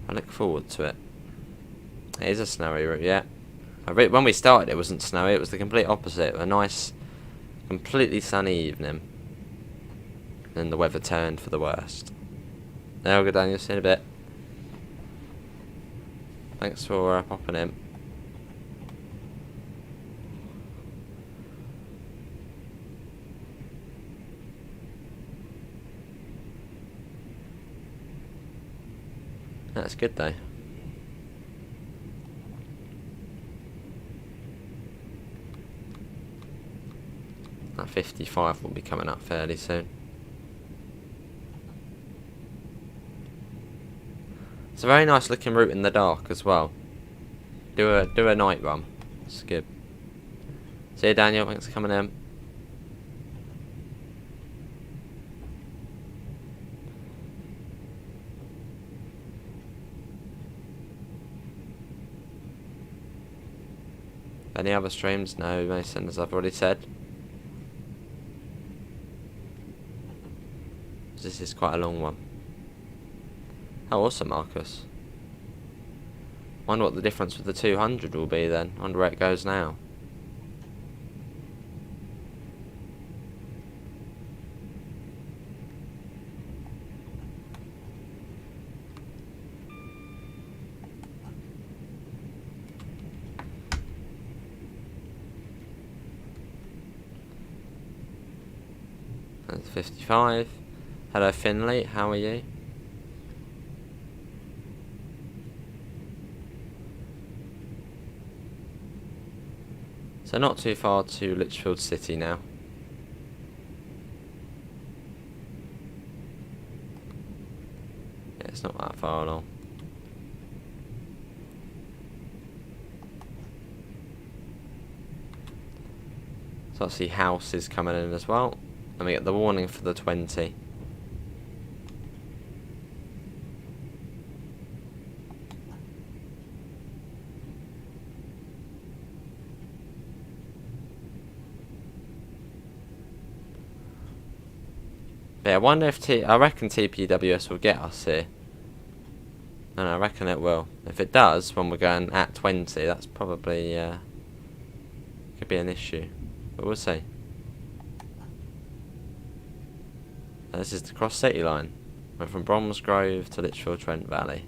I look forward to it. It is a snowy route, yeah. When we started it wasn't snowy, it was the complete opposite. A nice, completely sunny evening. Then the weather turned for the worst. There we go, Daniel, see you in a bit. Thanks for popping in. That's good though. That 55 will be coming up fairly soon. It's a very nice looking route in the dark as well. Do a night run. It's good. See you, Daniel, thanks for coming in. Any other streams? No, Mason, as I've already said. This is quite a long one. Oh, awesome, Marcus. Wonder what the difference with the 200 will be then. Wonder where it goes now. That's 55. Hello Finley, how are you? So not too far to Lichfield City now. Yeah, it's not that far along. So I see houses coming in as well. And we get the warning for the 20. But yeah, I wonder if I reckon TPWS will get us here. And I reckon it will. If it does, when we're going at 20, that's probably could be an issue. But we'll see. This is the cross city line. We're from Bromsgrove to Lichfield Trent Valley.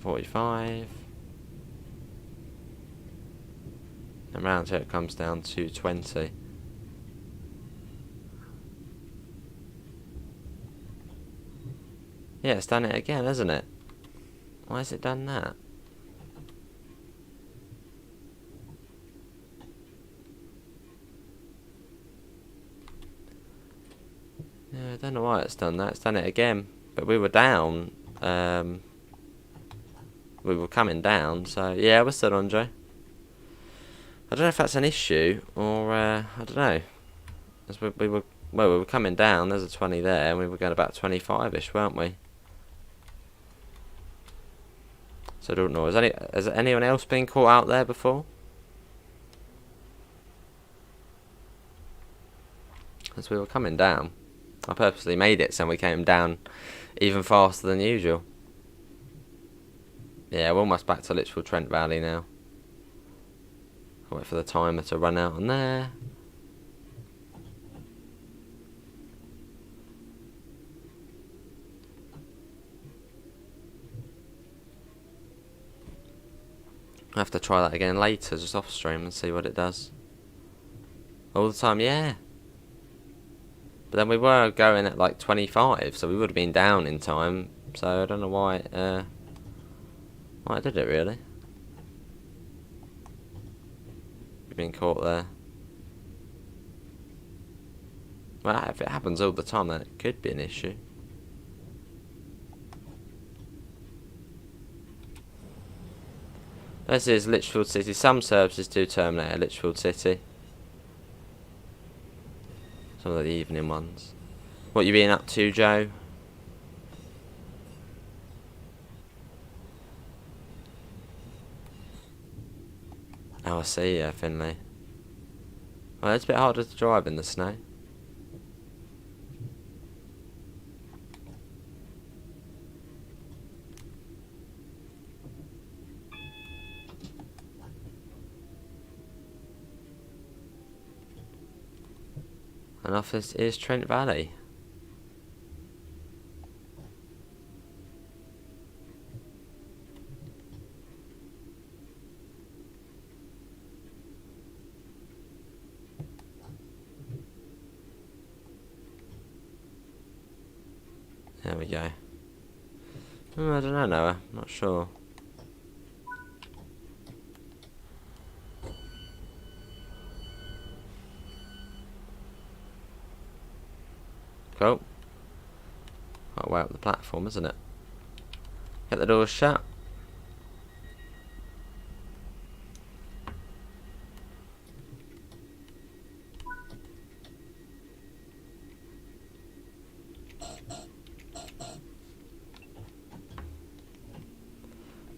$45. And round here it comes down to 20. Yeah, it's done it again, hasn't it? Why has it done that? Yeah, I don't know why it's done that. It's done it again. But we were down. We were coming down, so yeah, we're still on, Joe. I don't know if that's an issue or I don't know. As we were coming down. There's a 20 there, and we were going about 25ish, weren't we? So I don't know. Has anyone else been caught out there before? As we were coming down, I purposely made it so we came down even faster than usual. Yeah, we're almost back to Lichfield Trent Valley now. I'll wait for the timer to run out on there. I'll have to try that again later, just off stream, and see what it does. All the time, yeah. But then we were going at like 25, so we would have been down in time. So I don't know why I did it really. We've been caught there. Well, if it happens all the time, then it could be an issue. This is Lichfield City. Some services do terminate at Lichfield City. Some of the evening ones. What you been up to, Joe? Oh, I see, yeah, Finley. Well, it's a bit harder to drive in the snow. And off this is Trent Valley. There we go. I don't know, Noah. I'm not sure. Cool. Quite way up the platform, isn't it? Get the doors shut.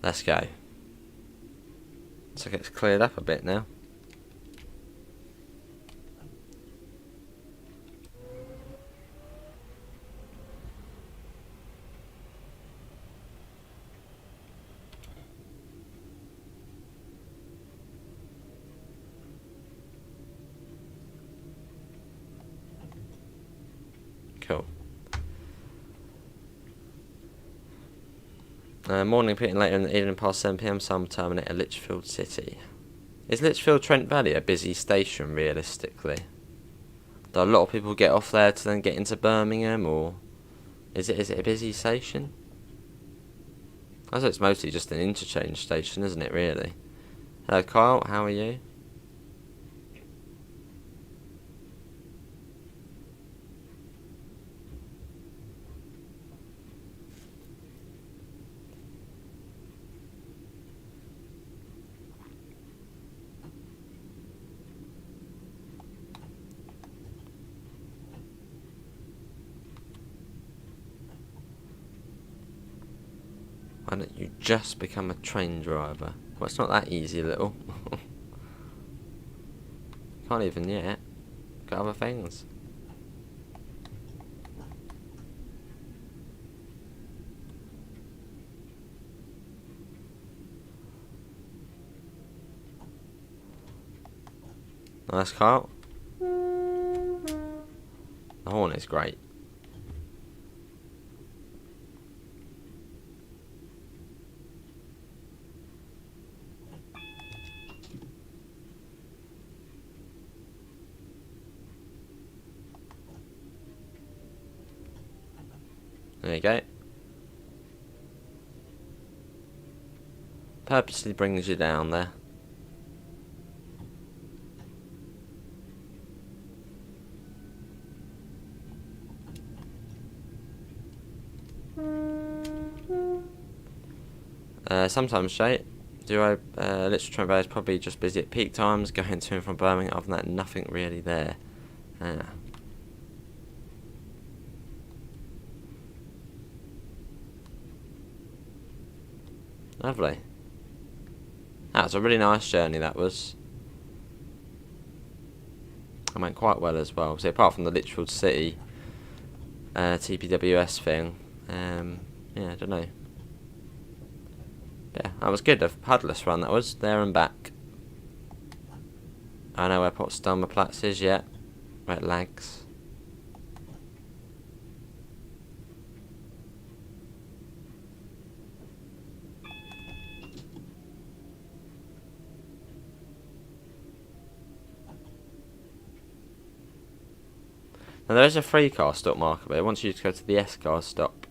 Let's go. So it's cleared up a bit now. Cool. Morning pitting later in the evening past 7 PM. Some terminate at Lichfield City. Is Lichfield Trent Valley a busy station realistically? Do a lot of people get off there to then get into Birmingham, or is it a busy station? I suppose it's mostly just an interchange station, isn't it, really? Hello Kyle, how are you? Why don't you just become a train driver? Well, it's not that easy, little. Can't even yet. Got other things. Nice, Carl. The horn is great. There you go. Purposely brings you down there. Sometimes, Shay, Little Trent Valley is probably just busy at peak times, going to and from Birmingham. Other than that, nothing really there. Lovely. That was a really nice journey, that was. I went quite well as well. So apart from the Lichfield City TPWS thing, yeah, I don't know. Yeah, that was good. A paddless run, that was. There and back. I know where Potsdamer Platz is, yeah. Where it lags. Now there is a 3-car stop marker, but it wants you to go to the S-car stop.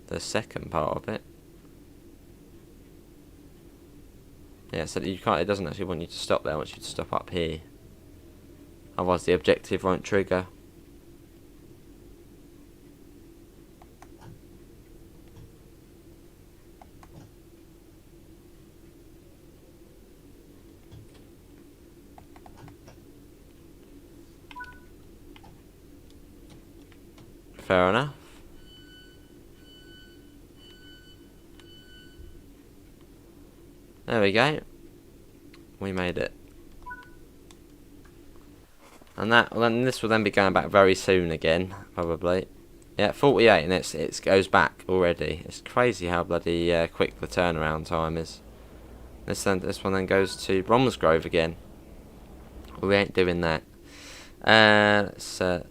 The second part of it. Yeah, so you can't. It doesn't actually want you to stop there. It wants you to stop up here. Otherwise, the objective won't trigger. Fair enough. There we go. We made it. And this will then be going back very soon again, probably. Yeah, 48, and it goes back already. It's crazy how bloody quick the turnaround time is. This one then goes to Bromsgrove again. We ain't doing that. Let's set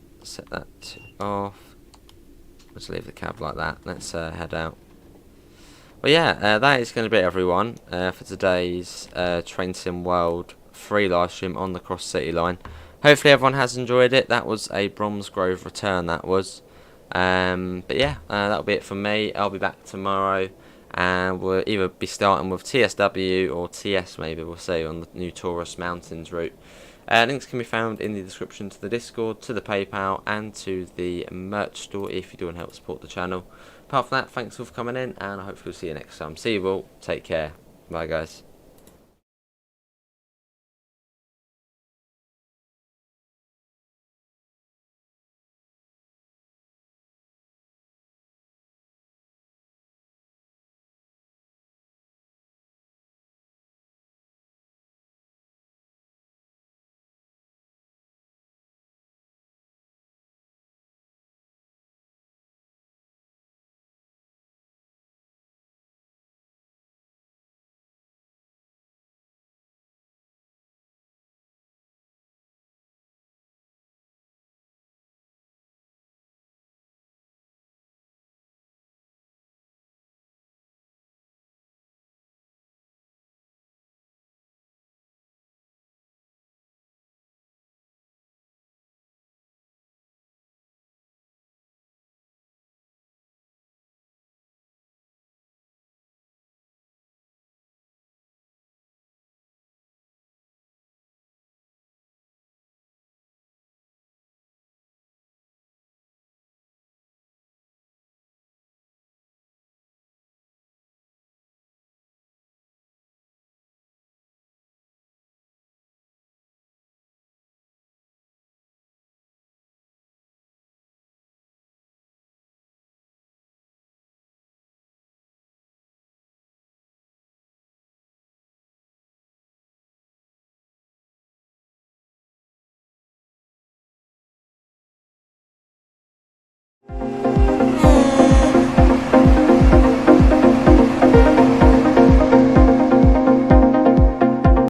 that off. Let's leave the cab like that. Let's head out. Well, yeah, that is going to be it, everyone, for today's Train Sim World free live stream on the Cross City line. Hopefully everyone has enjoyed it. That was a Bromsgrove return, that was. But yeah, that'll be it from me. I'll be back tomorrow, and we'll either be starting with TSW or TS, maybe, we'll see, on the new Taurus Mountains route. Links can be found in the description to the Discord, to the PayPal, and to the merch store if you do want to help support the channel. Apart from that, thanks all for coming in, and I hope we'll see you next time. See you all. Take care. Bye, guys.